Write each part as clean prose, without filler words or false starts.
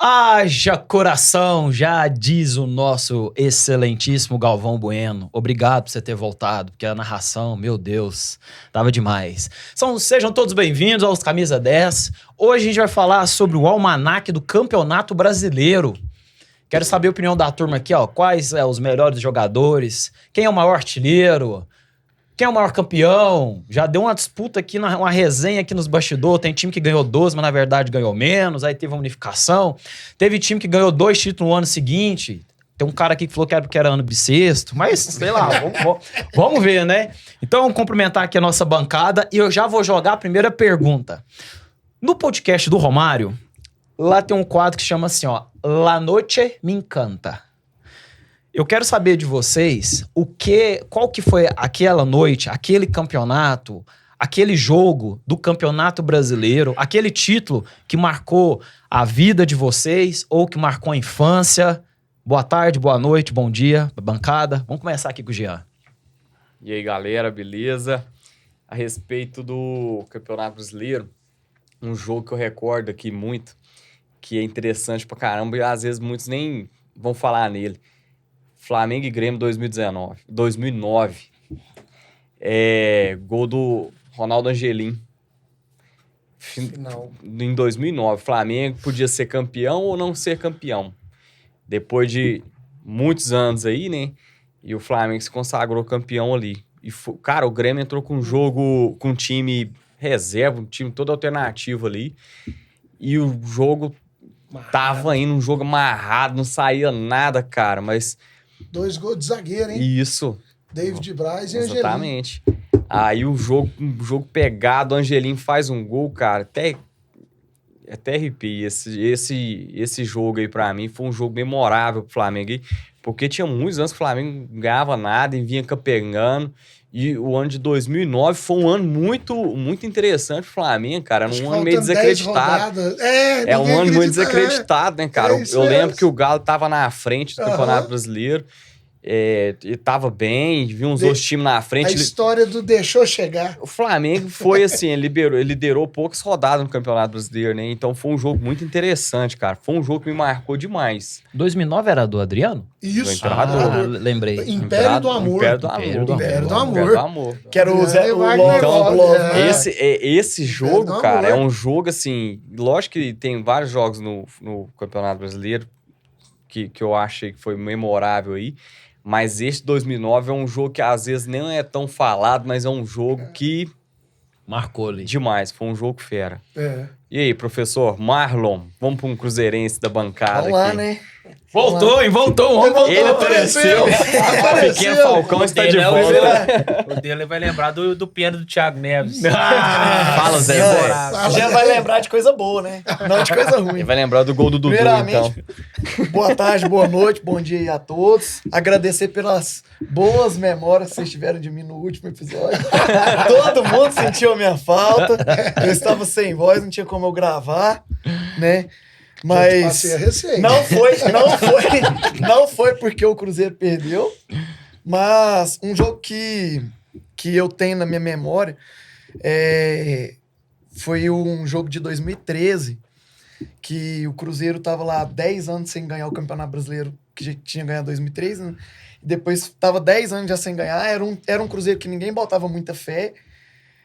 Haja coração, já diz o nosso excelentíssimo Galvão Bueno. Obrigado por você ter voltado, porque a narração, meu Deus, tava demais. Sejam todos bem-vindos aos Camisa 10. Hoje a gente vai falar sobre o almanaque do Campeonato Brasileiro. Quero saber a opinião da turma aqui, ó. Quais são os melhores jogadores? Quem é o maior artilheiro? Quem é o maior campeão? Já deu uma disputa aqui, uma resenha aqui nos bastidores. Tem time que ganhou 12, mas na verdade ganhou menos. Aí teve uma unificação. Teve time que ganhou 2 títulos no ano seguinte. Tem um cara aqui que falou que era ano bissexto. Mas, sei lá, vamos ver, né? Então, vamos cumprimentar aqui a nossa bancada. E eu já vou jogar a primeira pergunta. No podcast do Romário, lá tem um quadro que chama assim, ó. La Noche Me Encanta. Eu quero saber de vocês qual que foi aquela noite, aquele campeonato, aquele jogo do Campeonato Brasileiro, aquele título que marcou a vida de vocês ou que marcou a infância. Boa tarde, boa noite, bom dia, bancada. Vamos começar aqui com o Jean. E aí, galera, beleza? A respeito do Campeonato Brasileiro, um jogo que eu recordo aqui muito, que é interessante pra caramba e às vezes muitos nem vão falar nele. Flamengo e Grêmio 2009. Gol do Ronaldo Angelim. Final. Em 2009. Flamengo podia ser campeão ou não ser campeão. Depois de muitos anos aí, né? E o Flamengo se consagrou campeão ali. E, cara, o Grêmio entrou com um jogo, com um time reserva, um time todo alternativo ali. E o jogo tava indo, um jogo amarrado, não saía nada, cara, mas... 2 gols de zagueiro, hein? Isso. David Braz e Angelim. Exatamente. Aí um jogo pegado, o Angelim faz um gol, cara, até arrepio. Esse jogo aí pra mim foi um jogo memorável pro Flamengo aí, porque tinha muitos anos que o Flamengo não ganhava nada e vinha capengando. E o ano de 2009 foi um ano muito, muito interessante pro Flamengo, cara. Era um ano meio desacreditado. Um ano muito desacreditado, né, cara? Eu lembro que o Galo tava na frente do Campeonato Brasileiro. E tava bem, viu uns outros times na frente. A história do deixou chegar. O Flamengo foi assim, ele liderou poucas rodadas no Campeonato Brasileiro, né? Então foi um jogo muito interessante, cara. Foi um jogo que me marcou demais. 2009 era do Adriano? Isso. Lembrei. Império do Amor. Império do Amor. Que era o Zé Esse jogo, cara, é um jogo assim... Lógico que tem vários jogos no Campeonato Brasileiro que eu achei que foi memorável aí. Mas esse 2009 é um jogo que às vezes nem é tão falado, mas é um jogo que... Marcou ali. Demais, foi um jogo fera. E aí, professor Marlon, vamos para um cruzeirense da bancada vamos lá, aqui. Né? Voltou. Ele apareceu. O pequeno Falcão está de volta. O dele vai lembrar do pênalti do Thiago Neves. Fala, Zé. Já vai lembrar de coisa boa, né? Não de coisa ruim. Ele vai lembrar do gol do Dudu, então. Boa tarde, boa noite, bom dia aí a todos. Agradecer pelas boas memórias que vocês tiveram de mim no último episódio. Todo mundo sentiu a minha falta. Eu estava sem voz, não tinha como eu gravar, né? Mas não foi porque o Cruzeiro perdeu, mas um jogo que eu tenho na minha memória foi um jogo de 2013, que o Cruzeiro estava lá 10 anos sem ganhar o Campeonato Brasileiro, que já tinha ganhado em 2013, né? E depois estava 10 anos já sem ganhar, era um Cruzeiro que ninguém botava muita fé,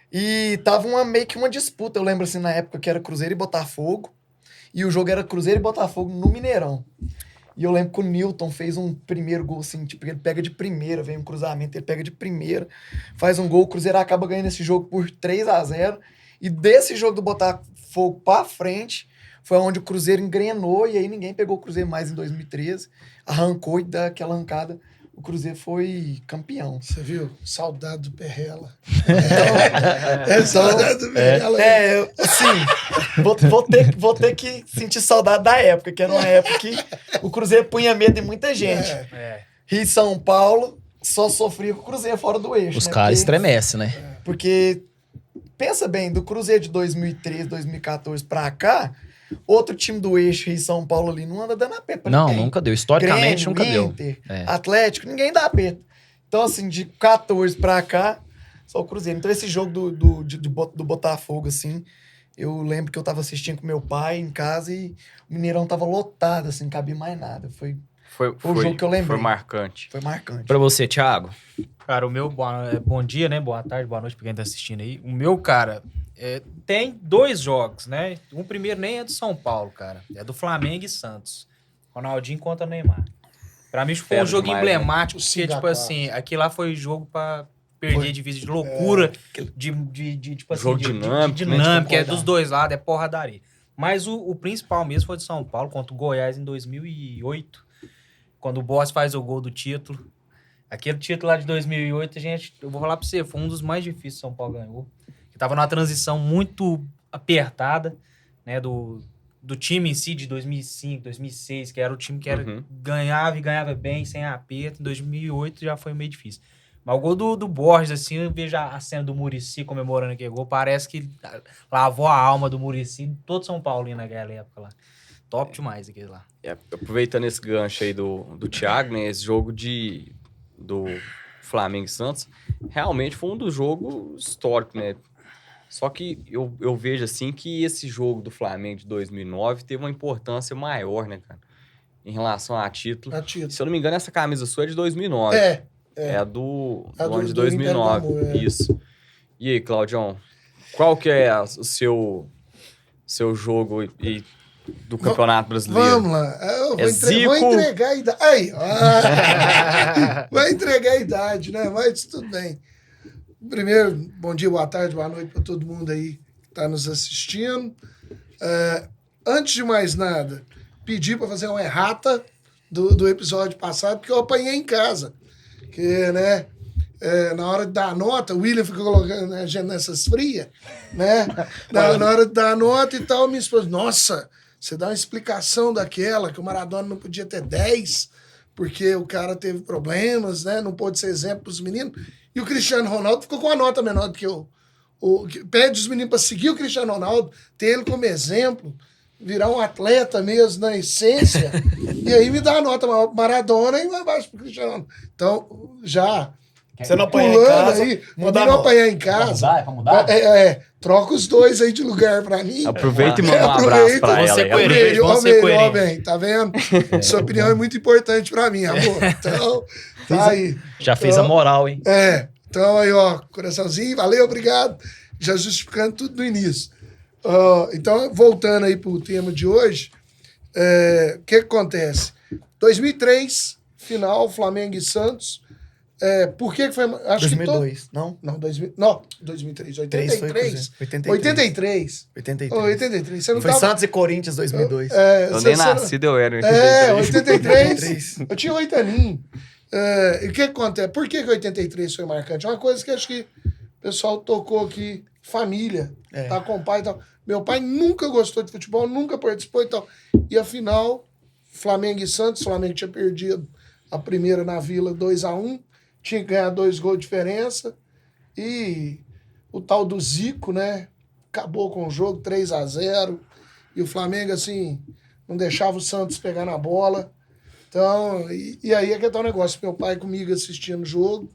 e tava meio que uma disputa, eu lembro assim, na época que era Cruzeiro e Botafogo, e o jogo era Cruzeiro e Botafogo no Mineirão. E eu lembro que o Newton fez um primeiro gol, assim, tipo, ele pega de primeira, vem um cruzamento, ele pega de primeira, faz um gol, o Cruzeiro acaba ganhando esse jogo por 3-0. E desse jogo do Botafogo pra frente, foi onde o Cruzeiro engrenou, e aí ninguém pegou o Cruzeiro mais em 2013. Arrancou e daquela arrancada, o Cruzeiro foi campeão. Você viu? Saudade do Perrela. Saudade do Perrela. Assim, vou ter que sentir saudade da época, que era uma época que o Cruzeiro punha medo em muita gente. Rio e São Paulo só sofria com o Cruzeiro fora do eixo. Os caras estremecem, né? Porque, pensa bem, do Cruzeiro de 2013, 2014 pra cá, outro time do eixo Rio e São Paulo ali não anda dando aperto pra ninguém. Nunca deu. Historicamente, Grêmio, nunca Inter, deu. Atlético, ninguém dá aperto. Então, assim, de 14 pra cá, só o Cruzeiro. Então, esse jogo do Botafogo, assim, Eu lembro que eu tava assistindo com meu pai em casa e o Mineirão tava lotado, assim, não cabia mais nada. Foi o jogo que eu lembrei. Foi marcante. Foi marcante. Pra você, Thiago. Cara, o meu bom dia, né? Boa tarde, boa noite pra quem tá assistindo aí. O meu, cara, tem 2 jogos, né? O primeiro nem é do São Paulo, cara. É do Flamengo e Santos. Ronaldinho contra Neymar. Pra mim, foi um jogo demais, emblemático, né? porque, tipo assim, aquilo lá foi jogo pra perder de vista, de loucura, tipo assim, Jogo de dinâmico, né? dinâmica, é Concordar. dos dois lados, é porradaria. Mas o principal mesmo foi de São Paulo contra o Goiás em 2008, quando o Boss faz o gol do título. Aquele título lá de 2008, eu vou falar pra você, foi um dos mais difíceis que São Paulo ganhou. Que tava numa transição muito apertada, né, do time em si de 2005, 2006, que era o time que ganhava e ganhava bem, sem aperto. Em 2008 já foi meio difícil. Mas o gol do Borges, assim, eu vejo a cena do Muricy comemorando aquele gol, parece que lavou a alma do Muricy, todo São Paulo naquela época lá. Top demais aquele lá. Aproveitando esse gancho aí do Thiago, né? Esse jogo do Flamengo e Santos, realmente foi um dos jogos históricos, né? Só que eu vejo, assim, que esse jogo do Flamengo de 2009 teve uma importância maior, né, cara? Em relação a título. A título. Se eu não me engano, essa camisa sua é de 2009. É a do ano de do Inter do 2009. Amor, Isso. E aí, Claudião, qual que é o seu jogo do Campeonato Brasileiro? Vamos lá. Eu É Zico? vou entregar a idade. Aí, ó. Vai entregar a idade, né? Mas tudo bem. Primeiro, bom dia, boa tarde, boa noite para todo mundo aí que está nos assistindo. Antes de mais nada, pedi para fazer uma errata do episódio passado, porque eu apanhei em casa. Que, né? Na hora de dar a nota, o William fica colocando a gente nessas frias, né? Na hora de dar a nota e tal, minha esposa, nossa, você dá uma explicação daquela, que o Maradona não podia ter 10, porque o cara teve problemas, né? Não pôde ser exemplo para os meninos. E o Cristiano Ronaldo ficou com uma nota menor do que pede os meninos para seguir o Cristiano Ronaldo, ter ele como exemplo, virar um atleta mesmo na essência, e aí me dá a nota maior pro Maradona e mais baixo pro Cristiano Ronaldo. Então, já Você não apanhar em pulando casa, aí, muda pra a não nota. apanhar em casa. É pra mudar? Troca os dois aí de lugar pra mim. Aproveita e manda um abraço pra Vamos ela. ser aí. coerentes. Vamos ser Ó, coerentes. bem, tá vendo? Sua opinião é muito importante pra mim, amor. Então, tá aí. Já fez a moral, hein? Então aí, ó, coraçãozinho, valeu, obrigado. Já justificando tudo no início. Então, voltando aí pro tema de hoje, o que acontece? 2003, final, Flamengo e Santos. Por que foi? Acho 2002, não? Não, 2003, 3 foi 83. 83. 83. 83. 83. Você não Foi tava... Santos e Corinthians 2002. Eu nem nascido, eu era. em 83. 83. Eu tinha 8 aninhos. E o que acontece? Por que 83 foi marcante? Uma coisa que acho que o pessoal tocou aqui, família, tá com o pai e tal. Meu pai nunca gostou de futebol, nunca participou e tal. E afinal, Flamengo e Santos, o Flamengo tinha perdido a primeira na Vila 2-1, tinha que ganhar 2 gols de diferença. E o tal do Zico, né? Acabou com o jogo 3-0. E o Flamengo, assim, não deixava o Santos pegar na bola. Então, e aí é que tá o negócio. Meu pai comigo assistindo o jogo.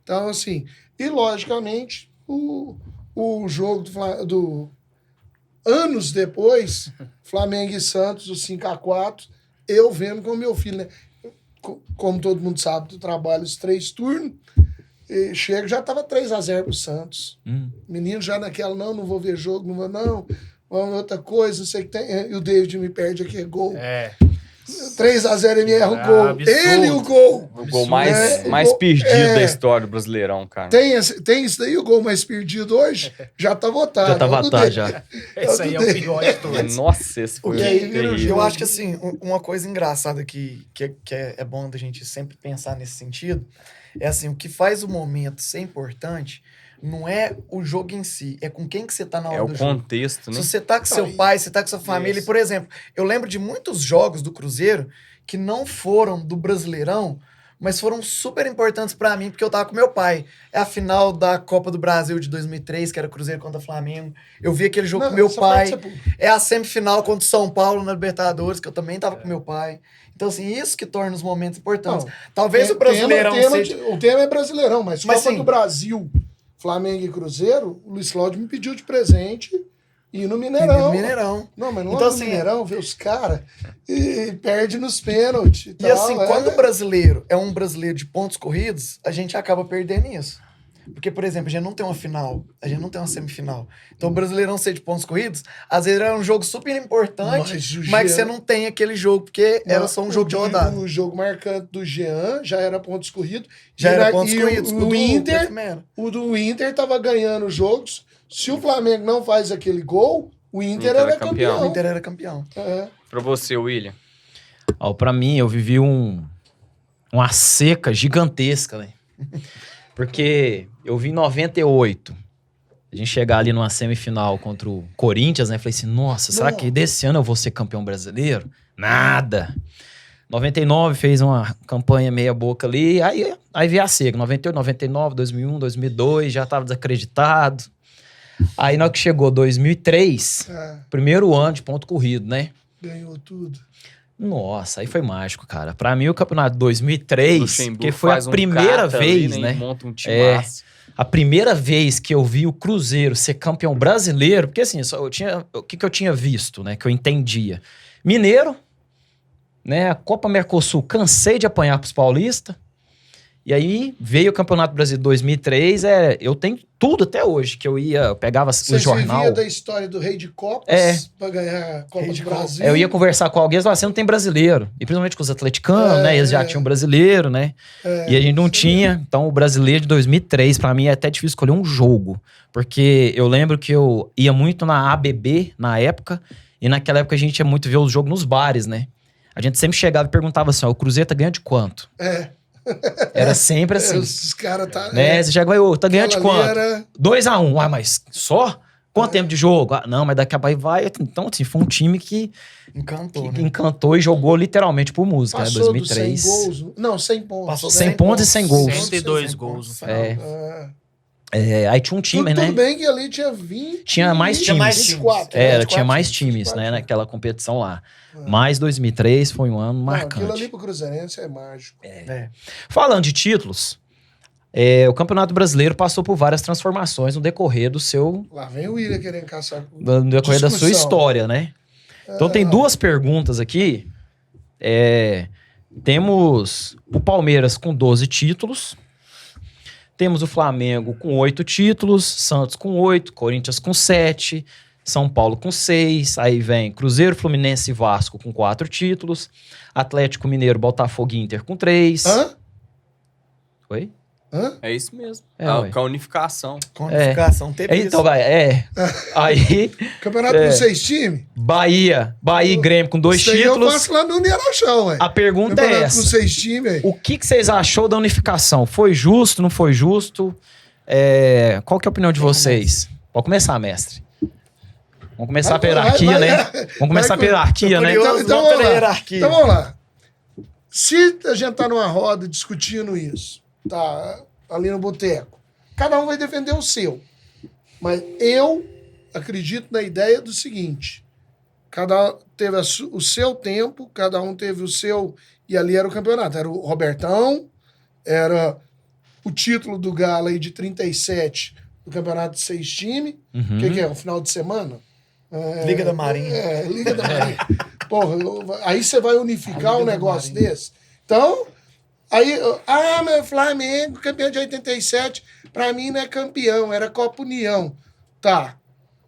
Então, assim, e logicamente, o jogo do anos depois, Flamengo e Santos, o 5-4, eu vendo com meu filho, né? Como todo mundo sabe, eu trabalho os 3 turnos, e chega, já tava 3-0 pro Santos. Menino já naquela, não vou ver jogo, não vou, não, vamos outra coisa, não sei que tem. E o David me perde aqui, gol. 3-0 ele erra o gol. Absurdo. Ele e o gol. O gol mais gol- perdido da história do Brasileirão, cara. Tem isso daí, o gol mais perdido hoje? Já tá votado. Já tá É o do votado, David. já. Esse aí é o pior de todos. Nossa, esse foi E aí vira o terrível. jogo. Eu acho que, assim, uma coisa engraçada que é bom da gente sempre pensar nesse sentido é, assim, o que faz o momento ser importante não é o jogo em si, é com quem que você tá na hora É o do jogo. contexto, né? Se você tá com seu pai, você tá com sua família. E, por exemplo, eu lembro de muitos jogos do Cruzeiro que não foram do Brasileirão, mas foram super importantes pra mim, porque eu tava com meu pai. É a final da Copa do Brasil de 2003, que era Cruzeiro contra Flamengo. Eu vi aquele jogo Não, com meu essa pai. parte você pula. É a semifinal contra o São Paulo na Libertadores, que eu também tava com meu pai. Então, assim, isso que torna os momentos importantes. Não, Talvez o Brasileirão seja... O tema é Brasileirão, mas Mas Copa sim. do Brasil, Flamengo e Cruzeiro, o Luiz Cláudio me pediu de presente E no Mineirão. No Mineirão. Não, mas não Então, é no assim, Mineirão, vê os caras e perde nos pênaltis. E assim, quando o brasileiro é um brasileiro de pontos corridos, a gente acaba perdendo isso. Porque, por exemplo, a gente não tem uma final, a gente não tem uma semifinal. Então, o Brasileirão ser de pontos corridos, às vezes era um jogo super importante, mas que você não tem aquele jogo, porque era só um jogo de rodada. O jogo marcante do Jean já era pontos corridos. Já era pontos corridos. O do Inter tava ganhando jogos. Se o Flamengo não faz aquele gol, o Inter era campeão. O Inter era campeão. É. Pra você, William. Ó, pra mim, eu vivi uma seca gigantesca, né? Porque eu vi em 98, a gente chegar ali numa semifinal contra o Corinthians, né? Falei assim, nossa, será que desse ano eu vou ser campeão brasileiro? Nada. 99 fez uma campanha meia boca ali, aí veio a seca. 98, 99, 2001, 2002, já tava desacreditado. Aí na hora que chegou 2003, primeiro ano de ponto corrido, né? Ganhou tudo. Nossa, aí foi mágico, cara. Pra mim, o campeonato de 2003, Luxemburgo que foi a primeira vez, ali, né? Monta um timaço. A primeira vez que eu vi o Cruzeiro ser campeão brasileiro, porque assim, o que eu tinha visto, né? Que eu entendia. Mineiro, né? A Copa Mercosul, cansei de apanhar pros paulistas. E aí veio o Campeonato Brasileiro 2003, eu tenho tudo até hoje, que eu pegava o jornal. Você via da história do Rei de Copas pra ganhar a Copa do Brasil? Eu ia conversar com alguém e falava, você não tem brasileiro. E principalmente com os atleticanos, né? Eles já tinham brasileiro, né? E a gente não tinha. Então o brasileiro de 2003, pra mim, é até difícil escolher um jogo. Porque eu lembro que eu ia muito na ABB, na época, e naquela época a gente ia muito ver o jogo nos bares, né? A gente sempre chegava e perguntava assim, ó, o Cruzeiro tá ganhando de quanto? Era sempre assim. Os caras tá... Né? Você já ganhou, tá ganhando de quanto? Era... 2-1. Ah, mas só? Quanto tempo de jogo? Ah, não, mas daqui a pouco vai. Então, assim, foi um time que encantou e jogou literalmente por música, passou, né? 2003. Dos 100 gols. Não, 100 pontos. Passou 100 pontos e 100 gols. 102 gols no final. Aí tinha um time, né? Tudo bem que ali tinha 20... Tinha mais times. 24. Tinha mais times, né? Naquela competição lá. Mas 2003 foi um ano marcante. Aquilo ali pro Cruzeirense é mágico. Falando de títulos, o Campeonato Brasileiro passou por várias transformações no decorrer do seu... Lá vem o William querendo caçar... No decorrer da sua história, né? Então tem duas perguntas aqui. Temos o Palmeiras com 12 títulos. Temos o Flamengo com 8 títulos. Santos com 8. Corinthians com 7. São Paulo com 6. Aí vem Cruzeiro, Fluminense e Vasco com 4 títulos. Atlético Mineiro, Botafogo e Inter com 3. Oi? É isso mesmo. Com a unificação. Teve isso. Então, Aí... Campeonato com 6 times? Bahia e Grêmio com 2 isso títulos. Eu faço lá no Uniarachão, ué. A pergunta é essa. Com 6 times, o que vocês achou da unificação? Foi justo, não foi justo? Qual que é a opinião de vocês? Pode começar, mestre. Vamos começar pela hierarquia, né? Vamos começar pela hierarquia, né? Então vamos lá. Se a gente tá numa roda discutindo isso, tá ali no boteco, cada um vai defender o seu. Mas eu acredito na ideia do seguinte, cada um teve o seu tempo, cada um teve o seu, e ali era o campeonato. Era o Robertão, era o título do Galo aí de 37, do campeonato de 6 times. O que é? Um final de semana? Liga da Marinha. Liga da Marinha. Porra, aí você vai unificar um negócio desse. Então, aí, meu Flamengo, campeão de 87, pra mim não é campeão, era Copa União. Tá.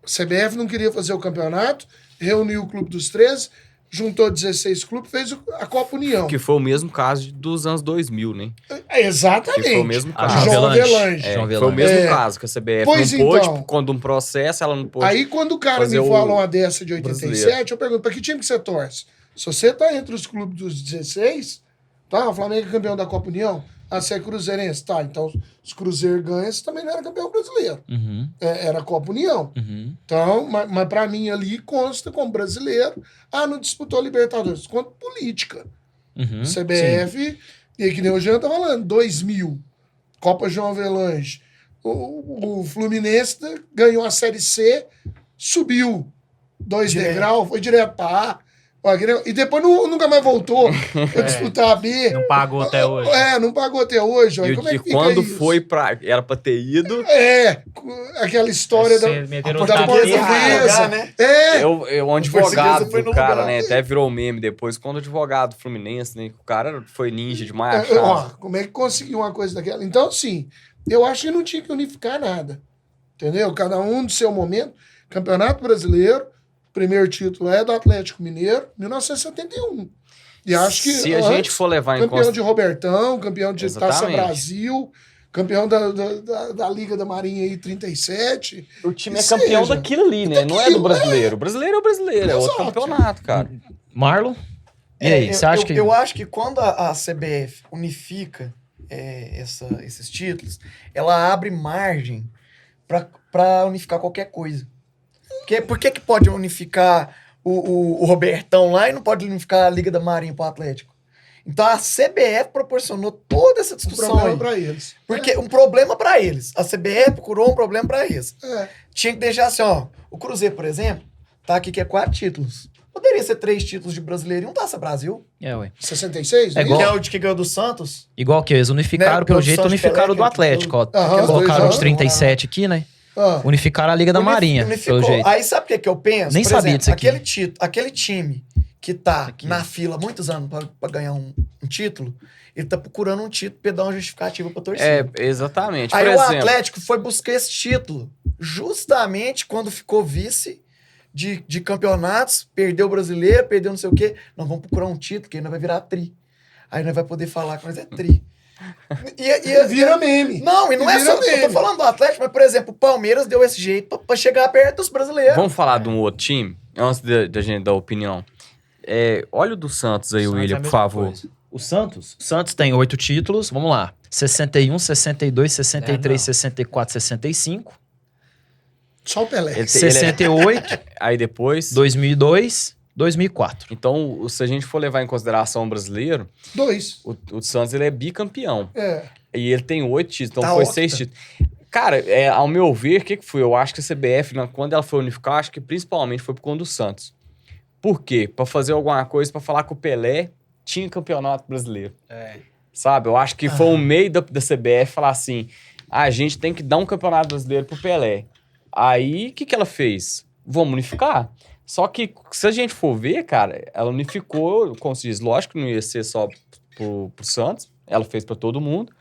A CBF não queria fazer o campeonato, reuniu o Clube dos 13, juntou 16 clubes, fez a Copa União. Que foi o mesmo caso dos anos 2000, né? Exatamente. Que foi o mesmo caso. João Avelange. Foi o mesmo caso, que a CBF pois não pôde, então, quando um processo, ela não pôde. Aí quando o cara me fala uma dessa de 87, brasileiro. Eu pergunto, pra que time que você torce? Se você tá entre os clubes dos 16, tá? O Flamengo é campeão da Copa União, você é cruzeirense, tá? Então, os Cruzeiro ganham, você também não era campeão brasileiro. Era a Copa União. Então, mas pra mim ali consta como brasileiro, não disputou a Libertadores, conta política. CBF, e que nem o Jean tá falando, 2000, Copa João Avelange. O Fluminense ganhou a Série C, subiu 2 degraus, foi direto pra A. E depois nunca mais voltou a disputar a B. Não pagou até hoje. Não pagou até hoje. E Como é que fica quando isso? foi era pra ter ido... Aquela história da Meteram da portuguesa. né? O advogado foi do no cara, lugar. né? Até virou meme depois, quando o advogado Fluminense, né? O cara foi ninja demais. Como é que conseguiu uma coisa daquela? Então, assim, eu acho que não tinha que unificar nada. Entendeu? Cada um do seu momento. Campeonato Brasileiro, primeiro título é do Atlético Mineiro, 1971. E acho que Se a gente for levar em campeão conta... de Robertão, campeão de Taça Exatamente. Brasil, campeão da Liga da Marinha aí, 37. O time Que é campeão seja. daquilo ali, né? Não é do brasileiro. O brasileiro é o brasileiro, é outro Exato. campeonato, cara. Marlon? E aí, você acha que... Eu acho que quando a CBF unifica esses títulos, ela abre margem para unificar qualquer coisa. Por que pode unificar o Robertão lá e não pode unificar a Liga da Marinha pro Atlético? Então a CBF proporcionou toda essa Um discussão problema aí. para eles. Porque um problema para eles. A CBF procurou um problema para eles. Tinha que deixar assim, ó. O Cruzeiro, por exemplo, tá aqui que é 4 títulos. Poderia ser 3 títulos de brasileiro e um Taça Brasil. Ué. 66? É igual- Que é o de que ganhou do Santos. Igual que eles unificaram, Né, pelo pelo jeito, Santos unificaram o do Pelé, Atlético, ó. Aham, Colocaram dois de 37 aqui, né? Unificaram a Liga da Marinha, Unificou. pelo jeito. Aí sabe o que eu penso? Nem Por sabia exemplo, disso aqui. aquele time que tá Aqui. na fila há muitos anos pra ganhar um título, ele tá procurando um título pra dar uma justificativa pra torcida. Exatamente. Aí Por o exemplo, Atlético foi buscar esse título justamente quando ficou vice de campeonatos, perdeu o brasileiro, perdeu não sei o quê. Nós vamos procurar um título que ainda vai virar tri. Aí nós vai poder falar que nós é tri. Vira meme. Não, e não é Vira só. Eu tô meme. falando do Atlético, mas, por exemplo, o Palmeiras deu esse jeito pra chegar perto dos brasileiros. vamos falar de um outro time, antes da gente dar opinião. Olha o do Santos aí, Santos é a William, por mesma favor. coisa. O Santos tem 8 títulos, vamos lá. 61, 62, 63, não. 64, 65. Só o Pelé. Ele- 68, Aí depois... 2002, 2004. Então, se a gente for levar em consideração o brasileiro, 2. o Santos ele é bicampeão. É. E ele tem 8 títulos, então Tá foi octa. 6 títulos. Cara, ao meu ver, o que foi? Eu acho que a CBF, quando ela foi unificar, acho que principalmente foi por conta do Santos. Por quê? Pra fazer alguma coisa, pra falar que o Pelé tinha campeonato brasileiro. Sabe? Eu acho que foi um meio da CBF falar assim, a gente tem que dar um campeonato brasileiro pro Pelé. Aí, o que ela fez? Vamos unificar. Só que, se a gente for ver, cara, ela unificou, como se diz, lógico que não ia ser só pro Santos, ela fez pra todo mundo.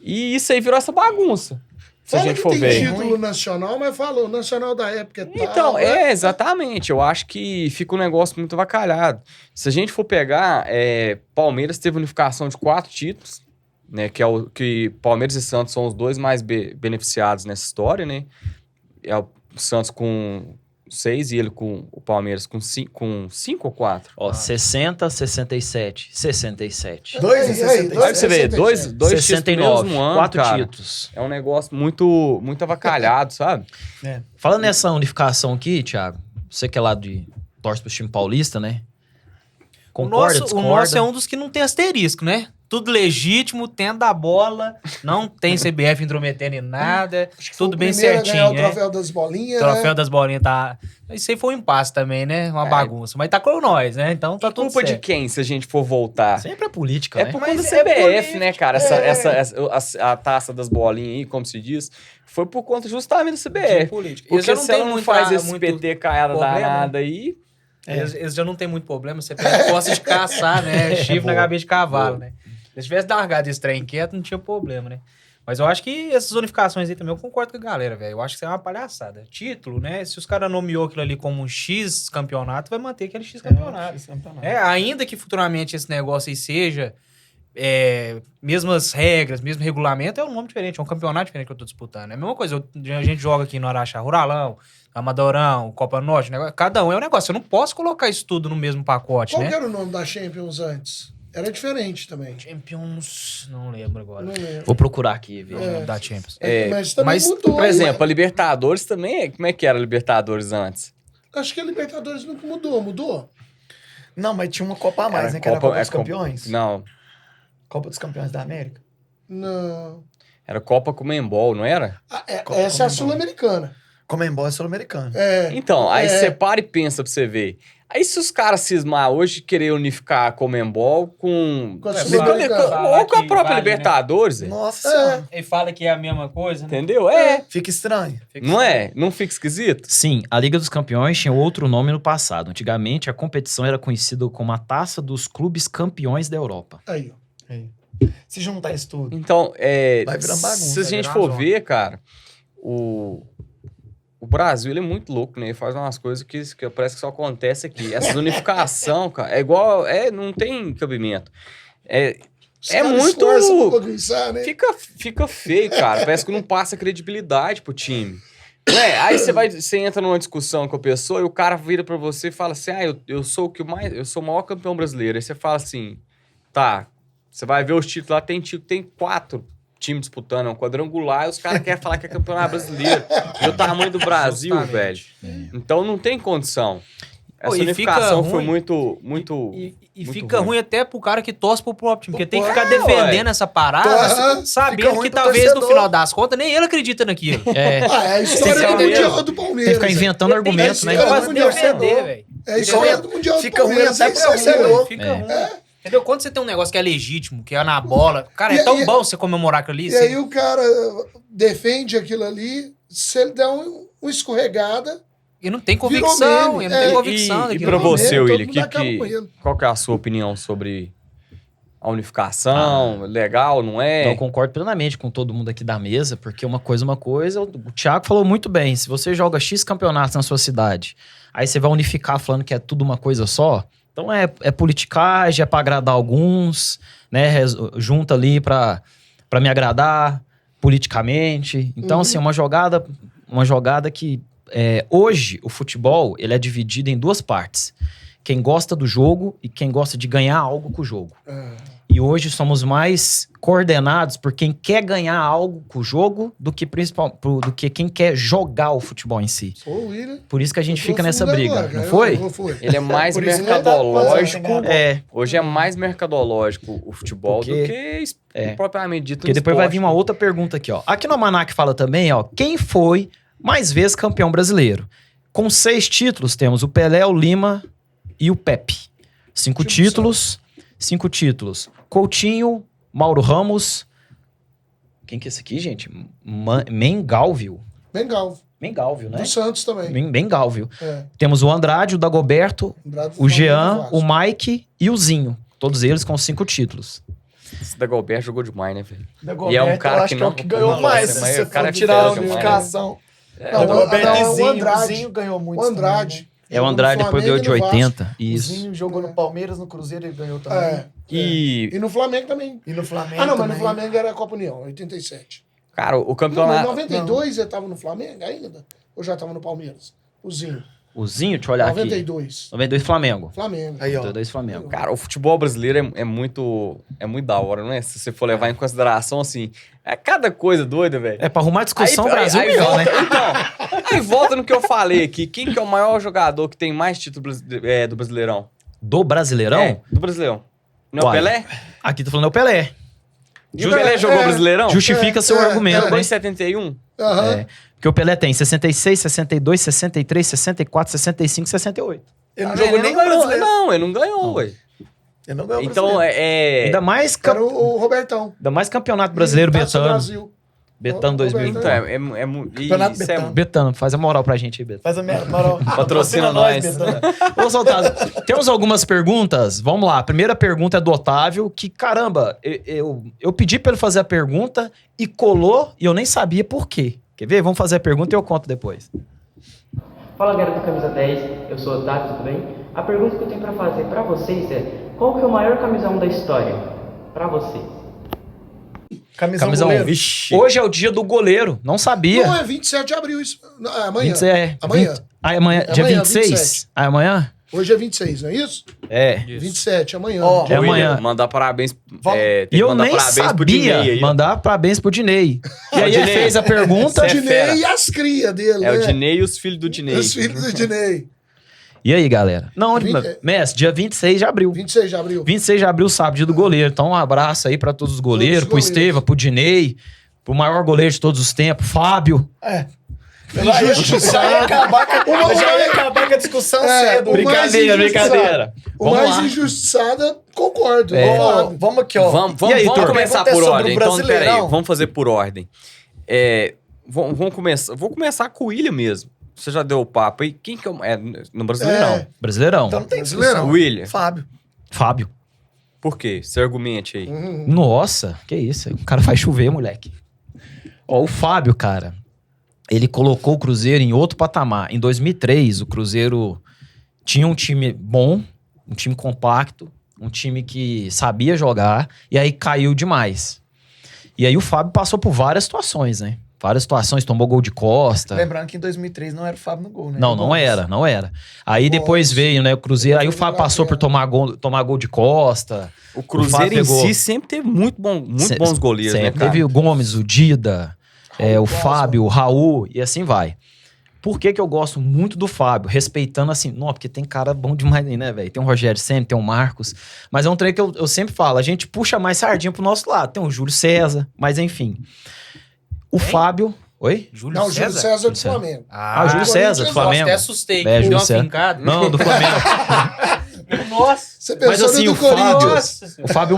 E isso aí virou essa bagunça. Se a Fala gente que for tem ver. título nacional, mas falou, nacional da época é tal. Então, né? exatamente. Eu acho que fica um negócio muito avacalhado. Se a gente for pegar, Palmeiras teve unificação de 4 títulos, né? Que Palmeiras e Santos são os dois mais beneficiados nessa história, né? É o Santos com 6 e ele com o Palmeiras com 5 ou 4? Ó, 60, 67, 67. Dois em Aí, 67. Aí pra você ver, 67. dois títulos 69, mesmo ano, 4 cara. títulos. É um negócio muito, muito avacalhado, sabe? Falando nessa unificação aqui, Thiago, você que é lá de torce pro time paulista, né? Concorda, O discorda? nosso é um dos que não tem asterisco, né? Tudo legítimo, tendo a bola, não tem CBF intrometendo em nada, Acho que foi tudo o bem primeiro a ganhar certinho, o né? troféu das bolinhas. Troféu né? das bolinhas tá... Isso aí foi um impasse também, né? Uma bagunça. Mas tá com nós, né? Então tá E tudo culpa de certo. quem, se a gente for voltar? Sempre é política, É né? por Mas conta da é CBF, político. né, cara? A taça das bolinhas aí, como se diz, foi por conta justamente da CBF. política. Porque Eles já se ela não faz esse muito PT caiada problema, danada aí... Eles já não tem muito problema. Você gosta de caçar, né? Chifre na cabeça de cavalo, né? Se eles tivessem largado esse trem quieto, não tinha problema, né? Mas eu acho que essas unificações aí também eu concordo com a galera, velho. Eu acho que isso é uma palhaçada. Título, né? Se os caras nomeou aquilo ali como um X campeonato, vai manter aquele X campeonato. Ainda que futuramente esse negócio aí seja mesmas regras, mesmo regulamento, é um nome diferente, é um campeonato diferente que eu tô disputando. É a mesma coisa, a gente joga aqui no Araxá, Ruralão, Amadorão, Copa Norte, negócio, cada um é um negócio. Eu não posso colocar isso tudo no mesmo pacote, Qual né? que era o nome da Champions antes? Era diferente também. Champions, não lembro agora. Não lembro. Vou procurar aqui, ver. O nome da Champions. Mas também mas, mudou. Por né? exemplo, a Libertadores também, como é que era a Libertadores antes? Acho que a Libertadores nunca mudou. Não, mas tinha uma Copa a mais, né? Que era a Copa dos Campeões. Não, Copa dos Campeões da América. Não. era Copa com Membol, não era? Essa é a Sul-Americana. Comembol é sul-americano. Então, aí você para e pensa pra você ver. Aí se os caras cismar hoje querer unificar a Comembol com Com a ou Sul-Americana. com a própria Vale, né? Libertadores, Zé. Nossa senhora. Ele fala que é a mesma coisa, né? Entendeu? Fica estranho. Não é? Não fica esquisito? Sim, a Liga dos Campeões tinha outro nome no passado. Antigamente, a competição era conhecida como a Taça dos Clubes Campeões da Europa. Aí, ó. Se juntar isso tudo. Então, Vai virar bagunça, se a vai gente virar for zona. ver, cara, o Brasil, ele é muito louco, né? Ele faz umas coisas que parece que só acontece aqui. Essa unificação, cara, é igual... não tem cabimento. Os É caras muito- esforçam pra bagunçar, né? Fica feio, cara. Parece que não passa credibilidade pro time. Não é? Aí você entra numa discussão com a pessoa e o cara vira pra você e fala assim, eu sou eu sou o maior campeão brasileiro. Aí você fala assim, tá, você vai ver os títulos lá, tem 4 times disputando, é um quadrangular, e os caras querem falar que é campeonato brasileiro. E o tamanho do Brasil, Justamente. velho. Então não tem condição. Essa Pô, e unificação fica foi ruim. muito E muito fica ruim. ruim até pro cara que torce pro próprio time, porque tem que ficar Ué, defendendo essa parada, Torce, fica sabendo ruim que pro talvez no torcedor. final das contas nem ele acredita naquilo. É, É a história Tem do que- Mundial do tem Palmeiras. que ficar inventando argumentos, né? Fica Quase ruim não pro torcedor. defender, velho. É a história do Mundial do Fica ruim Palmeiras. até é pro isso aí, torcedor. velho. Fica ruim. Entendeu? Quando você tem um negócio que é legítimo, que é na bola, cara, E é tão aí- bom você comemorar aquilo ali. E aí o cara defende aquilo ali, se ele der uma escorregada, E não tem Virou convicção, meme. e não tem É, convicção E daquilo pra ali. você, todo Willi, mundo acaba com ele. qual que é a sua opinião sobre a unificação? Legal, não é? Então, eu concordo plenamente com todo mundo aqui da mesa, porque uma coisa, o Thiago falou muito bem, se você joga X campeonatos na sua cidade, aí você vai unificar falando que é tudo uma coisa só, então é politicagem, é pra agradar alguns, né, junta ali pra me agradar politicamente, então assim, uma jogada que, hoje, o futebol, ele é dividido em 2 partes, quem gosta do jogo e quem gosta de ganhar algo com o jogo. E hoje somos mais coordenados por quem quer ganhar algo com o jogo do que quem quer jogar o futebol em si. Pô, o William. Por isso que a gente entrou fica nessa fundo briga, agora, não cara. foi? Foi. Ele é mais Por isso que mercadológico. ele tá- Hoje é mais mercadológico o futebol Porque- do que propriamente dito Porque no depois vai esporte. vir uma outra pergunta aqui, ó. Aqui no Almanac fala também, ó, quem foi mais vezes campeão brasileiro? Com 6 títulos, temos o Pelé, o Lima e o Pepe. 5 títulos. Coutinho, Mauro Ramos. Quem que é esse aqui, gente? Mengalvio. Mengalvio, né? Do Santos também. Mengalvio. É. Temos o Andrade, o Dagoberto, Andrade do o Flamengo Jean, e Vasco. o Mike e o Zinho. Todos eles com 5 títulos. Esse Dagoberto jogou demais, né, velho? Dagoberto, E é um cara eu acho que que não- é o que ganhou não, mais. mas Se o você cara for é tirar a fera demais. unificação. Não, O o Andrade. Zinho ganhou muito. O Andrade. também, É o Andrade, depois ganhou de Flamengo e no 80. né? O Isso. Zinho jogou no Palmeiras, no Cruzeiro ele ganhou também. É. E, E no Flamengo também. E no Flamengo Ah, não, mas também. no Flamengo era a Copa União, 87. cara, o Não, mas em campeonato... 92 ele tava no Flamengo ainda? Ou já tava no Palmeiras? O Zinho. O Zinho, deixa eu olhar aqui. 92. 92 Flamengo. Flamengo. Aí, ó. 92 Flamengo. Cara, o futebol brasileiro é muito da hora, não é? Se você for levar em consideração, assim, é cada coisa doida, velho. É, pra arrumar discussão, Aí- Brasil aí melhor, né? volta, Então, aí volta no que eu falei aqui. Quem que é o maior jogador que tem mais títulos do Brasileirão? Do Brasileirão? É, do Brasileirão. Não é o Uai. Pelé? Aqui tá falando é o Pelé. O Pelé jogou o Brasileirão? Justifica seu argumento, Jogou né? em 71? Aham. É, porque o Pelé tem 66, 62, 63, 64, 65, 68. Ele não Ah, jogou ele nem não o ganhou. brasileiro. Não, ele não ganhou, ué. Ele não ganhou o Então, brasileiro. Ainda mais, Era o Robertão. ainda mais campeonato brasileiro Taça Betano. Brasil. Betano 2000. Então, Campeonato isso Betano. Betano, faz a moral pra gente aí, Betano. Faz a minha moral. Patrocina nós. Betano. Ô, Soltado, temos algumas perguntas. Vamos lá. A primeira pergunta é do Otávio, que, caramba, eu pedi pra ele fazer a pergunta e colou e eu nem sabia por quê. Quer ver? Vamos fazer a pergunta e eu conto depois. Fala galera do Camisa 10, eu sou o Otávio, tudo bem? A pergunta que eu tenho pra fazer pra vocês é: qual que é o maior camisão da história? Pra vocês. Camisão, Camisão, goleiro. Vixe. Hoje é o dia do goleiro. Não sabia. Não, é 27 de abril isso. Não, é amanhã. 26, Amanhã. amanhã. Dia Amanhã, 26? 27. Ah, amanhã? Hoje é 26, não é isso? É. 27, amanhã. Ó, É amanhã. William, mandar parabéns. Vamos. Tem E que eu mandar nem parabéns pro Dinei sabia aí, ó. mandar parabéns pro Dinei. E aí ele Dinei. fez a pergunta. Você é fera. Dinei e as crias dele, É né? o Dinei e os filhos do Dinei. Os filhos do Dinei. E aí, galera? Não, Vinte- Mestre, dia 26 de abril. 26 de abril. 26 de abril, sábado, dia do goleiro. Então, um abraço aí pra todos os goleiros, Todos os pro goleiros. Esteva, pro Dinei, pro maior goleiro de todos os tempos, Fábio. É. injustiçado. Eu já ia acabar com a discussão cedo. o mais Brincadeira. O Vamos mais lá. injustiçado, concordo. Vamos aqui, ó. Vamos E aí, Turco? começar Pergunta é por sobre ordem. o Então, peraí, Brasileirão. vamos fazer por ordem. Vou começar com o William mesmo. Você já deu o papo aí. Quem que é no Brasileirão? Brasileirão. Então não tem Brasileirão. discussão. William. Fábio. Fábio. Por quê? Você argumente aí. Nossa, que isso. O cara faz chover, moleque. Ó, o Fábio, cara, ele colocou o Cruzeiro em outro patamar. Em 2003, o Cruzeiro tinha um time bom, um time compacto, um time que sabia jogar, e aí caiu demais. E aí o Fábio passou por várias situações, né? Várias situações, tomou gol de costa. Lembrando que em 2003 não era o Fábio no gol, né? Não era. Aí depois veio, né, o Cruzeiro, aí o Fábio passou por tomar gol de costa. O Cruzeiro Fábio em pegou- si sempre teve muito bons goleiros, né, Sempre cara? teve o Gomes, o Dida, o Fábio, o Raul e assim vai. Por que eu gosto muito do Fábio? Respeitando assim, não, porque tem cara bom demais aí, né, velho? Tem o Rogério Ceni, tem o Marcos, mas é um trem que eu sempre falo, a gente puxa mais sardinha pro nosso lado. Tem o Júlio César, mas enfim. O Fábio... Oi? Júlio Não, o Júlio César do Júlio César. Flamengo. Ah, o Júlio César, do Nossa, Flamengo. Até assustei. É, Deu Júlio uma César. fincada. Não, do Flamengo. Nossa. Você pensou Mas assim, no o do Corinthians. Fábio...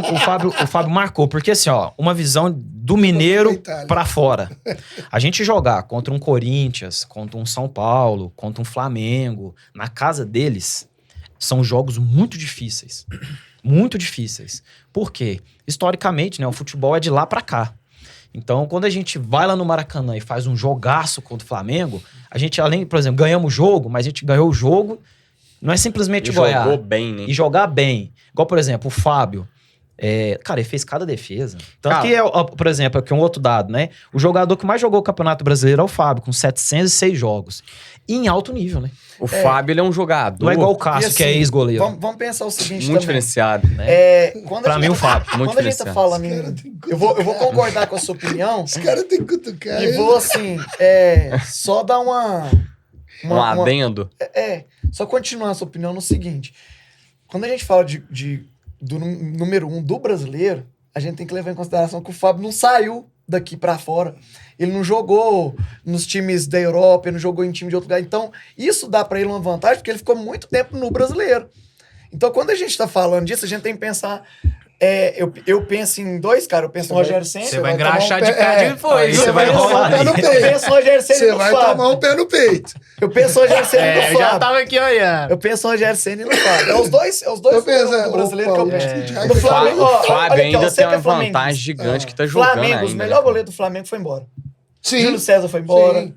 O Fábio marcou, porque assim, ó, uma visão do mineiro Itália. pra fora. A gente jogar contra um Corinthians, contra um São Paulo, contra um Flamengo, na casa deles, são jogos muito difíceis. Muito difíceis. Por quê? Historicamente, né, o futebol é de lá pra cá. Então, quando a gente vai lá no Maracanã e faz um jogaço contra o Flamengo, a gente, além, por exemplo, ganhamos o jogo, mas a gente ganhou o jogo, não é simplesmente E ganhar. jogou bem, né? E jogar bem. Igual, por exemplo, o Fábio. Cara, ele fez cada defesa. Tanto Cara, que, por exemplo, aqui um outro dado, né? O jogador que mais jogou o Campeonato Brasileiro é o Fábio, com 706 jogos. E em alto nível, né? O Fábio, ele é um jogador Não é igual o Cássio, E que é assim, ex-goleiro. Vamos pensar o seguinte muito também. diferenciado. Quando Pra a mim, gente o Fábio, muito Quando a gente tá diferenciado. falando Esse cara em... tem Eu vou concordar com a sua opinião. Os caras têm que cutucar E ele. vou, assim, só dar Um adendo. só continuar a sua opinião no seguinte. Quando a gente fala do número 1 do brasileiro, a gente tem que levar em consideração que o Fábio não saiu daqui pra fora. Ele não jogou nos times da Europa, ele não jogou em time de outro lugar. Então, isso dá pra ele uma vantagem, porque ele ficou muito tempo no brasileiro. Então, quando a gente tá falando disso, a gente tem que pensar... eu penso em dois, cara. Eu penso no Rogério Ceni. Você vai tomar engraxar um de pé- cá depois. Você vai rolar tomar um pé no Eu peito. penso no Rogério Ceni e Você no vai Fábio. tomar um pé no peito. Eu penso no Rogério Ceni e no Eu já Fábio. tava aqui olhando. Eu penso no Rogério Ceni e no Fábio. É os dois Eu penso, do brasileiro opa, que eu o penso. Thiago Do O Flamengo, ó, Fábio olha aqui, ó, ainda você tem que é uma flamenguista. vantagem gigante que tá jogando Flamengo, ainda. os né, melhores cara? goleiros do Flamengo foi embora. Sim. Júlio César foi embora. Sim.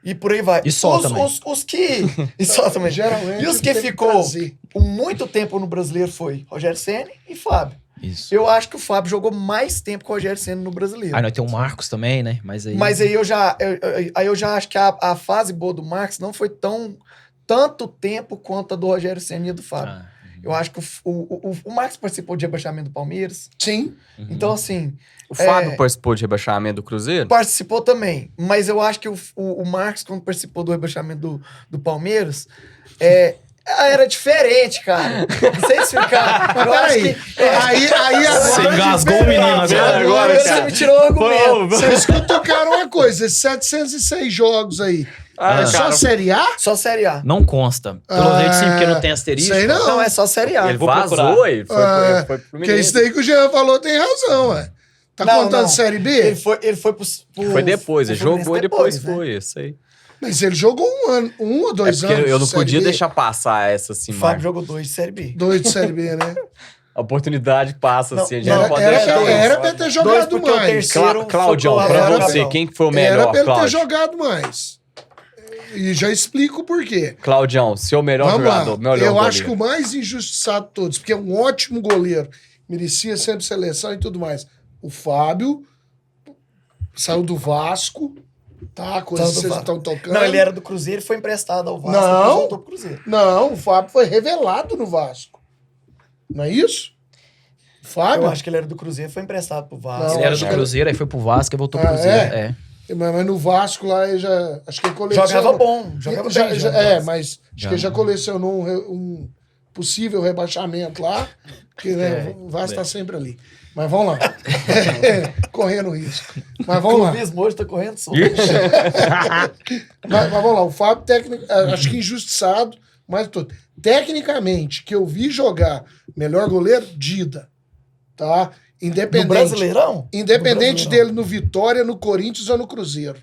E por aí vai. E só também. Os que... E só também. Geralmente E os que tem que ficou trazer. por muito tempo no brasileiro foi Rogério Ceni e Fábio. Isso. Eu acho que o Fábio jogou mais tempo que o Rogério Ceni no brasileiro. Aí nós temos o Marcos também, né? Mas aí eu já acho que a fase boa do Marcos não foi tanto tempo quanto a do Rogério Ceni e do Fábio. Ah, Eu acho que o Marcos participou de rebaixamento do Palmeiras. Sim. Então, assim, O Fábio participou de rebaixamento do Cruzeiro? participou também. Mas eu acho que o Marcos, quando participou do rebaixamento do Palmeiras, era diferente, cara. Não sei explicar. Eu acho Peraí. que... Aí Você agora... engasgou o menino agora. Agora você me tirou o argumento. Vocês cutucaram uma coisa. Esses 706 jogos aí. Ah, é só cara, Série A? Só Série A. Não consta. Pelo jeito sim, porque não tem asterisco. Sei não. Não, é só Série A. Ele vou vazou, procurar. ele foi pro Porque Fluminense. isso daí que o Jean falou tem razão, ué. Tá Não, contando não. Série B? Ele foi pro Foi depois, ele pro Fluminense jogou e depois né? foi, isso aí. Mas ele jogou um ou dois Porque anos. eu não de Série podia B. deixar passar essa assim, O Fábio Marcos. jogou 2 de Série B. 2 de Série B, né? A oportunidade passa Não, assim, a gente não, não pode Era deixar. pra ter Dois jogado porque o mais. terceiro Claudião, foi pra pro você, Abel. quem que foi o Era melhor, pra ele ter Cláudio? jogado mais. E já explico por quê. Claudião, seu melhor Vamos jogador, lá. melhor Eu goleiro. acho que o mais injustiçado de todos, porque é um ótimo goleiro, merecia sempre seleção e tudo mais. O Fábio saiu do Vasco, tá? Coisas que Saiu do vocês Vasco. estão tocando. Não, ele era do Cruzeiro e foi emprestado ao Vasco. Não. Depois voltou pro Cruzeiro. Não, o Fábio foi revelado no Vasco. Não é isso? O Fábio? Eu acho que ele era do Cruzeiro e foi emprestado pro Vasco. Não, Ele era acho do que Cruzeiro, aí foi pro Vasco e voltou pro Ah, Cruzeiro. é? Mas no Vasco lá ele já. Acho que ele colecionou. Jogava bom. Jogava bem. Mas acho que ele já colecionou possível rebaixamento lá, porque né, o Vasco tá sempre ali. Mas vamos lá. Correndo risco. Mas vamos lá. O mesmo hoje tá correndo só. Mas vamos lá. O Fábio, acho que injustiçado, mas tudo. Tecnicamente, que eu vi jogar melhor goleiro, Dida. Tá? No Brasileirão? Independente dele no Vitória, no Corinthians ou no Cruzeiro.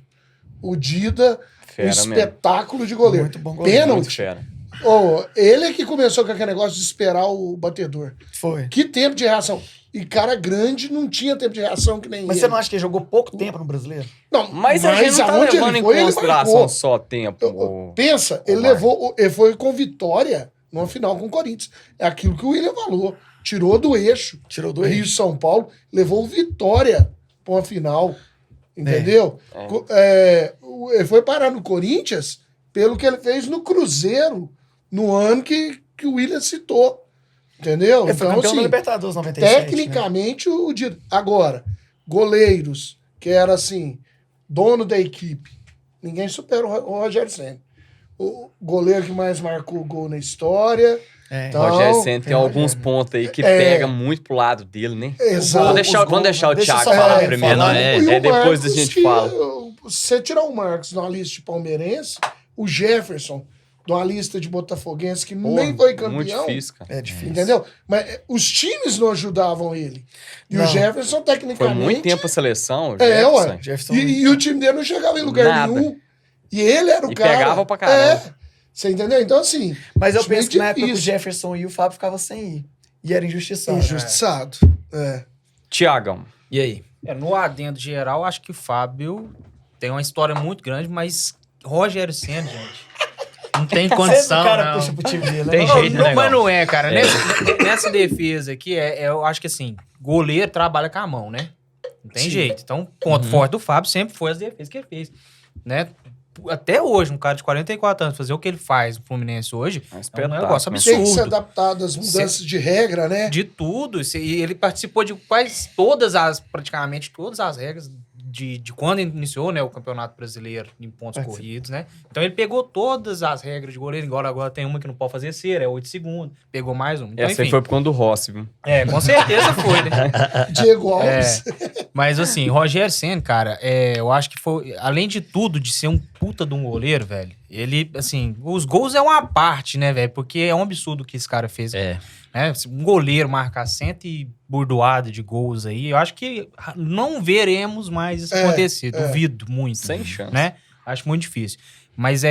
O Dida, Fera um espetáculo de goleiro. Muito bom goleiro. Muito Pênalti. fera. Ele é que começou com aquele negócio de esperar o batedor. Foi. Que tempo de reação. E cara grande não tinha tempo de reação que nem Mas ele. você não acha que ele jogou pouco tempo no Brasileiro? Não, Mas a gente não tá aonde levando ele em foi, ele consideração marcou. só tempo. Pensa, ele foi com vitória numa final com o Corinthians. É aquilo que o William falou. Tirou do eixo. Tirou do Rio eixo. São Paulo, levou o Vitória pra uma final. Entendeu? Ele foi parar no Corinthians pelo que ele fez no Cruzeiro no ano que o William citou. Entendeu? Ele foi campeão da Libertadores 97. Tecnicamente, o Dida. Agora, goleiros, que era assim, dono da equipe. Ninguém supera o Rogério Ceni. O goleiro que mais marcou gol na história. Então, Rogério Ceni tem alguns pontos aí que pega muito pro lado dele, né? Exato. Vamos deixar o deixa eu Thiago só falar falar, primeiro, falar. né? E o Depois a Marcos, gente que, fala. Se você tirar o Marcos na lista de palmeirense, o Jefferson, de uma lista de botafoguense que nem foi campeão. Muito difícil, cara. É difícil. Entendeu? Mas os times não ajudavam ele. E Não. o Jefferson, tecnicamente. Foi muito tempo a seleção, ué. Jefferson. E o time dele não chegava em lugar Nada. nenhum. E ele era o E cara. pegava pra caramba. Você entendeu? Então, assim. Mas eu time penso que na época que o difícil. Jefferson e o Fábio ficavam sem ir. E era injustiçado. Injustiçado. Tiagão. E aí? No adendo geral, acho que o Fábio tem uma história muito grande, mas Rogério Ceni, gente, não tem condição, Sempre o cara não. puxa pro time dele, né? Tem Não, jeito, né, não, negão? mas não é, cara. Nessa defesa aqui, eu acho que assim, goleiro trabalha com a mão, né? Não tem jeito. Então, ponto forte do Fábio sempre foi as defesas que ele fez, né? Até hoje, um cara de 44 anos, fazer o que ele faz no Fluminense hoje, é um espetáculo, negócio né? Tem que se absurdo. adaptar às mudanças de regra, né? De tudo. E ele participou de quase praticamente todas as regras de quando iniciou, né, o Campeonato Brasileiro em pontos corridos, né? Então ele pegou todas as regras de goleiro, agora tem uma que não pode fazer cera, é 8 segundos. Pegou mais uma. Então, Essa aí enfim. foi por conta do Rossi, viu? Com certeza foi, né? Diego Alves. Mas assim, Rogério Ceni, cara, eu acho que foi, além de tudo, de ser um puta de um goleiro, velho, ele, assim, os gols é uma parte, né, velho? Porque é um absurdo o que esse cara fez. É. Né? Um goleiro marcar 100 e burdoada de gols aí, eu acho que não veremos mais isso acontecer. Duvido muito. Sem chance. Né? Acho muito difícil. Mas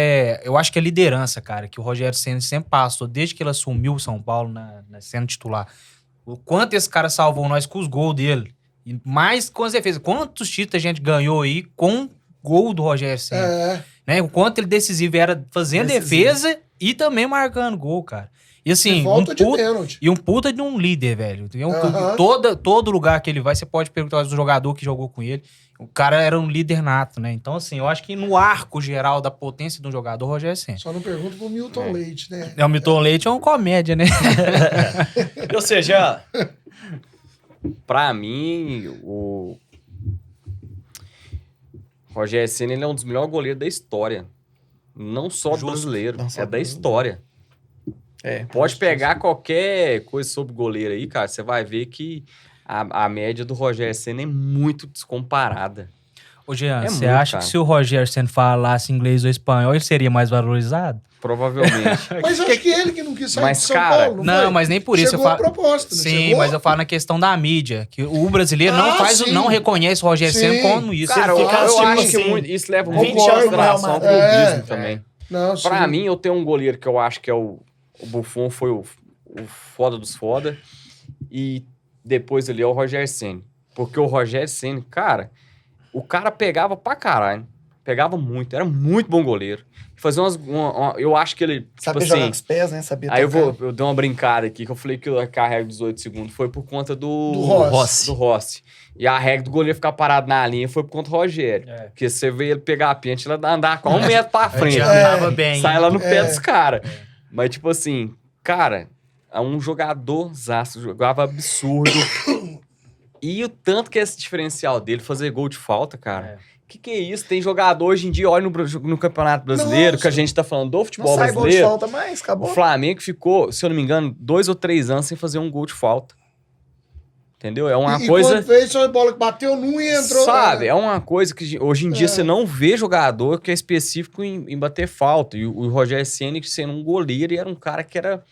eu acho que a liderança, cara, que o Rogério Ceni sempre passou, desde que ele assumiu o São Paulo na sendo titular, o quanto esse cara salvou nós com os gols dele. E mais com as defesas. Quantos títulos a gente ganhou aí com gol do Rogério Ceni? Né? O quanto ele decisivo era fazendo defesa e também marcando gol, cara. E assim, Volta de pênalti. e um puta de um líder, velho. Todo lugar que ele vai, você pode perguntar do jogador que jogou com ele. O cara era um líder nato, né? Então, assim, eu acho que no arco geral da potência de um jogador, o Rogério Ceni. Só não pergunto pro Milton Leite, né? O Milton Leite é uma comédia, né? Ou seja, Pra mim, o Rogério Ceni ele é um dos melhores goleiros da história. Não só do brasileiro, Não só é do da brasileiro. história. É, Pode pegar qualquer coisa sobre goleiro aí, cara, você vai ver que a média do Rogério Ceni é muito descomparada. Ô, Jean, É você muito, acha cara. que se o Rogério Ceni falasse inglês ou espanhol, ele seria mais valorizado? Provavelmente. Mas acho que ele que não quis sair Mas, de São cara, Paulo, Não, foi? mas nem por isso Chegou eu a falo. proposta, não Sim, chegou? mas eu falo na questão da mídia, que o brasileiro Sim. não reconhece o Rogério Sim. Ceni como isso. Cara, ele eu ficasse, acho tipo que assim, isso leva 20 muito em anos no Real consideração o Madrid. clubismo também. Não, Pra sim. mim, eu tenho um goleiro que eu acho que é o Buffon, foi o foda dos foda. E depois ali é o Rogério Ceni. Porque o Rogério Ceni, cara, o cara pegava pra caralho. Pegava muito, era muito bom goleiro. Fazia eu acho que ele, Saber tipo jogar assim... com os pés, né? Saber Aí tocar. eu dei uma brincada aqui, que eu falei que a regra dos 8 segundos foi por conta do Rossi. do Rossi. E a regra do goleiro ficar parado na linha foi por conta do Rogério. É. Porque você vê ele pegar a pente, ele andar com 1 metro pra frente. Adiantava bem. Sai lá no pé dos caras. Mas, tipo assim, cara, é um jogador zaço, jogava absurdo. E o tanto que é esse diferencial dele, fazer gol de falta, cara. Que é isso? Tem jogador hoje em dia, olha no Campeonato Brasileiro, Nossa. que a gente tá falando do futebol Não sai gol de brasileiro. falta mais, acabou. O Flamengo ficou, se eu não me engano, 2 ou 3 anos sem fazer um gol de falta. Entendeu? É uma E coisa... quando fez, foi a bola que bateu num e entrou. Sabe, é uma coisa que hoje em dia você não vê jogador que é específico em bater falta. E o Rogério Ceni, sendo um goleiro, e era um cara que era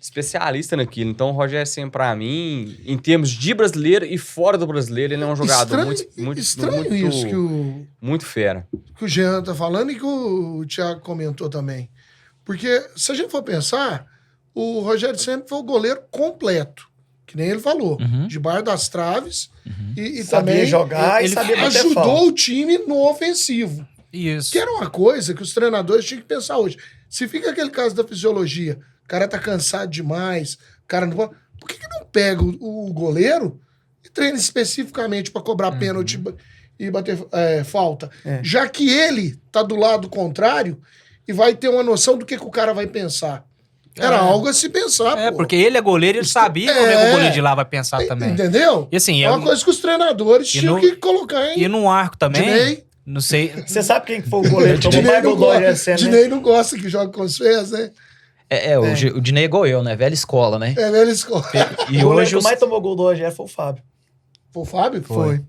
especialista naquilo. Então o Rogério Ceni, pra mim, em termos de brasileiro e fora do brasileiro, ele é um jogador Estranho isso muito fera. que o Jean tá falando e que o Thiago comentou também. Porque, se a gente for pensar, o Rogério Ceni foi o goleiro completo. Que nem ele falou. Debaixo das traves. E Sabia também jogar e ele sabia bater ajudou falta. o time no ofensivo. Isso. Que era uma coisa que os treinadores tinham que pensar hoje. Se fica aquele caso da fisiologia, o cara tá cansado demais, o cara não pode... Por que não pega o goleiro e treina especificamente para cobrar pênalti e bater falta? Já que ele tá do lado contrário e vai ter uma noção do que o cara vai pensar. Era algo a se pensar, pô. Porque ele é goleiro, ele sabia como é que o goleiro de lá vai pensar também. Entendeu? E assim, é uma coisa que os treinadores tinham que colocar em... E no arco também, Dinei. não sei... Você sabe quem que foi o goleiro? Tomou mais gol do Rogério Ceni, né? Dinei não gosta que joga com os pés, né? O Dinei é igual eu, né? Velha escola, né? É velha escola. E O goleiro hoje que mais tomou gol do Rogério foi o Fábio. Foi o Fábio? Foi.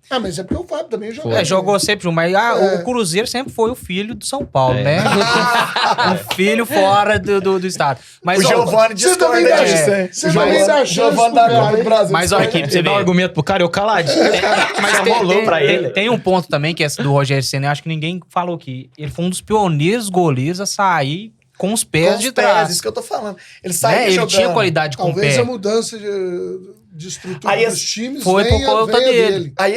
Ah, mas é porque o Fábio também jogou. Jogou sempre junto, mas o Cruzeiro sempre foi o filho do São Paulo, né? O filho fora do estado. Mas, O Giovanni discorda disso. Você também dá chance Giovanni pro da cara, Copa do hein? Brasil. Mas olha aqui, pra você Você dá um ver. argumento pro cara, eu caladinho. Mas rolou pra ele. Tem um ponto também, que é esse do Rogério Ceni, eu acho que ninguém falou aqui. Ele foi um dos pioneiros goleiros a sair com os pés Com os de pés, trás. isso que eu tô falando. Ele saiu Ele jogando. tinha qualidade com o Talvez pé. a mudança de estrutura Aí dos times foi por conta dele. Aí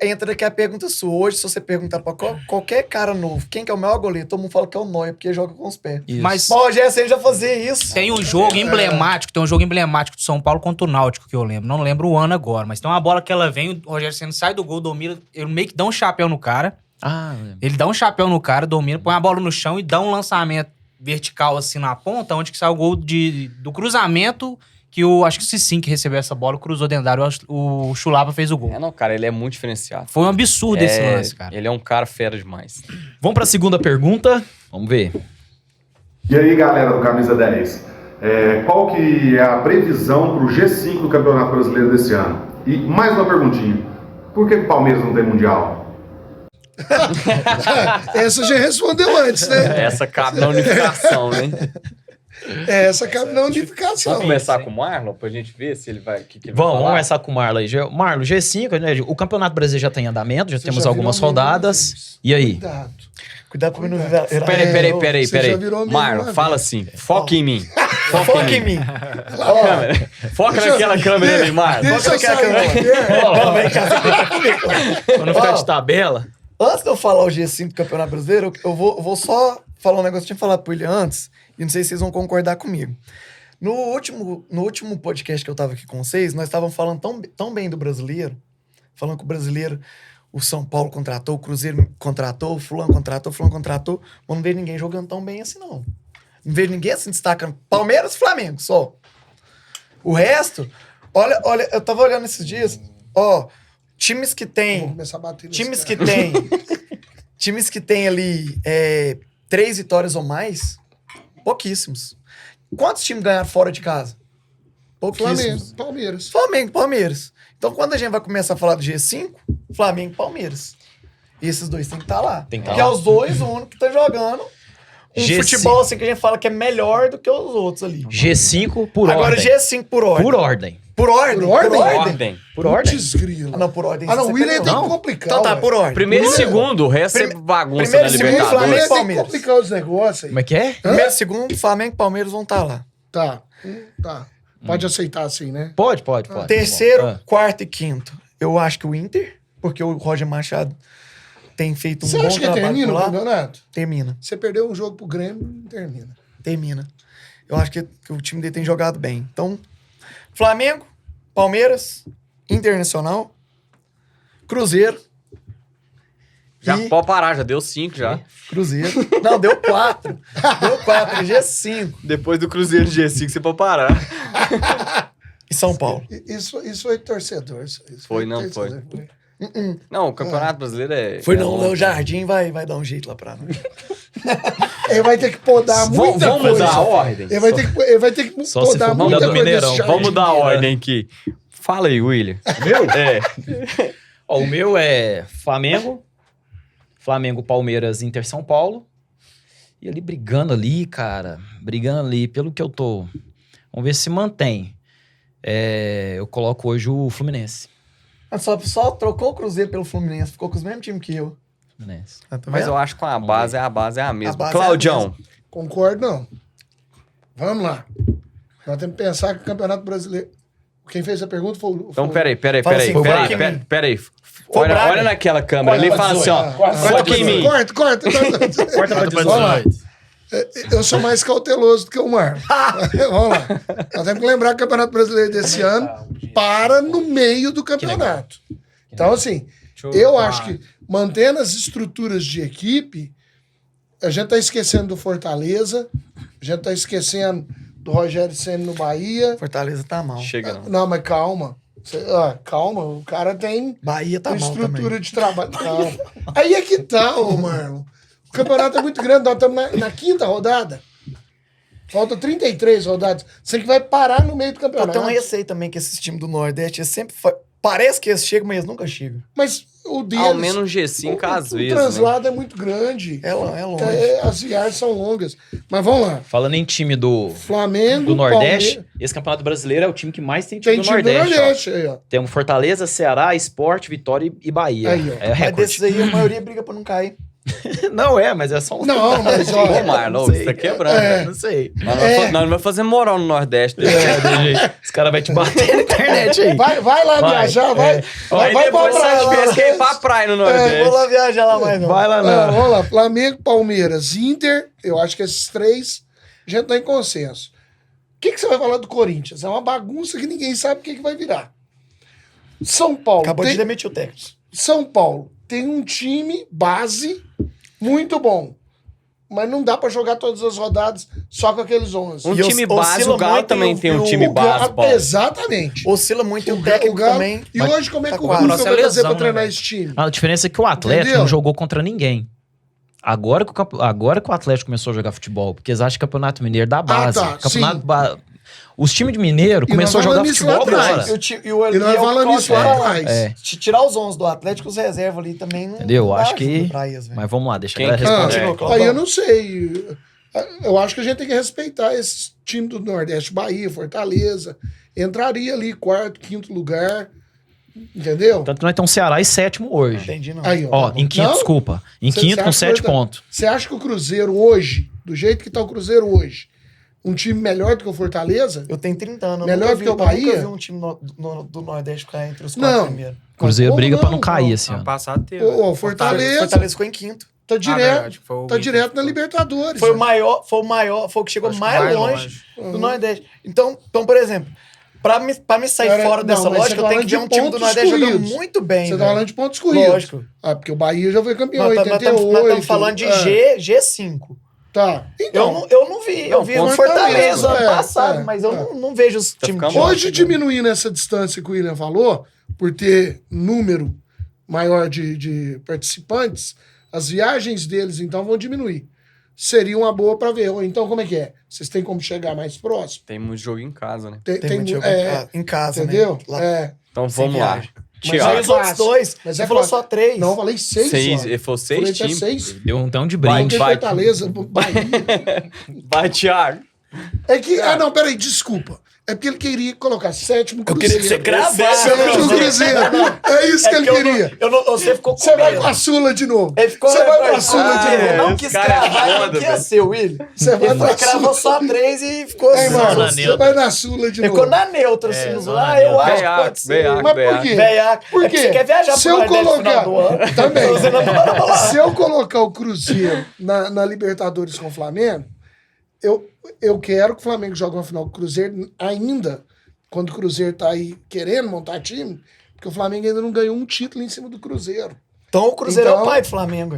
entra aqui a pergunta sua. Hoje, se você perguntar pra qualquer cara novo, quem que é o maior goleiro? Todo mundo fala que é o Neuer, porque ele joga com os pés. Isso. Mas Mas o Rogério Ceni já fazia isso. tem um jogo emblemático, do São Paulo contra o Náutico, que eu lembro. Não lembro o ano agora, mas tem uma bola que ela vem, o Rogério Ceni sai do gol, domina, ele meio que dá um chapéu no cara. Ele dá um chapéu no cara, domina, põe a bola no chão e dá um lançamento vertical assim na ponta, onde que sai o gol do cruzamento, que acho que o Cicinho que recebeu essa bola, cruzou dentro da área, o Chulapa fez o gol. Não, cara, ele é muito diferenciado. Foi um absurdo esse lance, cara. Ele é um cara fera demais. Vamos pra segunda pergunta. Vamos ver. E aí, galera do Camisa 10, qual que é a previsão para o G5 do Campeonato Brasileiro desse ano? E mais uma perguntinha, por que o Palmeiras não tem Mundial? Essa já respondeu antes, né? Essa cabe na unificação, né? Essa cabe na unificação. Vamos começar com o Marlon, pra gente ver se ele vai... que ele vai Vamos falar? começar com o Marlon aí. Marlon, G5, né? O Campeonato Brasileiro já tem andamento, já temos já algumas virou amigo rodadas. uma vez. E aí? Cuidado. Cuidado pra mim não virar. Peraí. Você já virou amigo Marlon, uma fala vez. assim, foca em mim. Foca em mim. Foca naquela câmera ali, Marlon. Deixa eu Foca sair naquela daqui. Não, vem cá, você fica comigo. Pra não ficar de tabela. Antes de eu falar o G5 do Campeonato Brasileiro, eu vou só falar um negócio que eu tinha falado pro ele antes, e não sei se vocês vão concordar comigo. No último podcast que eu tava aqui com vocês, nós estávamos falando tão bem do brasileiro, falando que o brasileiro, o São Paulo contratou, o Cruzeiro contratou, o fulano contratou, mas não vejo ninguém jogando tão bem assim, não. Não vejo ninguém assim destacando. Palmeiras e Flamengo, só. O resto, olha, eu tava olhando esses dias, times que tem... Vou começar a bater nesse Times cara. que tem. Times que tem ali 3 vitórias ou mais, pouquíssimos. Quantos times ganharam fora de casa? Pouquíssimos. Flamengo, Palmeiras. Então, quando a gente vai começar a falar do G5, Flamengo e Palmeiras. E esses dois tem que estar lá. Tem que tá Porque é lá. os dois únicos que estão jogando um G5. futebol assim que a gente fala que é melhor do que os outros ali. G5 por Agora, ordem. G5 por ordem. Por ordem. Por ordem? Por ordem? Ordem. Por ordem. Putz, grilo. Ah, não, por ordem. Ah, não, o você William perdeu. tem que Não. complicar. Então tá, ué. por ordem. Primeiro e Por ordem. segundo, o resto é Prime- bagunça primeiro na e segundo, O Libertadores. Flamengo tem que Palmeiras. complicar os negócios aí. Como é que é? Primeiro, segundo, Flamengo e Palmeiras vão estar lá. Tá. Pode aceitar assim, né? Pode. Terceiro, Ah. quarto e quinto. Eu acho que o Inter, porque o Roger Machado tem feito um Você bom acha que trabalho termina por o lá. campeonato? Termina. Você perdeu um jogo pro Grêmio, termina. Eu acho que o time dele tem jogado bem. Então, Flamengo, Palmeiras, Internacional, Cruzeiro. Já e pode parar, já deu 5 já. Cruzeiro. Não, deu 4. Deu 4, G5. Depois do Cruzeiro G5, você pode parar. E São Paulo. Isso foi torcedor. Isso Foi, não torcedor, foi. Não, o Campeonato Brasileiro é... Foi é não, o louco. Léo Jardim vai dar um jeito lá pra nós. Ele vai ter que podar muita Vamos coisa. mudar a ordem. Ele vai ter que Só se podar for muita mudar do coisa. Mineirão. desse jardim. Vamos mudar a ordem aqui. Fala aí, William. Meu? É. Ó, o meu é Flamengo, Palmeiras, Inter, São Paulo. E ali brigando ali, cara. Brigando ali, pelo que eu tô. Vamos ver se mantém. Eu coloco hoje o Fluminense. Só trocou o Cruzeiro pelo Fluminense. Ficou com os mesmos times que eu. Fluminense. Tá Mas eu acho que a base é a A mesma. base é a Claudião. Concordo, não. Vamos lá. Nós temos que pensar que o Campeonato Brasileiro... Quem fez a pergunta foi o... Então, peraí. Fala assim, foi o Braga. Olha naquela câmera ali e fala assim, ó. Foca em mim. Corta. Corta pra Vamos lá. 18. Eu sou mais cauteloso do que o Marlon. Vamos lá. Nós temos que lembrar que o Campeonato Brasileiro desse ano para no meio do campeonato. Então, assim, eu acho que mantendo as estruturas de equipe, a gente tá esquecendo do Fortaleza, a gente tá esquecendo do Rogério Ceni no Bahia. Fortaleza tá mal. Chega não. Não, mas calma. Calma, o cara tem Bahia tá uma mal estrutura também. de trabalho. Calma. Aí é que tá, ô Marlon. O campeonato é muito grande, nós estamos na quinta rodada. Faltam 33 rodadas. Você que vai parar no meio do Eu campeonato. tenho um receio também que esses times do Nordeste, eles sempre... Parece que eles chegam, mas eles nunca chegam. Mas o deles... Ao menos um G5 às o vezes, translado é muito grande. É longe. As viagens são longas. Mas vamos lá. Falando em time do Flamengo, Nordeste, Palmeiras... esse Campeonato Brasileiro é o time que mais tem time, Tem do time Nordeste. do Nordeste. Aí, ó. Temos Fortaleza, Ceará, Sport, Vitória e Bahia. Aí, ó. É Mas recorde. desses aí, a maioria briga pra não cair. Não mas é só um... Não, mas ó... Ô, Marlon, você tá quebrando. Não sei. Nós não vamos fazer moral no Nordeste. Os caras vão te bater na internet aí. Vai lá viajar, vai pra Depois praia. você pensa que é ir pra praia no Nordeste. Vou lá viajar lá mais não. Vai lá, não. Vamos lá, Flamengo, Palmeiras, Inter, eu acho que esses três a gente tá em consenso. O que você vai falar do Corinthians? É uma bagunça que ninguém sabe o que vai virar. São Paulo. Acabou de demitir o técnico. São Paulo tem um time base muito bom. Mas não dá pra jogar todas as rodadas só com aqueles 11. Um E time oscila base, o Galo muito também tem um o time base, Paulo. Exatamente. Oscila muito e o O técnico Galo- também. E hoje como é tá que o quase. Cuca vai fazer Lesão, pra né, treinar velho? esse time? A diferença é que o Atlético Entendeu? não jogou contra ninguém. Agora que o Atlético começou a jogar futebol, porque eles acham que o Campeonato Mineiro dá base. tá, Campeonato Os times de Mineiro E começou a nós jogar falamos isso futebol lá agora. atrás. E o E nós falamos isso lá atrás. Se tirar os 11 do Atlético, os reservas ali também não. Entendeu? Não dá Acho que. ajuda pra eles, velho. Mas vamos lá, deixa Quem a que- galera responder. Continua, Aí Claudão. eu não sei. Eu acho que a gente tem que respeitar esse time do Nordeste, Bahia, Fortaleza. Entraria ali, quarto, quinto lugar. Entendeu? Tanto que nós estamos Ceará e sétimo hoje. Entendi, não. Aí, Ó, em quinto, Não? desculpa. Em Você quinto com acha 7 que- pontos. Você acha que o Cruzeiro hoje, do jeito que tá o Cruzeiro hoje, um time melhor do que o Fortaleza? Eu tenho 30 anos. eu Melhor nunca do vi- que o eu Bahia? nunca vi um time do Nordeste ficar entre os 4 Não. primeiros. Cruzeiro Como briga pra não? não cair esse Ano ano. passado teve. Ô, Fortaleza Fortaleza ficou em quinto. tá direto, verdade, foi o tá Inter direto que na foi. Libertadores. Foi o né? maior, foi o que chegou Acho que mais longe do Nordeste. Então, por exemplo, pra me sair Cara, fora não, dessa mas lógica, você eu tenho falando que ver de um time do pontos Nordeste jogando corridos. muito bem. Você tá velho. falando de pontos corridos. Lógico. Ah, porque o Bahia já foi campeão em Nós 88. estamos falando de G5. Tá. Então, Eu não vi. Eu vi no Fortaleza ano passado, mas eu não vejo os Tá times. ficando hoje diminuindo essa distância que o William falou, por ter número maior de participantes, as viagens deles, então, vão diminuir. Seria uma boa pra ver. Ou então, como é que é? Vocês têm como chegar mais próximo? Tem muito jogo em casa, né? Tem muito jogo em casa, entendeu? né? Lá- É. Então Sem vamos lá. viagem. Mas Thiago. aí os outros fácil. dois, Mas você é falou fácil. só 3. Não, eu falei 6 Seis, só. ele falou 6 Falei até times. 6. Deu um de Bahia, brinde. Fortaleza, Bahia. Vai, Thiago. É que... não, peraí, desculpa. É porque ele queria colocar sétimo Eu Cruzeiro. queria que você gravasse. Sétimo Cruzeiro. É isso que ele queria. Você ficou com Você vai medo. com a Sula de novo. Ele ficou Você vai com a Sula de ele novo. não esse quis cara é cravar, foda, não quis velho. ser, William. Você vai Ele com a cravou Sula. só 3 e ficou Ei, assim. mano, Ele você vai na Sula de novo. ficou na neutra, assim, nos lá. Eu acho que pode ser. Veiaco, Mas por quê? Veiaco. Por É porque quê? você quer viajar Se pro eu Nordeste no colocar... final do ano. Também. Você não bora lá. Se eu colocar o Cruzeiro na Libertadores com o Flamengo, eu quero que o Flamengo jogue uma final com o Cruzeiro ainda, quando o Cruzeiro tá aí querendo montar time, porque o Flamengo ainda não ganhou um título em cima do Cruzeiro. Então o Cruzeiro é Então, o pai do Flamengo.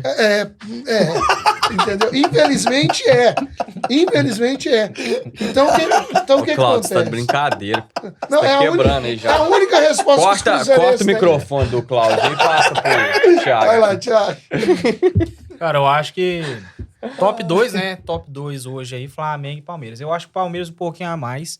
Entendeu? Infelizmente é. Então o que Cláudio, você tá acontece? de brincadeira. Não, tá quebrando aí já. É a única resposta que os Corta o cruzeirenses têm. microfone do Cláudio e passa pro Thiago. Vai lá, Thiago. Cara, eu acho que top 2, né? Top 2 hoje aí, Flamengo e Palmeiras. Eu acho que o Palmeiras um pouquinho a mais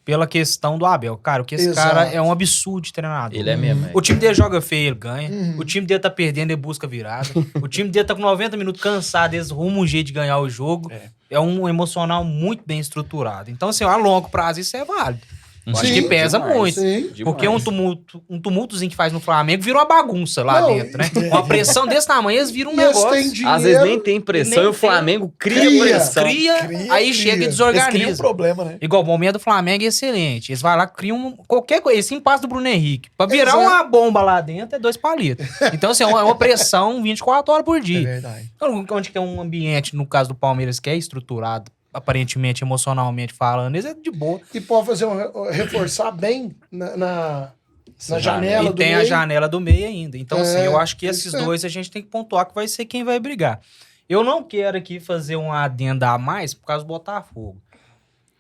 pela questão do Abel. Cara, o que esse Exato. cara é um absurdo de treinador. Ele é mesmo. O time dele joga feio, ele ganha. O time dele tá perdendo, ele busca virada. O time dele tá com 90 minutos cansado, eles rumam um jeito de ganhar o jogo. É um emocional muito bem estruturado. Então, assim, a longo prazo isso é válido. Eu acho Sim, que pesa demais. muito. Sim. Porque um tumultozinho que faz no Flamengo vira uma bagunça lá Não, dentro, né? Uma pressão desse tamanho, eles viram um E eles negócio. têm dinheiro. Às vezes nem tem pressão Nem e o Flamengo cria pressão. Aí chega e Eles criam um desorganiza. problema, né? Igual o momento do Flamengo é excelente. Eles vão lá, criam qualquer coisa. Esse impasse do Bruno Henrique. Pra virar Exato. uma bomba lá dentro é 2 palitos. Então, assim, é uma pressão 24 horas por É dia. verdade. Então, onde tem um ambiente, no caso do Palmeiras, que é estruturado, aparentemente, emocionalmente falando, eles é de boa. E pode fazer reforçar bem na janela E do tem a meio. janela do meio ainda. Então, assim, eu acho que esses isso é. dois a gente tem que pontuar que vai ser quem vai brigar. Eu não quero aqui fazer uma adenda a mais por causa do Botafogo.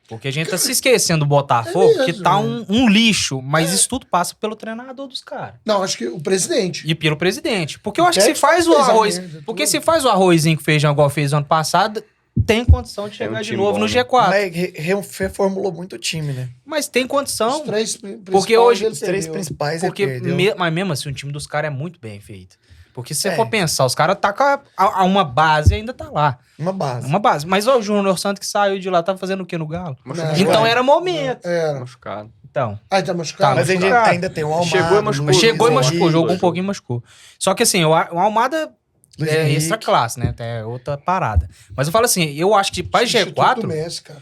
Porque a gente tá se esquecendo do Botafogo, mesmo, que tá né? um lixo, mas isso tudo passa pelo treinador dos caras. Não, acho que o presidente. E pelo presidente. Porque eu acho que Pede se faz o fez a arroz. merda, Porque tudo. se faz o arrozinho com feijão igual fez ano passado, tem condição de chegar de time novo bom, no né? G4. Mas reformulou muito o time, né? Mas tem Os condição. três Porque hoje- Os três principais Porque, ele perdeu. mas mesmo assim, o time dos caras é muito bem feito. Porque se você É. for pensar, os caras tá com uma base e ainda tá lá. Uma base. Uma base. Mas ó, o Júnior Santos que saiu de lá, tava fazendo o quê no Galo? Não, Então é. era momento. Era. Machucado. Então. Aí tá machucado. Mas machucado. ainda tem o Almada. Chegou e machucou. Luiz Chegou e Henrique, machucou, jogou um Henrique. pouquinho e machucou. Só que assim, o Almada Luiz é Henrique. extra classe, né? É outra parada. Mas eu falo assim, eu acho que pra Substituto do G4, Messi, cara.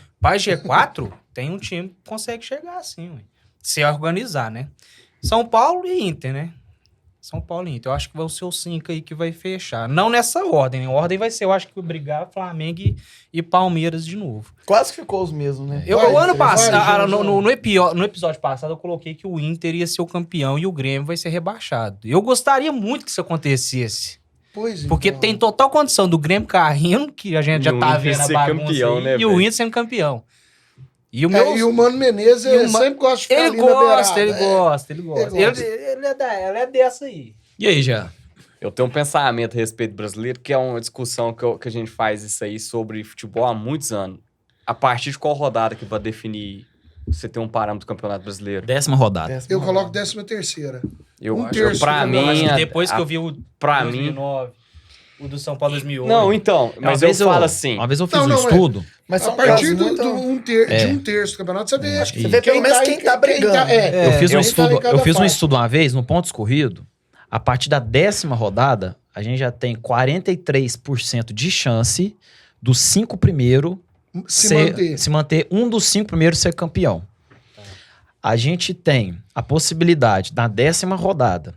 tem um time que consegue chegar assim, ué. Se organizar, né? São Paulo e Inter, né? São Paulo e Inter. Eu acho que vão ser os 5 aí que vai fechar. Não nessa ordem, né? A ordem vai ser, eu acho que brigar Flamengo e Palmeiras de novo. Quase ficou os mesmos, né? Eu, Vai, o ano vai, passado, já. no episódio passado, eu coloquei que o Inter ia ser o campeão e o Grêmio vai ser rebaixado. Eu gostaria muito que isso acontecesse. Pois Porque então. tem total condição do Grêmio caindo, que a gente E já o tá Inter vendo a ser bagunça campeão, aí, né, e o velho? Inter sendo campeão. E o É, meu... e o Mano Menezes E o sempre gosta de ficar Ele ali na beirada. ele gosta. Ele gosta. Ele é dessa aí. E aí, já? Eu tenho um pensamento a respeito do brasileiro, que é uma discussão que a gente faz isso aí sobre futebol há muitos anos. A partir de qual rodada que vai definir você tem um parâmetro do Campeonato Brasileiro? 10ª rodada. Eu coloco 13ª. Eu Um acho, terço pra do mim, campeonato. Acho que depois que eu vi o pra 2009, o do São Paulo 2008... Não, então, mas eu falo assim, Uma vez eu fiz Não, um não, estudo. Mas A são partir casos muito- de um terço do campeonato, você vê. Você vê pelo menos quem tá brigando. Eu fiz um quem estudo, tá em cada eu fiz um fase. estudo uma vez no ponto escorrido. A partir da 10ª rodada, a gente já tem 43% de chance dos 5 primeiros se manter um dos 5 primeiros ser campeão. A gente tem a possibilidade, na 10ª rodada,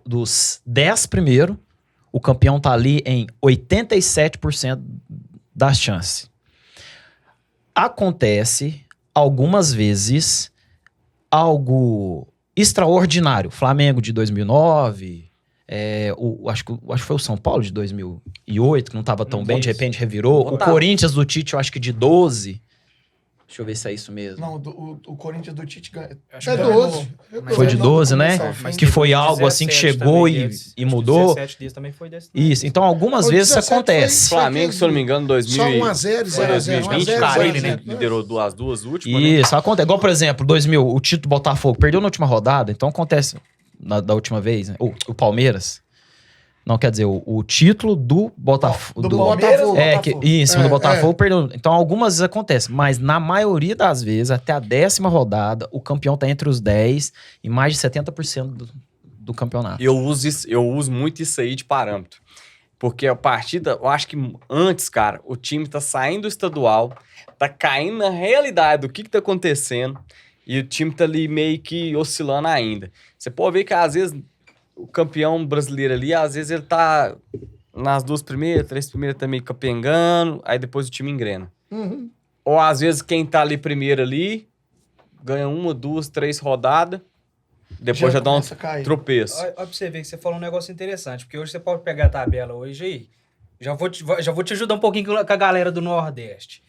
dos 10 primeiros, o campeão tá ali em 87% das chances. Acontece, algumas vezes, algo extraordinário. Flamengo de 2009, acho que foi o São Paulo de 2008, que não estava tão bem, de repente revirou. O Corinthians do Tite, eu acho que de 12. Deixa eu ver se é isso mesmo. Não, o Corinthians do Tite ganha. É 12. Foi de 12, né? Mas Que foi algo assim que chegou e mudou. 17 dias também foi desse. Isso, então algumas O vezes isso 17 acontece. Flamengo, se eu não me engano, Só 1x0, 0x0. 2020, 1x0, Carille, 0x0, né? 0x0. Liderou as duas últimas, né? Isso, acontece. Igual, por exemplo, 2000, o título do Botafogo perdeu na última rodada, então acontece da última vez, né? O Palmeiras. Não, quer dizer, o título do Botafogo. Do Palmeiras, Em cima do Botafogo É. perdeu. Então, algumas vezes acontece, mas na maioria das vezes, até a 10ª rodada, o campeão tá entre os 10 e mais de 70% do campeonato. Eu uso muito isso aí de parâmetro. Porque a partida, eu acho que antes, cara, o time tá saindo do estadual, tá caindo na realidade do que tá acontecendo, e o time tá ali meio que oscilando ainda. Você pode ver que às vezes o campeão brasileiro ali, às vezes ele tá nas 2 primeiras, 3 primeiras tá meio capengando, aí depois o time engrena. Uhum. Ou às vezes quem tá ali primeiro ali, ganha 1, 2, 3 rodadas, Depois já dá um começa a cair. tropeço. Olha pra você ver que você falou um negócio interessante, porque hoje você pode pegar a tabela hoje aí. Já vou te ajudar um pouquinho com a galera do Nordeste.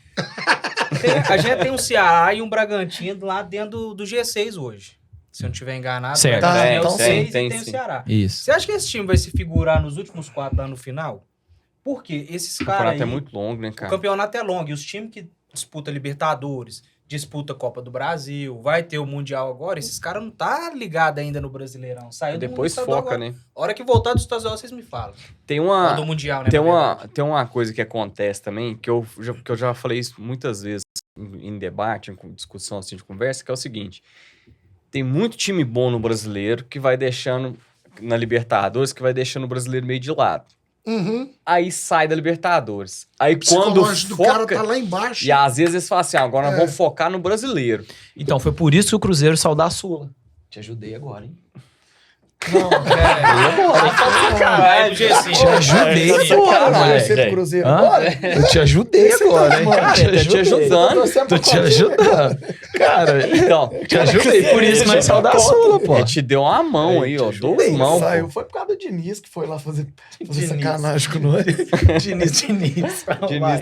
A gente tem um Ceará e um Bragantino lá dentro do G6 hoje. Se eu não estiver enganado. Certo. Tá, Tem, é o então 6 e tem tem o sim. Ceará. Isso. Você acha que esse time vai se figurar nos últimos 4 lá no final? Porque esses O caras campeonato aí... é muito longo, né, O cara? campeonato é longo. E os times que disputam Libertadores, disputa a Copa do Brasil, vai ter o Mundial agora, esses caras não tá ligado ainda no Brasileirão. Saiu do Depois estadual foca, agora. né? A hora que voltar do estadual, vocês me falam. Tem Ou uma... do Mundial, né? Tem na verdade. tem uma coisa que acontece também, que eu já falei isso muitas vezes em debate, em discussão assim de conversa, que é o seguinte: tem muito time bom no brasileiro que vai deixando, na Libertadores, que vai deixando o brasileiro meio de lado. Uhum. Aí sai da Libertadores. Aí O quando psicológico do cara foca... tá lá embaixo. E às vezes eles falam assim, agora nós vamos focar no brasileiro. Então, foi por isso que o Cruzeiro saiu da Sula. Te ajudei agora, hein? Não, Caralho, Gessinho. Te ajudei Você agora, vai torcer pro velho. Cruzeiro Hã? agora? Eu te ajudei agora, hein? Cara, Te eu te ajudando. Tô te ajudando. Cara, Então, te ajudei. Por isso que nós saiu da Sula, pô. ele te deu uma mão aí, ó. Duas Bem, mãos. saiu. pô. Foi por causa do Diniz que foi lá fazer Diniz. sacanagem com nós. Diniz. Diniz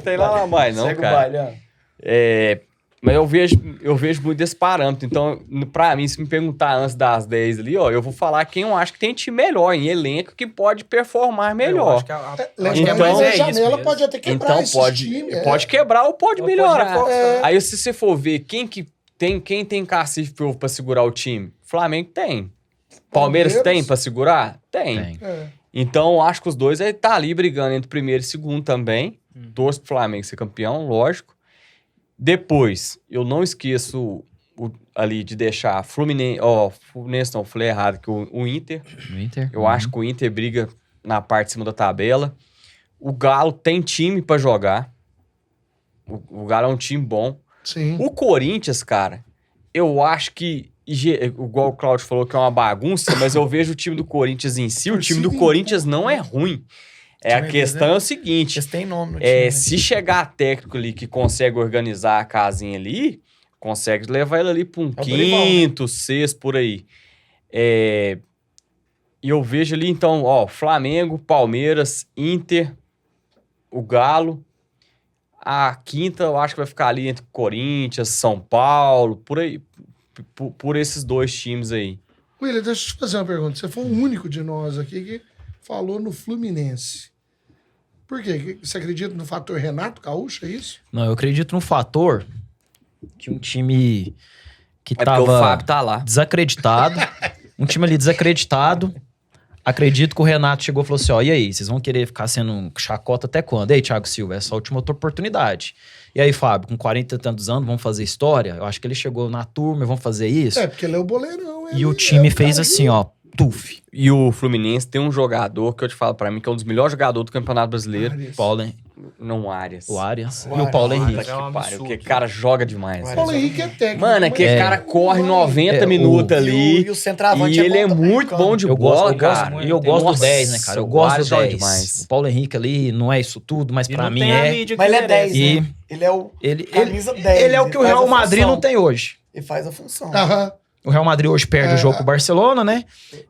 tem lá mais, não, Segue o cara. baile, ó. Mas eu vejo muito desse parâmetro. Então, pra mim, se me perguntar antes das 10 ali, ó, eu vou falar quem eu acho que tem time melhor, em elenco, que pode performar Eu melhor. acho que Lembrando Então- que a isso janela mesmo. pode até quebrar Então esse pode, time. pode quebrar ou pode Ou pode melhorar. reforçar. Aí se você for ver quem tem cacife pra segurar o time, Flamengo tem. Palmeiras tem pra segurar? Tem. É. Então eu acho que os dois aí tá ali brigando entre primeiro e segundo também. Torço pro Flamengo ser campeão, lógico. Depois, eu não esqueço ali de deixar Fluminense não, falei errado, que o Inter. No Inter. Eu acho que o Inter briga na parte de cima da tabela. O Galo tem time pra jogar. O Galo é um time bom. Sim. O Corinthians, cara, eu acho que, igual o Claudio falou que é uma bagunça, mas eu vejo o time do Corinthians em si, o time do Corinthians não é ruim. A time questão é o seguinte, Eles têm nome no time. né? se chegar técnico ali que consegue organizar a casinha ali, consegue levar ele ali pra um É o Dorival, quinto, sexto, por aí. E eu vejo ali, então, ó, Flamengo, Palmeiras, Inter, o Galo. A quinta eu acho que vai ficar ali entre Corinthians, São Paulo, por aí, por esses dois times aí. William, deixa eu te fazer uma pergunta. Você foi o único de nós aqui que falou no Fluminense. Por quê? Você acredita no fator Renato Gaúcho, é isso? Não, eu acredito no fator que um time que É porque o tava Fábio tá lá. desacreditado, um time ali desacreditado, acredito que o Renato chegou e falou assim, ó, e aí, vocês vão querer ficar sendo chacota até quando? E aí, Thiago Silva, essa é a última oportunidade. E aí, Fábio, com 40 e tantos anos, vamos fazer história? Eu acho que ele chegou na turma, vamos fazer isso. É, porque ele é o boleirão. E o time fez assim, ó, tuf. E o Fluminense tem um jogador que eu te falo pra mim, que é um dos melhores jogadores do Campeonato Brasileiro. Não, Arias. O Arias O e o Arias. Paulo O Henrique. Arias. É um Que pariu, absurdo. que cara joga demais. O O Paulo Henrique é técnico. Mano, aquele É. cara corre 90 É, minutos ali. E o centroavante E ele é bom também, muito cara. bom de Eu bola, gosto, cara. e eu gosto do Nossa, 10, né, cara? Eu o gosto do Arias joga 10. demais. O Paulo Henrique ali não é isso tudo, mas E pra não mim tem a é. mídia que Mas ele é merece. 10, E né? Ele é o ele camisa 10. ele é o que o faz Real a Madrid função. não tem hoje. Ele faz a função. Aham. O Real Madrid hoje perde É. o jogo com o Barcelona, né?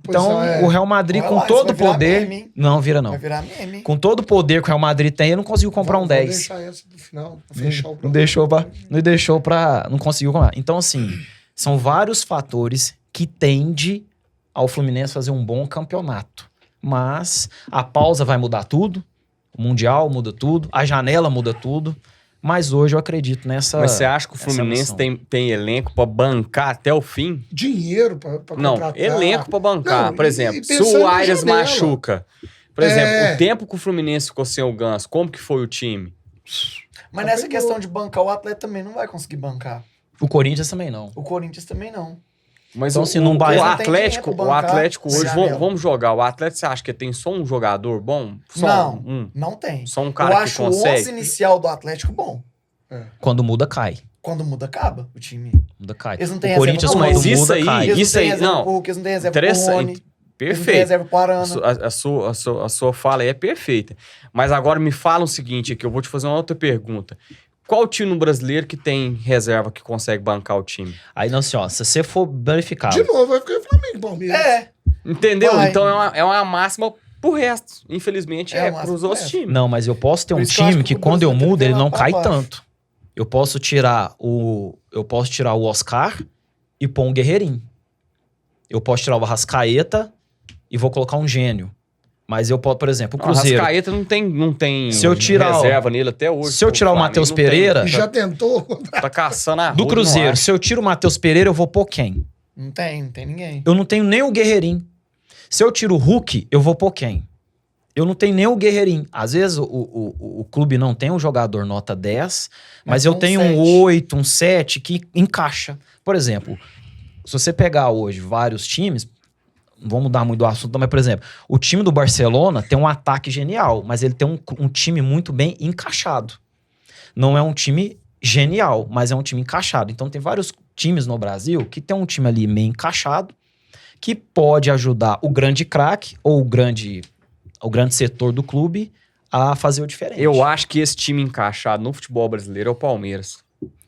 Então, é. o Real Madrid, Olha com lá, isso todo vai o virar poder. meme, hein? Não, vira não. Vai virar meme. Com todo o poder que o Real Madrid tem, ele não conseguiu comprar um 10. Vou deixar essa pro final, pra fechar o Não programa. deixou pra. Não conseguiu comprar. Então, assim, são vários fatores que tendem ao Fluminense fazer um bom campeonato. Mas a pausa vai mudar tudo. O Mundial muda tudo. A janela muda tudo. Mas hoje eu acredito nessa. Mas você acha que o essa Fluminense noção. tem elenco pra bancar até o fim? Dinheiro pra Não, contratar. elenco pra bancar. Não, Por exemplo, e se pensando o na Arias janela. machuca. Por exemplo, É. o tempo que o Fluminense ficou sem o Ganso, como que foi o time? Mas nessa questão de bancar, o atleta também não vai conseguir bancar. O Corinthians também não. O Corinthians também não. Mas Então, se não o vai- Não tem Atlético, dinheiro o pra bancar Atlético hoje, janela. vamos jogar. O Atlético, você acha que tem só um jogador bom? Só Não. um? Não tem. Só um Eu cara que acho o 11 consegue? inicial do Atlético bom. Quando muda, cai. Quando muda, acaba o time. Muda, cai. Eles não têm o Corinthians, reserva, quando não, mas isso muda, aí- cai. Eles Isso não têm aí, reserva não. pro Hulk, eles não têm reserva pro Rony. Interessante. Eles não têm Perfeito. reserva pro Arana. A sua fala aí é perfeita. Mas agora me fala o seguinte aqui, eu vou te fazer uma outra pergunta. Qual time no brasileiro que tem reserva que consegue bancar o time? Aí não, assim, ó, se você for verificar... De novo, vai ficar Flamengo e Palmeiras. Entendeu? Vai. Então é uma máxima pro resto. Infelizmente É é, uma pros máxima, outros times. Não, mas eu posso ter Por um isso que eu acho time que que o quando eu Brasil mudo, tem ele que não ter cai uma pra tanto. Eu posso tirar o Oscar e pôr um Guerreirinho. Eu posso tirar o Arrascaeta e vou colocar um gênio. Mas eu posso, por exemplo, o Não, Cruzeiro. Rascaeta não tem Se eu tirar o- reserva nele até hoje. Se eu tirar o Flamengo Matheus não tem. Pereira, E já tentou. Tá caçando a do roda, Cruzeiro, não acha. se eu tiro o Matheus Pereira, eu vou pôr quem? Não tem ninguém. Eu não tenho nem o Guerreirinho. Se eu tiro o Hulk, eu vou pôr quem? Eu não tenho nem o Guerreirinho. Às vezes o clube não tem um jogador nota 10, mas eu tem um tenho 7. um 8, um 7 que encaixa. Por exemplo, se você pegar hoje vários times, não vou mudar muito do assunto, mas, por exemplo, o time do Barcelona tem um ataque genial, mas ele tem um time muito bem encaixado. Não é um time genial, mas é um time encaixado. Então tem vários times no Brasil que tem um time ali meio encaixado, que pode ajudar o grande craque ou o grande setor do clube a fazer o diferente. Eu acho que esse time encaixado no futebol brasileiro é o Palmeiras.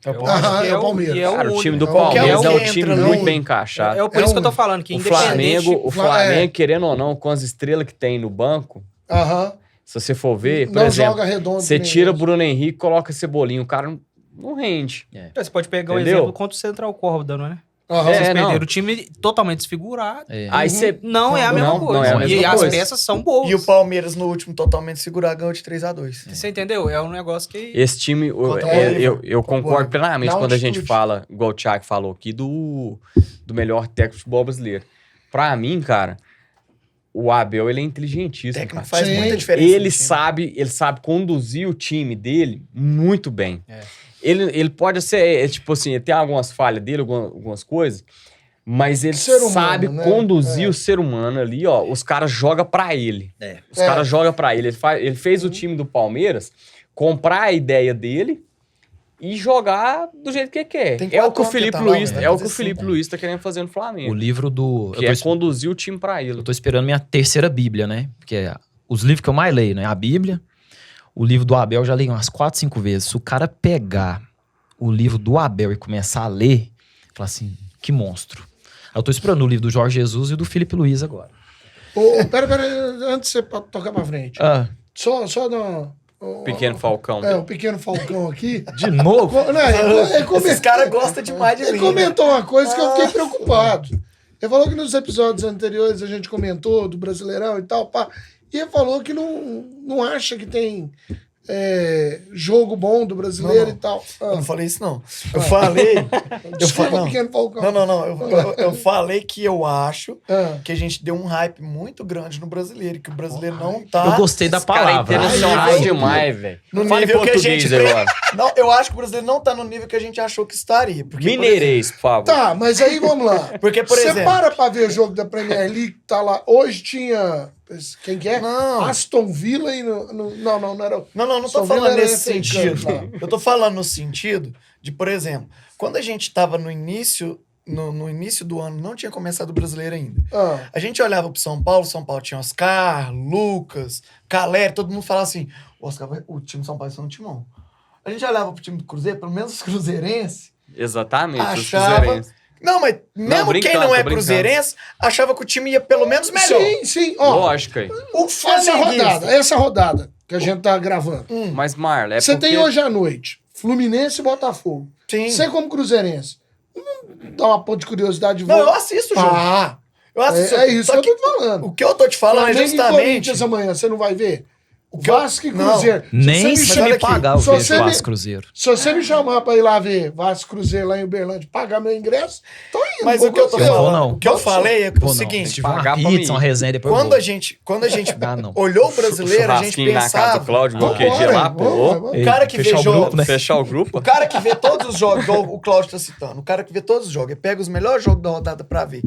Eu Aham, acho que é o Palmeiras. e é Cara, o time do Qualquer Palmeiras um é que um entra time ali- muito bem encaixado. por isso que eu tô falando, que O independente... Flamengo, querendo ou não, com as estrelas que tem no banco, Aham. se você for ver, por Não exemplo, joga redondo. você nem tira eles. Bruno Henrique e coloca Cebolinha, o cara não rende. Você pode pegar o Entendeu? exemplo contra o Central Córdoba, não é? Aham. É, Vocês não. perderam o time totalmente desfigurado. É. Aí você... Não é a mesma Não, coisa. não é a mesma e as coisa. peças são boas. E o Palmeiras, no último, totalmente segurado, ganhou de 3-2. Você entendeu? É um negócio que... Esse time, Contra o eu concordo plenamente Dá um quando a gente altitude. fala, igual o Thiago falou aqui, do melhor técnico de futebol brasileiro. Pra mim, cara, o Abel, ele é O inteligentíssimo, técnico cara. faz Sim. muita diferença. Ele no time. sabe conduzir o time dele muito bem. É. Ele pode ser, tipo assim, tem algumas falhas dele, algumas coisas, mas ele Ser humano, sabe né? conduzir É. o ser humano ali, ó. Os caras jogam pra ele. Os caras jogam pra ele. Ele fez o time do Palmeiras comprar a ideia dele e jogar do jeito que ele quer. Tem É o que o 4 Felipe anos que tá lá, Luiz, vai é o que fazer o Felipe cinco. Luiz tá querendo fazer no O Flamengo. livro do... Que é conduzir o time pra ele. Eu tô esperando minha terceira Bíblia, né? Porque os livros que eu mais leio, né? A Bíblia, o livro do Abel eu já li umas 4, 5 vezes. Se o cara pegar o livro do Abel e começar a ler, falar assim, que monstro. Aí eu tô esperando o livro do Jorge Jesus e do Felipe Luiz agora. Pera, antes de você tocar pra frente. Só dar Pequeno Falcão. o pequeno Falcão aqui. De novo? Esses caras gostam demais de Ele mim. comentou uma coisa que eu fiquei preocupado. Ele falou que nos episódios anteriores a gente comentou do Brasileirão e tal, pá. E ele falou que não acha que tem jogo bom do brasileiro Não. e tal. Eu não falei isso, não. Eu falei... Desculpa, não. pequeno Falcão. Não. Eu falei que eu acho Ah. que a gente deu um hype muito grande no brasileiro, que o brasileiro não tá... Eu gostei da Esse cara é palavra. internacional Aí, demais, velho. No Fala em nível que a português gente... agora. Não, eu acho que o brasileiro não tá no nível que a gente achou que estaria. Porque, por Mineirês, por favor. Tá, mas aí vamos lá. Porque, por Você exemplo... para pra ver o jogo da Premier League, tá lá. Hoje tinha. Quem que é? Não. Aston Villa e não era. Não tô Aston falando Villa era nesse FA sentido. Cup, tá? Eu tô falando no sentido de, por exemplo, quando a gente tava no início do ano, não tinha começado o brasileiro ainda. Ah, A gente olhava pro São Paulo tinha Oscar, Lucas, Caleri, todo mundo falava assim, o time do São Paulo é um timão. A gente olhava pro time do Cruzeiro, pelo menos os cruzeirenses, Exatamente, os achava... cruzeirenses. Não, mas mesmo brincando, quem não é tô brincando. cruzeirense, achava que o time ia pelo menos melhor. sim. Ó, Lógico aí. O flamenguista... essa rodada que a gente tá gravando. Mas, Marla, é Você porque... tem hoje à noite Fluminense e Botafogo. Sim. Você, como cruzeirense, não dá uma ponta de curiosidade de Não, ver? eu assisto o jogo. Ah, Eu assisto. é isso Só que eu tô falando. O que eu tô te falando é Flamengo e justamente... Corinthians amanhã, você não vai ver? que eu- Vasco e Não. Cruzeiro. Nem Se se você me olha aqui, pagar eu se vejo você me- Vasco Cruzeiro. Se você me chamar pra ir lá ver Vasco Cruzeiro lá em Uberlândia, pagar meu ingresso, tô indo. Mas vou o que eu tô com você. vou, falando, não. o que eu falei é o Pô, não. seguinte, Se tiver uma pagar pra pizza, mim. uma resenha, depois eu quando vou. a gente Dá, não. olhou o brasileiro, a gente Churrasquinho na casa pensava... do Cláudio, igual Vambora, aquele dia lá, pô. vamos. O cara que vê Fechar o jogo... grupo, né? Fechar o grupo. O cara que vê todos os jogos, igual o Cláudio tá citando, o cara que vê todos os jogos, ele pega os melhores jogos da rodada pra ver.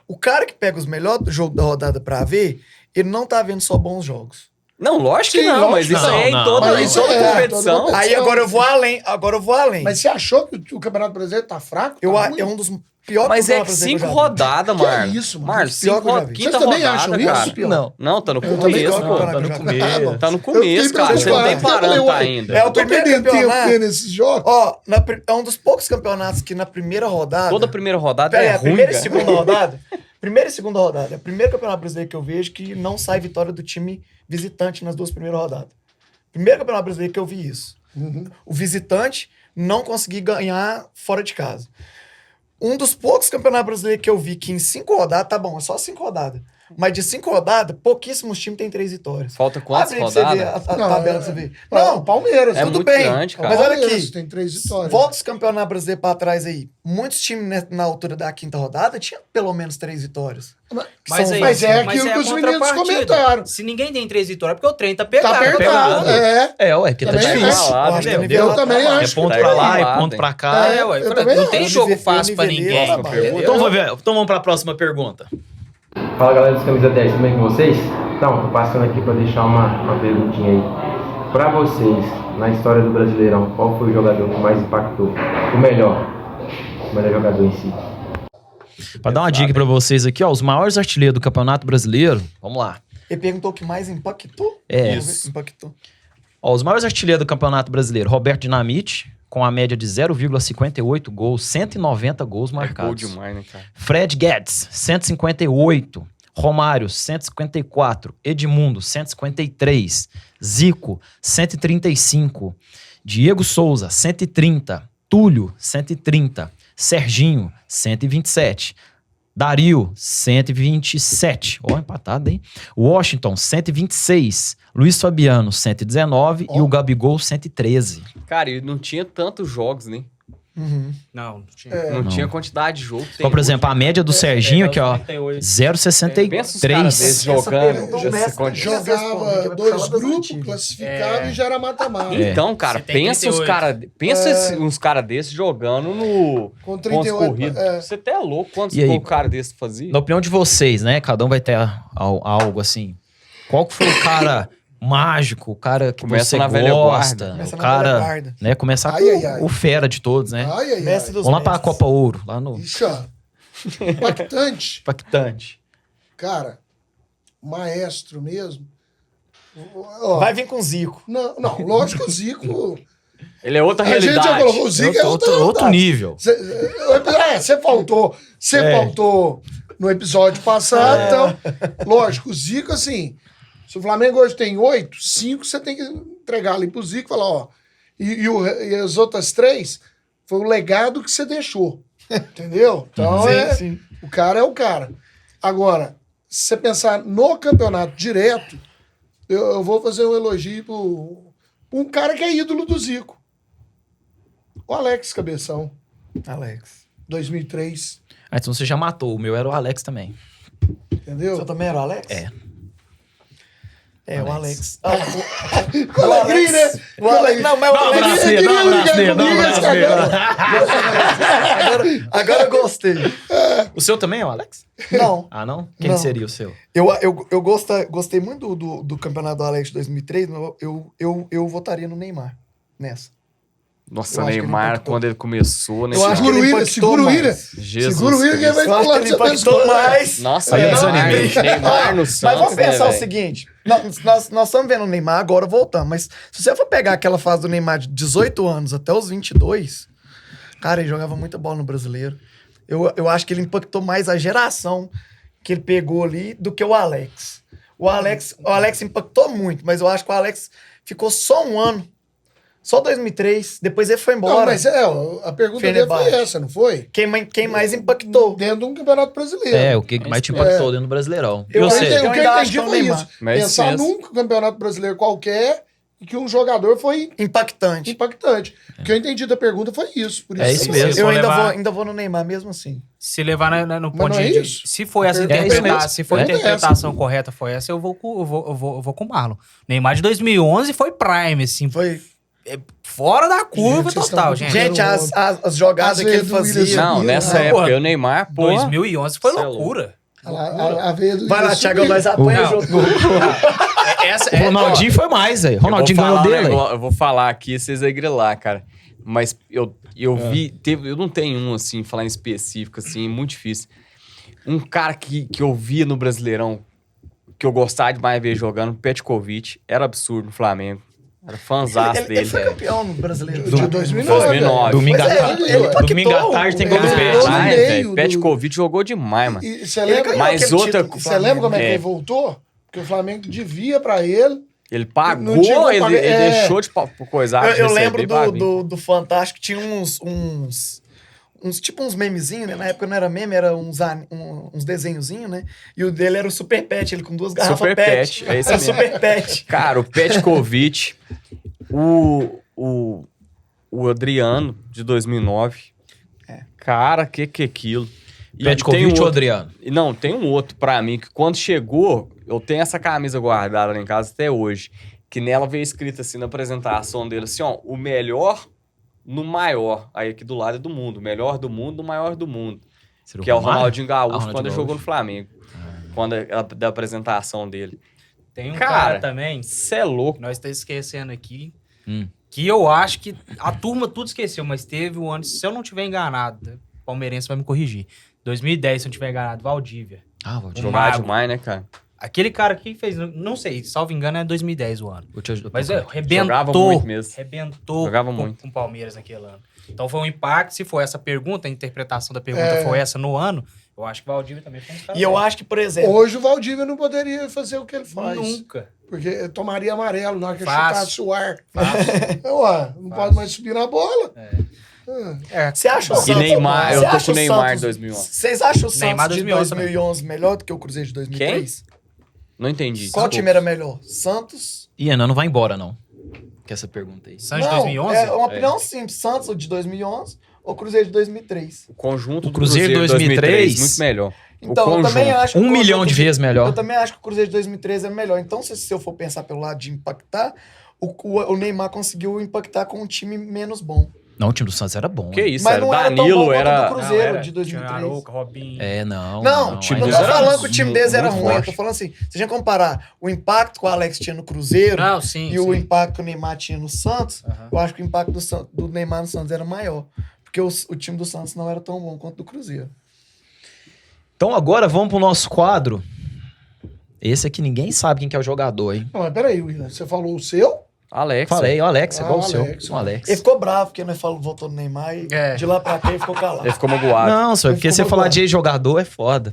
O cara que pega os melhores jogos da rodada pra ver, ele não tá vendo só bons jogos. Não, lógico que Sim, não, mas lógico isso que aí é não. em toda, Mas em isso toda é, competição. toda Aí agora eu vou além, Mas você achou que o Campeonato Brasileiro tá fraco? Tá ruim? é um dos pior Mas é campeonato que brasileiro 5 que eu já vi. rodadas, Que Marlon. isso, mano? Marlon, Pior que eu já vi. quinta Vocês também rodada, acham cara. isso, Pior? Não, tá no também começo, gosto, pô. cara. Tá no começo. Tá no Eu começo, fiquei cara. Você não tem preocupado. parâmetro Ué, ainda. É o Eu tô primeiro perdendo campeonato. tempo nesses jogos. Ó, é um dos poucos campeonatos que na primeira rodada... Toda primeira rodada Pera aí, é a ruim, primeira e cara. segunda rodada? Primeira e segunda rodada. É o primeiro campeonato brasileiro que eu vejo que não sai vitória do time visitante nas 2 primeiras rodadas. Primeiro campeonato brasileiro que eu vi isso. O visitante não conseguir ganhar fora de casa. Um dos poucos campeonatos brasileiros que eu vi que em 5 rodadas, tá bom, é só 5 rodadas. Mas de 5 rodadas, pouquíssimos times têm 3 vitórias. Falta quantas Abre aí pra você ver rodadas? a tabela pra você ver. Não, Não, Palmeiras. É tudo muito bem. grande, cara. Mas olha Palmeiras aqui. tem 3 vitórias. Volta os campeonatos brasileiros pra trás aí. Muitos times na altura da 5ª rodada tinham pelo menos 3 vitórias. Mas é mas aquilo que a os meninos contrapartida. comentaram. Se ninguém tem 3 vitórias, é porque o trem tá Tá pegado. apertado. É. Ué, porque tá Também difícil. acho. Lá, Eu acho que entendeu? Eu também tá acho. É ponto Tá pra lá, enrolado, é ponto hein? pra cá. É, Ué, eu também não tem acho. jogo Eu fácil pra nivelei, ninguém. ó, Entendeu? Então vamos pra próxima pergunta. Fala galera dos Camisa 10, tudo bem com vocês? Então, tô passando aqui para deixar uma perguntinha aí. Para vocês, na história do Brasileirão, qual foi o jogador que mais impactou? O melhor jogador em si. Pra dar uma dica pra vocês aqui, ó, os maiores artilheiros do Campeonato Brasileiro, vamos lá. Ele perguntou o que mais impactou? É. Vamos ver se impactou. Ó, os maiores artilheiros do Campeonato Brasileiro, Roberto Dinamite, com a média de 0,58 gols, 190 gols É gol marcados. demais, né, cara? Fred Guedes, 158. Romário, 154. Edmundo, 153. Zico, 135. Diego Souza, 130. Túlio, 130. Serginho, 127. Dario, 127. Ó, empatado, hein? Washington, 126. Luiz Fabiano, 119. E o Gabigol, 113. Cara, e não tinha tantos jogos, né? Não, tinha. Não, Não. tinha quantidade de jogo. Ó, por exemplo, a média do Serginho aqui, ó, 0,63. Pensa os caras desses jogando. pergunta, o essa Messi quantidade. Jogava 2 grupos, classificava e já era mata-mata. Então, cara, Você tem pensa 38. uns caras desses jogando no Com pontos 38. corridos. É. Você até é louco quantos E aí? gols o cara desse fazia? Na opinião de vocês, né? Cada um vai ter algo assim. Qual que foi o cara mágico, o cara que Começa você na velha gosta? guarda. Começa O na velha cara, guarda. né? Começar Ai, com ai, ai. o fera de todos, né? Ai, ai, Mestre ai. dos Vamos lá pra mestres. Copa Ouro, lá no Ixi, ó. Impactante. impactante. Cara, maestro mesmo. Ó, Vai vir com Zico. Não, lógico que o Zico... Ele é outra A gente já realidade. colocou o Zico é outra Outro realidade. nível. Você faltou. Faltou no episódio passado, então... Lógico, o Zico, assim... Se o Flamengo hoje tem 8, 5 você tem que entregar ali pro Zico e falar, ó... E as outras 3 foi o legado que você deixou. Entendeu? Então, Sim. o cara é o cara. Agora, se você pensar no campeonato direto, eu vou fazer um elogio pro um cara que é ídolo do Zico. O Alex Cabeção, Alex. 2003. Ah, então você já matou. O meu era o Alex também. Entendeu? Você também era o Alex? É. É, o Alex. Com alegria, né? O Alex. Não, mas o Dá um Alex. abraço nele, dá um abraço nele, dá um abraço nele. Agora eu gostei. O seu também é o Alex? Não. Ah, não? Quem Não. seria o seu? Eu gostei muito do campeonato do Alex de 2003, mas eu votaria no Neymar nessa. Nossa, Eu acho que ele Neymar, impactou. quando ele começou, né? Eu acho que Segura o ele Willian, impactou segura o mais. Willian. Jesus Segura o Willian que ele vai Eu acho que pular ele de cabeça. impactou mais. Nossa, Aí eu Neymar, desanimei. Neymar no Mas Santos, vamos pensar né, o velho? seguinte: nós estamos vendo o Neymar, agora voltamos. Mas se você for pegar aquela fase do Neymar de 18 anos até os 22, cara, ele jogava muita bola no brasileiro. Eu acho que ele impactou mais a geração que ele pegou ali do que o Alex. O Alex impactou muito, mas eu acho que o Alex ficou só um ano. Só 2003, depois ele foi Não, embora. mas a pergunta dele foi Fenerbahçe. essa, não foi? Quem mais impactou? Dentro de um campeonato brasileiro. É, o que mais te impactou dentro do Brasileirão. E Eu O você? que eu ainda acho entendi que é o foi Neymar. isso. Mas Pensar isso. num campeonato brasileiro qualquer e que um jogador foi Impactante. impactante. O que eu entendi da pergunta foi isso. Por É isso isso que eu mesmo. falei. Eu levar- ainda vou no Neymar mesmo assim. Se levar no ponto não é de... isso? Se for essa É isso interpretação, mesmo. se for a É interpretação correta, foi essa, eu vou com o Marlon. Neymar de 2011 foi prime, assim, Foi. fora da curva Gente, vocês total, estão- gente. Gente, as jogadas As que ele vezes do Willian fazia. Não, nessa Ah, época, porra. o Neymar, pô... 2011 foi Cê é loucura. A veia do Vai lá, Willian Thiago, subiu. nós apanha Não. junto. Essa O Ronaldinho foi mais, aí. Ronaldinho ganhou dele. Aí. Eu vou falar aqui, vocês vão grilar, cara. Mas eu vi... eu não tenho um, assim, falar em específico, assim, muito difícil. Um cara que eu via no Brasileirão, que eu gostava demais de ver jogando, Petkovic, era absurdo no Flamengo. Era fãzaço dele. Ele foi campeão no brasileiro. De 2009. 2009. Domingo Pois é, ele impactou domingo à tarde tem gol do Ele Pet. jogou no Ai, meio velho, do- Petkovic jogou demais, mano. E você Ele lembra, ganhou Mas aquele outra- título com o você lembra como é que É. ele voltou? Porque o Flamengo devia pra ele. Ele pagou, Não tinha como ele pagar- deixou de coisar. Eu de lembro receber pra vir. do Fantástico, tinha uns tipo uns memezinhos, né? Na época não era meme, era uns desenhozinhos, né? E o dele era o Super Pet, ele com 2 garrafas Super Pet. Pet, é esse Era mesmo. Super Pet. Cara, o Petkovic, o Adriano, de 2009. Cara, que é aquilo? E tem Petkovic um ou outro- Adriano? Não, tem um outro pra mim, que quando chegou, eu tenho essa camisa guardada lá em casa até hoje, que nela veio escrito assim, na apresentação dele, assim, ó, o melhor no maior. Aí aqui do lado é do mundo, o melhor do mundo, no maior do mundo. Seria Que é o Romário? Ronaldinho Gaúcho, Ronaldinho quando ele Gaúcho. jogou no Flamengo. Quando da apresentação dele. Tem um Cara, cara também, Cê é louco. que nós estamos esquecendo aqui, Hum. que eu acho que a turma tudo esqueceu, mas teve o ano, se eu não tiver enganado, o palmeirense vai me corrigir. 2010, se eu não tiver enganado, Valdívia. Ah, vou te, O Jogar Mago. demais, né, cara? Aquele cara que fez, não sei, salvo engano, é 2010 o ano. vou te ajudar. Mas Jogava arrebentou, muito mesmo. arrebentou Jogava com muito. o Palmeiras naquele ano. Então foi um impacto, se for essa pergunta, a interpretação da pergunta É. foi essa no ano, eu acho que o Valdívia também foi um cara E eu bom. acho que, por exemplo, Hoje o Valdívia não poderia fazer o que ele faz. Nunca. Porque tomaria amarelo na hora que ele Fácil. chutasse o ar. Ué, não pode mais subir na bola. você acha o E Santos... Neymar, eu você tô acha com o Neymar Santos- em 2011. Vocês acham o Neymar Santos de 2011 2011 melhor do que o Cruzeiro de 2003? Não entendi. Qual desculpa. time era melhor? Santos? E Renan não vai embora, não. Que essa pergunta aí. Santos de Não, 2011? é uma opinião simples. Santos o de 2011 ou Cruzeiro de 2003? O conjunto O do Cruzeiro Cruzeiro 2003, muito melhor. Então, o eu também conjunto. acho que 1 o milhão de conjunto- vezes melhor. Eu também acho que o Cruzeiro de 2013 é melhor. Então, se eu for pensar pelo lado de impactar, o Neymar conseguiu impactar com um time menos bom. Não, o time do Santos era bom. Que né? isso, Mas era não era tão Danilo, bom quanto o era... do Cruzeiro de 2003. Arouca, Robinho. É, não. Não, time não deles tô era falando que o time deles era muito ruim. Eu forte. tô falando assim, se a gente comparar o impacto que o Alex tinha no Cruzeiro Não, sim, e o sim. impacto que o Neymar tinha no Santos, Aham. eu acho que o impacto do Neymar no Santos era maior. Porque o time do Santos não era tão bom quanto o do Cruzeiro. Então agora vamos pro nosso quadro. Esse aqui ninguém sabe quem que é o jogador, hein? Não, mas peraí, William. Você falou o seu? Alex. Falei, o Alex, Ah, igual o o seu. Alex, O Alex. Ele ficou bravo porque nós voltou no Neymar e É. de lá pra cá ele ficou calado. Ele ficou magoado. Não, senhor, porque Ele você ficou falar magoado. de jogador é foda.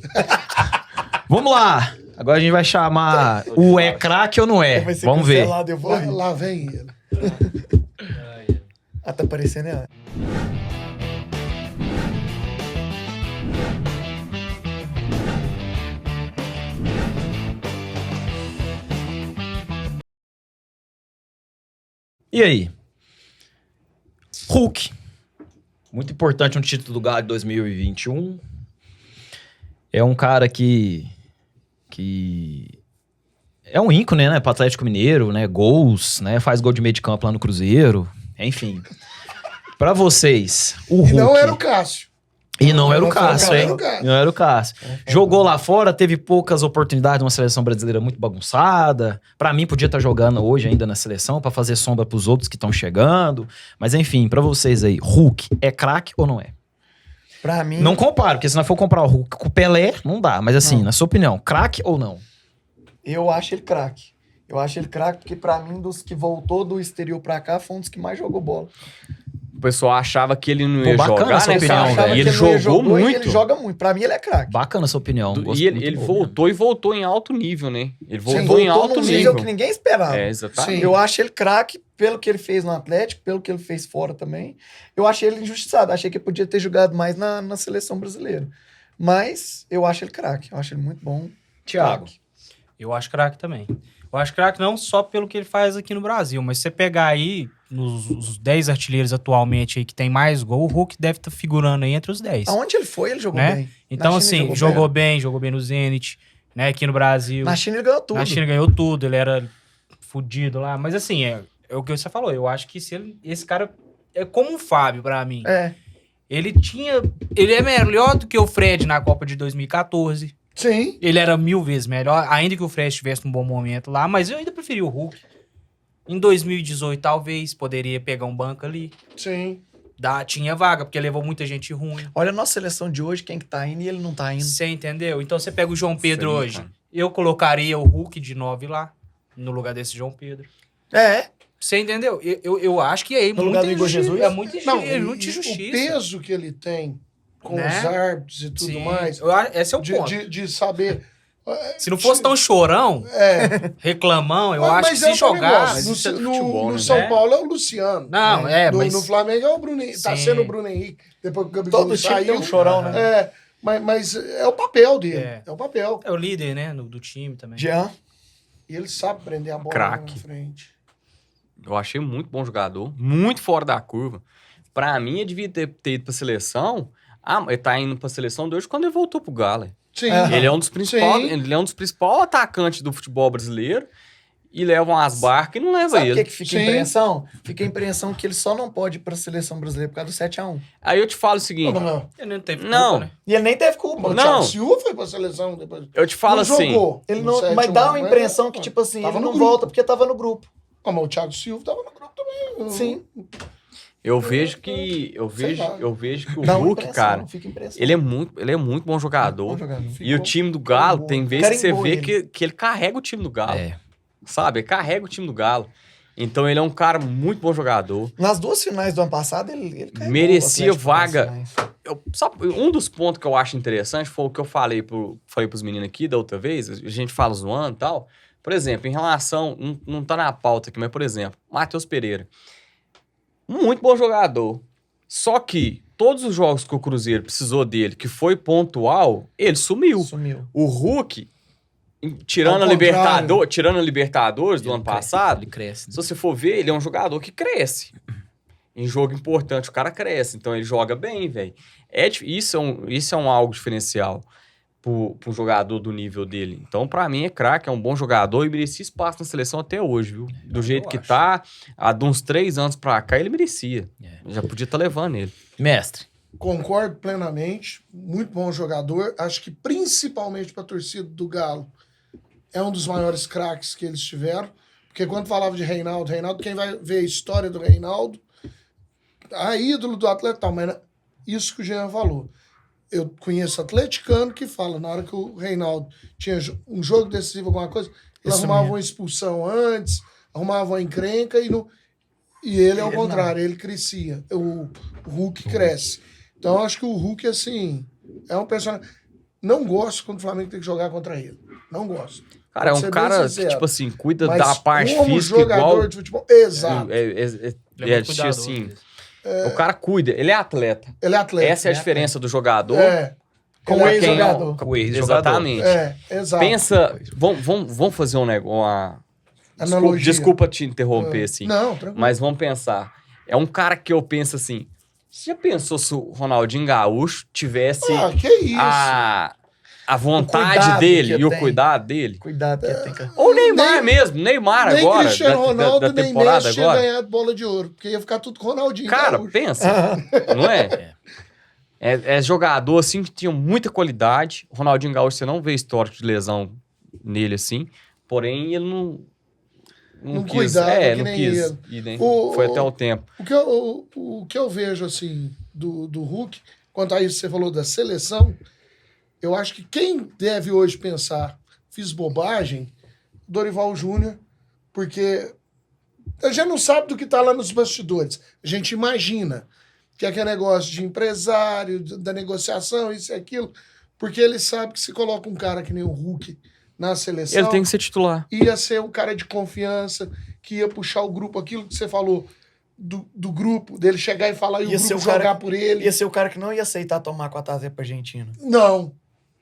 Vamos lá. Agora a gente vai chamar o é craque ou não é. Vai ser Vamos ver. cancelado, eu vou Lá, rir. lá vem ele. Ah, tá parecendo ela. E aí? Hulk. Muito importante no título do Galo de 2021. É um cara que é um ícone, né, para Atlético Mineiro, né, gols, né, faz gol de meio de campo lá no Cruzeiro, enfim. Pra vocês, o Hulk... E não era o Cássio. E não era o Não foi o Cássio, Cássio, hein? era o Cássio. Não era o Cássio. Jogou lá fora, teve poucas oportunidades, uma seleção brasileira muito bagunçada. Pra mim, podia estar jogando hoje ainda na seleção pra fazer sombra pros outros que estão chegando. Mas enfim, pra vocês aí, Hulk é craque ou não é? Pra mim, Não comparo, porque se nós for comparar o Hulk com o Pelé, não dá. Mas assim, na sua opinião, craque ou não? eu acho ele craque. Eu acho ele craque porque pra mim, dos que voltou do exterior pra cá, foi um dos que mais jogou bola. O pessoal achava que ele não Pô, ia bacana jogar, essa né, opinião, cara? velho. Achava E que ele não ia jogou jogar, e muito. ele joga muito. Pra mim, ele é craque. Bacana a sua opinião. Gosto E muito ele boa. voltou em alto nível, né? Ele voltou Voltou em alto num nível nível. que ninguém esperava. É, exatamente. Sim. Eu acho ele craque pelo que ele fez no Atlético, pelo que ele fez fora também. Eu achei ele injustiçado. Achei que ele podia ter jogado mais na seleção brasileira. Mas eu acho ele craque. Eu acho ele muito bom. Thiago. Craque. Eu acho craque também. Eu acho craque não só pelo que ele faz aqui no Brasil, mas se você pegar aí os 10 artilheiros atualmente aí que tem mais gol, o Hulk deve estar figurando aí entre os 10. Aonde ele foi, ele jogou Né? bem. Então, Na China assim, ele jogou bem no Zenit, né? Aqui no Brasil. Na China ele ganhou tudo. Na China ganhou tudo, ele era fudido lá. Mas assim, é o que você falou. Eu acho que esse cara é como o Fábio pra mim. É. Ele é melhor do que o Fred na Copa de 2014. Sim. Ele era 1000 vezes melhor, ainda que o Fred estivesse num bom momento lá, mas eu ainda preferi o Hulk. Em 2018, talvez, poderia pegar um banco ali. Sim. Tinha vaga, porque levou muita gente ruim. Olha a nossa seleção de hoje, quem que tá indo e ele não tá indo. Você entendeu? Então você pega o João Pedro Sim, hoje. cara. Eu colocaria o Hulk de 9 lá, no lugar desse João Pedro. É, Você entendeu? Eu acho que aí No lugar do Igor Jesus? é muito Não, muita e injustiça. o peso que ele tem com Né? os árbitros e tudo Sim, mais, esse é o ponto. de saber... Se não fosse tão chorão, reclamão, eu acho que se é outro jogar... negócio. Mas No, isso é do no- futebol, no né? São É. Paulo é o Luciano. Não, mas... No Flamengo é o Bruno Henrique. Tá Sim. sendo o Bruno Henrique. Depois que o Gabigol todo time saiu. tem um chorão, né? É, mas é o papel dele. É. É o papel. É o líder, né, do time também. Jean. E ele sabe prender a bola Craque. na frente. Eu achei muito bom jogador, muito fora da curva. Pra mim, ele devia ter ido pra seleção. Ele tá indo pra seleção de hoje quando ele voltou pro Galo. Sim. Ele é um dos principais, Sim. ele é um dos principais atacantes do futebol brasileiro e leva umas barcas e não leva Sabe o ele. que fica a Sim. impressão? Fica a impressão que ele só não pode ir pra seleção brasileira por causa do 7-1. Aí eu te falo o seguinte, Não. Ele não teve Não. culpa, né? E ele nem teve culpa. O Não. Thiago Silva foi pra seleção depois. eu te falo Não assim, jogou. Ele no não, 7-1, mas dá uma mas- impressão que, tipo assim, Tava ele no não grupo. volta porque tava no grupo. Mas o Thiago Silva tava no grupo também. Sim. eu vejo que Sei lá. eu vejo que o Dá uma Hulk, impressão, cara, fica impressão. ele é muito bom jogador. Bom jogador. E o time do Galo, tem vezes que você Carimbou vê ele. que ele carrega o time do Galo. É. Sabe? Ele carrega o time do Galo. Então ele é um cara muito bom jogador. Nas duas finais do ano passado, ele carregou Merecia o Atlético vaga. Paranaense. Sabe, um dos pontos que eu acho interessante foi o que eu falei pros meninos aqui da outra vez, a gente fala zoando e tal. Por exemplo, em relação, não tá na pauta aqui, mas por exemplo, Matheus Pereira. Muito bom jogador. Só que todos os jogos que o Cruzeiro precisou dele, que foi pontual, ele sumiu. Sumiu. O Hulk, tirando Ao a Libertadores do ano passado, Ele cresce. se você for ver, ele é um jogador que cresce. Em jogo importante, o cara cresce. Então, ele joga bem, velho. Isso é um algo diferencial pro jogador do nível dele. Então, pra mim, é craque, é um bom jogador e merecia espaço na seleção até hoje, viu? Do jeito que acho. tá, há de uns 3 anos pra cá, ele merecia. Já podia estar levando ele. Mestre. Concordo plenamente. Muito bom jogador. Acho que principalmente para a torcida do Galo é um dos maiores craques que eles tiveram. Porque quando falava de Reinaldo, quem vai ver a história do Reinaldo, a ídolo do atleta, tal, mas isso que o Jean falou. Eu conheço atleticano que fala, na hora que o Reinaldo tinha um jogo decisivo, alguma coisa, ele Isso arrumava mesmo. uma expulsão antes, arrumava uma encrenca e ele, ao Ele contrário, ele crescia. O Hulk cresce. Então, eu acho que o Hulk, assim, é um personagem... Não gosto quando o Flamengo tem que jogar contra ele. Não gosto. Cara, é Vou um ser bem cara que, sincero. tipo assim, cuida Mas da parte como física jogador igual... de futebol, exato. Ele é muito cuidadoso. assim, o cara cuida, ele é atleta. Ele é atleta. Essa é a diferença do jogador. Com Ele o é ex-jogador. Com o ex-jogador. Exatamente. exato. Pensa, vamos fazer um negócio, Analogia. desculpa te interromper, assim, Não, tranquilo. mas vamos pensar. É um cara que eu penso assim, você já pensou se o Ronaldinho Gaúcho tivesse Que isso. a vontade cuidado dele que e o tem. cuidado dele? Cuidado que tem que... Ou o Neymar Nem- mesmo, Neymar nem agora, Cristiano Ronaldo, da nem temporada Messi tinha agora. ganhado bola de ouro, porque ia ficar tudo com o Ronaldinho. Cara, Gaúcho. pensa, não é? É jogador, assim, que tinha muita qualidade. O Ronaldinho Gaúcho, você não vê histórico de lesão nele, assim. Porém, ele não quis. cuidava, que não nem quis. ele. E nem, O- foi até o tempo. O que eu vejo, assim, do Hulk, quanto a isso que você falou da seleção, eu acho que quem deve hoje pensar, fiz bobagem, Dorival Júnior, porque a gente não sabe do que tá lá nos bastidores. A gente imagina que é aquele negócio de empresário, da negociação, isso e aquilo, porque ele sabe que se coloca um cara que nem o Hulk na seleção, Ele tem que ser titular. ia ser um cara de confiança, que ia puxar o grupo, aquilo que você falou do grupo, dele chegar e falar e o Ia ser grupo o cara jogar que- por ele. Ia ser o cara que não ia aceitar tomar 4x0 pra Argentina. Não.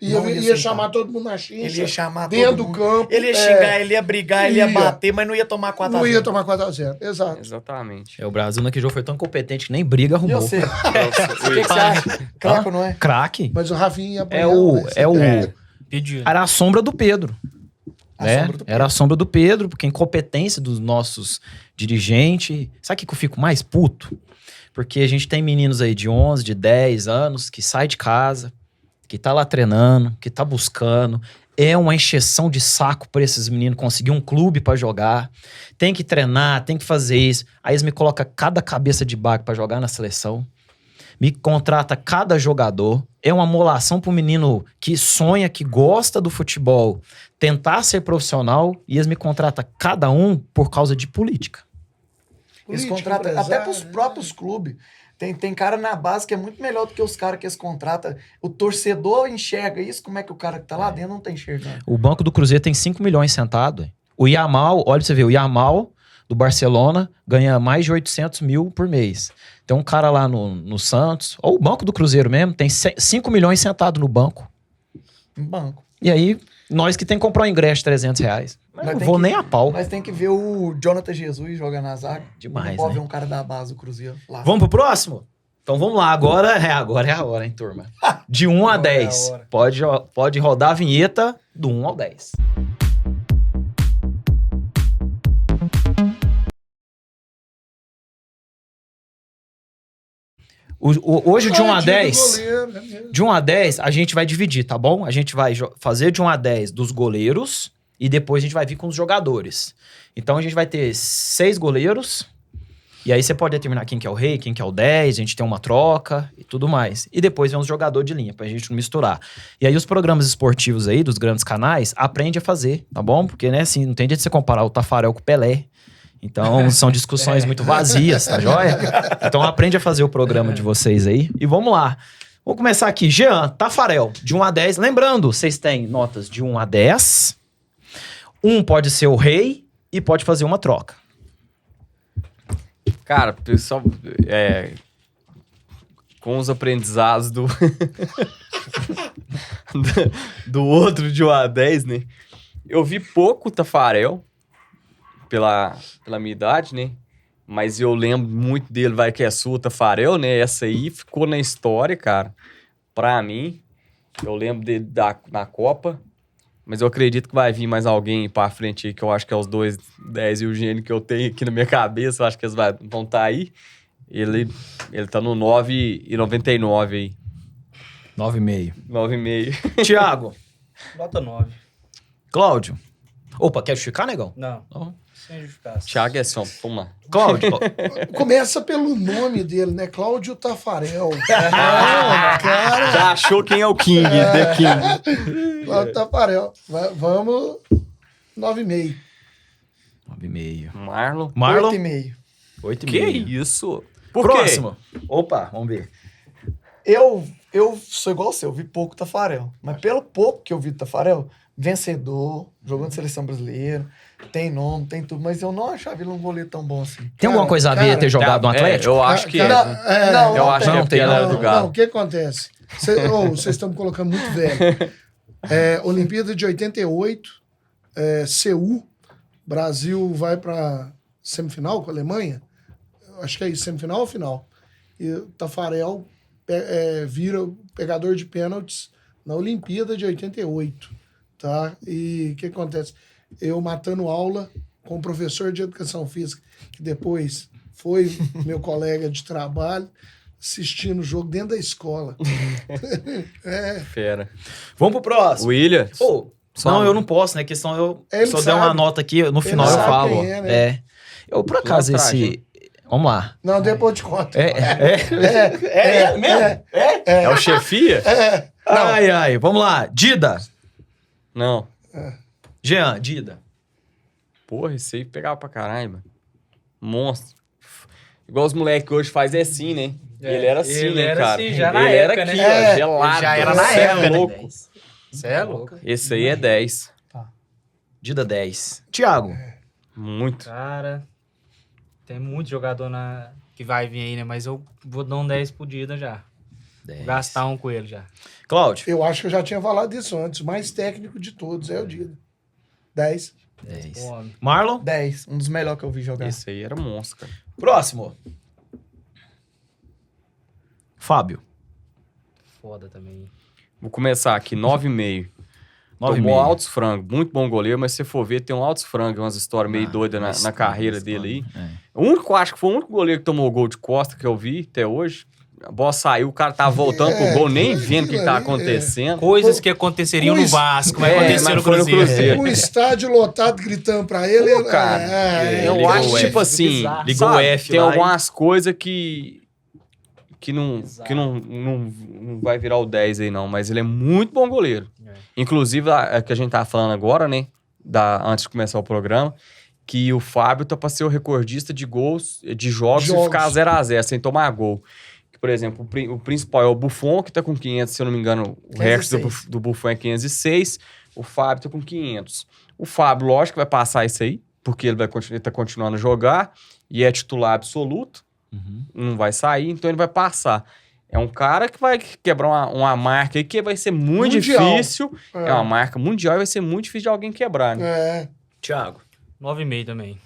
Ia, Não ia ia aceitar. chamar todo mundo na chincha. Ele ia chamar dentro todo do mundo. campo. Ele ia xingar, ele ia brigar, ele ia Ia. bater, mas não ia tomar 4x0. Não ia tomar 4x0. Exato. Exatamente. O Brasil naquele jogo foi tão incompetente que nem briga E arrumou. você? O que você acha? Craco, não é? Craque. Mas o Rafinha ia apanhar, É o... né? Pediu. Era a sombra do Pedro. A Né? sombra do Pedro. Era a sombra do Pedro, porque a incompetência dos nossos dirigentes. Sabe o que eu fico mais puto? Porque a gente tem meninos aí de 11, de 10 anos que sai de casa, que tá lá treinando, que tá buscando. é uma encheção de saco pra esses meninos conseguir um clube pra jogar. Tem que treinar, tem que fazer isso. Aí eles me colocam cada cabeça de baga pra jogar na seleção. Me contrata cada jogador. É uma molação pro menino que sonha, que gosta do futebol, tentar ser profissional, e eles me contratam cada um por causa de política. Eles Político, contratam até empresário, pros próprios clubes. Tem cara na base que é muito melhor do que os caras que eles contratam. O torcedor enxerga isso, como é que o cara que tá lá dentro não tá enxergando? O Banco do Cruzeiro tem 5 milhões sentado. O Yamal, olha pra você ver, o Yamal do Barcelona ganha mais de 800 mil por mês. Tem um cara lá no Santos, ou o Banco do Cruzeiro mesmo, tem 5 milhões sentado no banco. No banco. E aí, nós que tem que comprar um ingresso de 300 reais. Mas não tem vou que- nem a pau. Mas tem que ver o Jonathan Jesus jogar na zaga. Demais, Não pode né? ver um cara da base do Cruzeiro lá. Vamos pro próximo? Então vamos lá, agora é a hora, hein, turma? De 1 a Agora é a 10. hora. Pode rodar a vinheta do 1 ao 10. Hoje, de 1 a 10, de 1 a 10, a gente vai dividir, tá bom? A gente vai fazer de 1 a 10 dos goleiros e depois a gente vai vir com os jogadores. Então a gente vai ter 6 goleiros. E aí você pode determinar quem que é o rei, quem que é o 10, a gente tem uma troca e tudo mais. E depois vem os jogadores de linha, pra gente não misturar. E aí os programas esportivos aí, dos grandes canais, aprende a fazer, tá bom? Porque, né, assim, não tem jeito de você comparar o Tafarel com o Pelé. Então, são discussões muito vazias, tá joia? Então, aprende a fazer o programa de vocês aí. E vamos lá. Vamos começar aqui. Jean, Tafarel, de 1 a 10. Lembrando, vocês têm notas de 1 a 10. Um pode ser o rei e pode fazer uma troca. Cara, pessoal, com os aprendizados do outro de 1 a 10, né? Eu vi pouco o Tafarel, pela minha idade, né? Mas eu lembro muito dele, vai que é sua, Tafarel, né? Essa aí ficou na história, cara. Pra mim, eu lembro dele na Copa. Mas eu acredito que vai vir mais alguém pra frente aí, que eu acho que é os 2, 10 e o Gênio que eu tenho aqui na minha cabeça. Eu acho que eles vão estar aí. Ele tá no 9,99 aí. 9,5. 9,5. Tiago, Nota 9. Cláudio. Opa, quer justificar, negão? Não, Não. sem justificação. Thiago é só, vamos lá. Cláudio, Começa pelo nome dele, né? Cláudio Tafarel. Cara, Já achou quem é o King, The King. Cláudio Tafarel. Vamos 9,5. 9,5. Marlon. Marlon, 8,5. 8,5. Que isso? Por Próximo. Opa, vamos ver. Eu sou igual você, eu vi pouco Tafarel. Mas pelo pouco que eu vi do Tafarel, vencedor, jogando seleção brasileira, tem nome, tem tudo, mas eu não achava ele um goleiro tão bom assim. Tem alguma coisa a ver cara, ter jogado no Atlético? eu acho que Cara, é. Não, Eu acho que não é porque tem, ela era não. do Galo. Não, o que acontece? Vocês estão me colocando muito velho. Olimpíada de 88, Seul, Brasil vai para semifinal com a Alemanha. Acho que é isso, semifinal ou final. E o Tafarel vira o pegador de pênaltis na Olimpíada de 88. Tá? E o que acontece? Eu matando aula com o professor de educação física, que depois foi meu colega de trabalho, assistindo o jogo dentro da escola. Fera. Vamos pro próximo. William. Ô, Só não, um. eu não posso, né? A questão eu Ele só der sabe. uma nota aqui, no final eu sabe falo. quem é, né? É. Eu, por acaso, Lá atrás, esse. Vamos lá. Não, depois eu te conto. É o chefia? Ai, ai. Vamos lá. Dida. Não. Jean, Dida. Porra, esse aí pegava pra caralho, mano. Monstro. Igual os moleques hoje fazem assim, né? Ele era assim, ele né, era cara? assim, já na ele época, era aqui, né? ó, gelado. Ele já era na Cê é época, né? louco. Você é louco. Esse aí é 10. Dida 10. Tiago. Muito. Cara, tem muito jogador que vai vir aí, né? Mas eu vou dar um 10 pro Dida já. 10. Vou gastar um com ele já. Cláudio. Eu acho que eu já tinha falado disso antes. O mais técnico de todos é o Dida. 10. 10. Pô, homem. Marlon. 10, um dos melhores que eu vi jogar. Esse aí era monstro, cara. Próximo. Fábio. Foda também. Vou começar aqui, 9,5. 9,5. Tomou altos frangos. Muito bom goleiro, mas se você for ver, tem um altos frangos, umas histórias meio doidas na carreira dele aí. É. O único, acho que foi o único goleiro que tomou gol de costa que eu vi até hoje. A bola saiu, o cara tá voltando pro gol, nem vendo o que tá acontecendo. Coisas que aconteceriam no Vasco, vai acontecer mas no foi no Cruzeiro. Cruzeiro. Um estádio lotado gritando pra ele. Pô, cara, eu ligou acho, o F. tipo assim, Bizarro. Ligou sabe, o F tem lá algumas coisas que não vai virar o 10 aí não, mas ele é muito bom goleiro. Inclusive, a que a gente tá falando agora, né, antes de começar o programa, que o Fábio tá pra ser o recordista de gols, de jogos e ficar 0-0, sem tomar gol. Que, por exemplo, o principal é o Buffon, que tá com 500, se eu não me engano, o recorde do Buffon é 506, o Fábio tá com 500. O Fábio, lógico, vai passar isso aí, porque ele tá continuando a jogar, e é titular absoluto, não vai sair, então ele vai passar. É um cara que vai quebrar uma marca aí que vai ser muito Mundial. difícil. É uma marca mundial e vai ser muito difícil de alguém quebrar, né? Thiago. 9,5 também.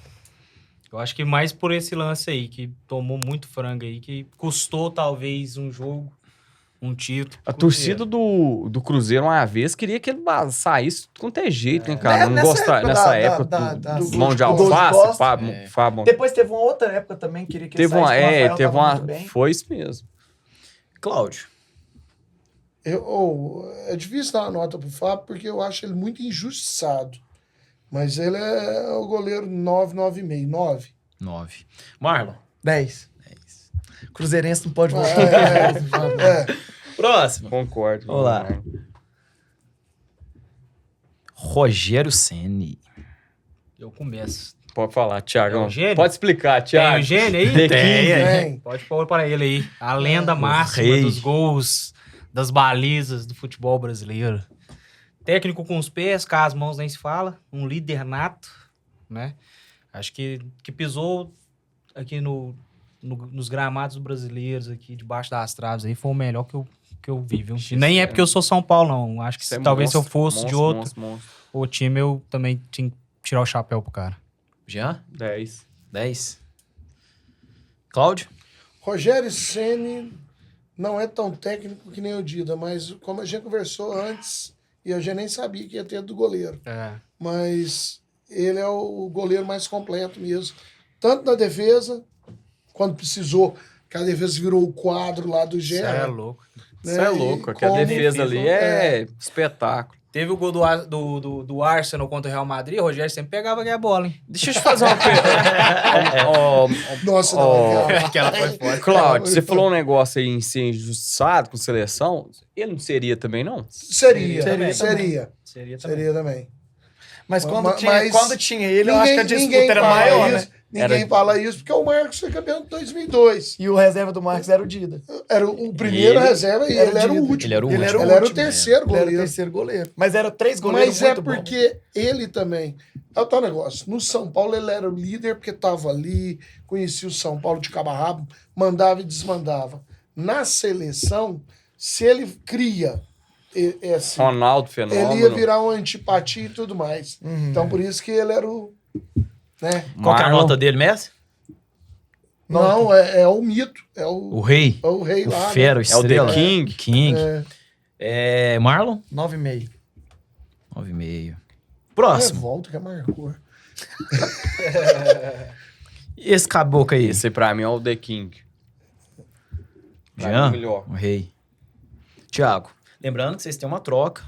Eu acho que mais por esse lance aí, que tomou muito frango aí, que custou talvez um jogo, um título. A torcida do Cruzeiro uma vez queria que ele saísse com ter jeito, hein, cara? Não gostar nessa época do mão de alface, Fábio. Depois teve uma outra época também, queria que ele Teve uma, saísse, teve uma, muito bem. foi isso mesmo. Cláudio. É difícil dar uma nota pro Fábio, porque eu acho ele muito injustiçado. Mas ele é o goleiro 9,5. 9. 9. Marlon. 10. Cruzeirense não pode voltar. Próximo. Concordo. Vamos lá. Rogério Ceni. Eu começo. Pode falar, Thiago. É o gênio? Pode explicar, Thiago. Tem o gênio aí? Tem. Pode pôr para ele aí. A lenda máxima rei. dos gols, das balizas do futebol brasileiro. Técnico com os pés, com as mãos nem se fala. Um líder nato, né? Acho que pisou aqui nos gramados brasileiros, aqui debaixo das traves, aí foi o melhor que eu vi, viu? E nem é porque eu sou São Paulo, não. Acho que talvez se eu fosse de outro o time, eu também tinha que tirar o chapéu pro cara. Jean? 10. 10. Cláudio? Rogério Ceni não é tão técnico que nem o Dida, mas como a gente conversou antes, e eu já nem sabia que ia ter do goleiro. Mas ele é o goleiro mais completo mesmo. Tanto na defesa, quando precisou, que a defesa virou o quadro lá do Isso Gera. é louco. Né? Isso é louco, que a defesa ali é espetáculo. Teve o gol do Arsenal contra o Real Madrid, o Rogério sempre pegava aquela bola, hein? Deixa eu te fazer uma pergunta. Nossa, Aquela foi forte. Cláudio, você falou um negócio aí em ser injustiçado com seleção. Ele não seria também, não? Seria Seria também. Mas quando tinha ele, eu acho que a disputa ninguém era fala maior, isso, né? Ninguém fala isso, porque o Marcos foi campeão de 2002. E o reserva do Marcos era o Dida. Era o primeiro reserva e ele era o último. Ele era o último. Ele era o terceiro Ele era o goleiro. terceiro goleiro. Mas era 3 goleiros Mas muito bom. porque ele também... É o tal negócio. No São Paulo ele era o líder porque estava ali, conhecia o São Paulo de cabo a rabo, mandava e desmandava. Na seleção, se ele cria... assim, Ronaldo, fenômeno. ele ia virar uma antipatia e tudo mais. Então por isso que ele era o... Né? Qual que é a nota dele, Messi? Não, é o mito. É O rei. É o rei O lá. fera, o É o estrela. The King. King. Marlon? 9,5. 9,5. É Próximo. volta que é marcou. E esse caboclo aí? Esse pra mim é o The King. Jean? melhor. O rei. Thiago. Lembrando que vocês têm uma troca.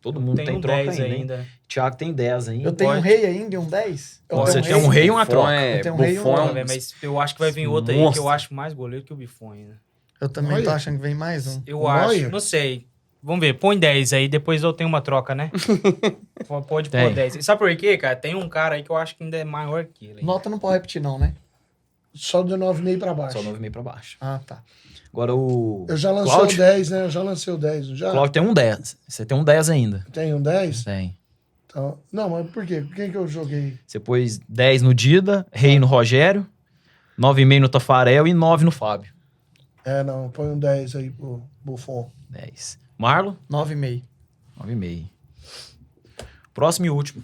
Todo mundo tem um troca 10 ainda. Hein? Thiago tem 10 ainda. Eu tenho um rei ainda e um 10? Você tem um rei e uma troca. Eu tenho um rei e um Buffon nove. Mas eu acho que vai vir outro aí, que eu acho mais goleiro que o Buffon ainda. Eu também Olha. tô achando que vem mais um. Eu O acho, Neuer? não sei. Vamos ver, põe 10 aí, depois eu tenho uma troca, né? Pode Tem. pôr 10. E sabe por quê, cara? Tem um cara aí que eu acho que ainda é maior que ele. Nota não pode repetir não, né? Só do 9,5 pra baixo. Só 9,5 pra baixo. Ah, tá. Agora o... Eu já lancei Cláudio? o 10, né? Eu já lancei o 10. Já Cláudio tem um 10. Você tem um 10 ainda. tem um 10? Tem. Então, não, mas por quê? Quem que eu joguei? Você pôs 10 no Dida, rei no Rogério, 9,5 no Tafarel e 9 no Fábio. Não, põe um 10 aí pro Buffon. 10. Marlon? 9,5. 9,5. Próximo e último.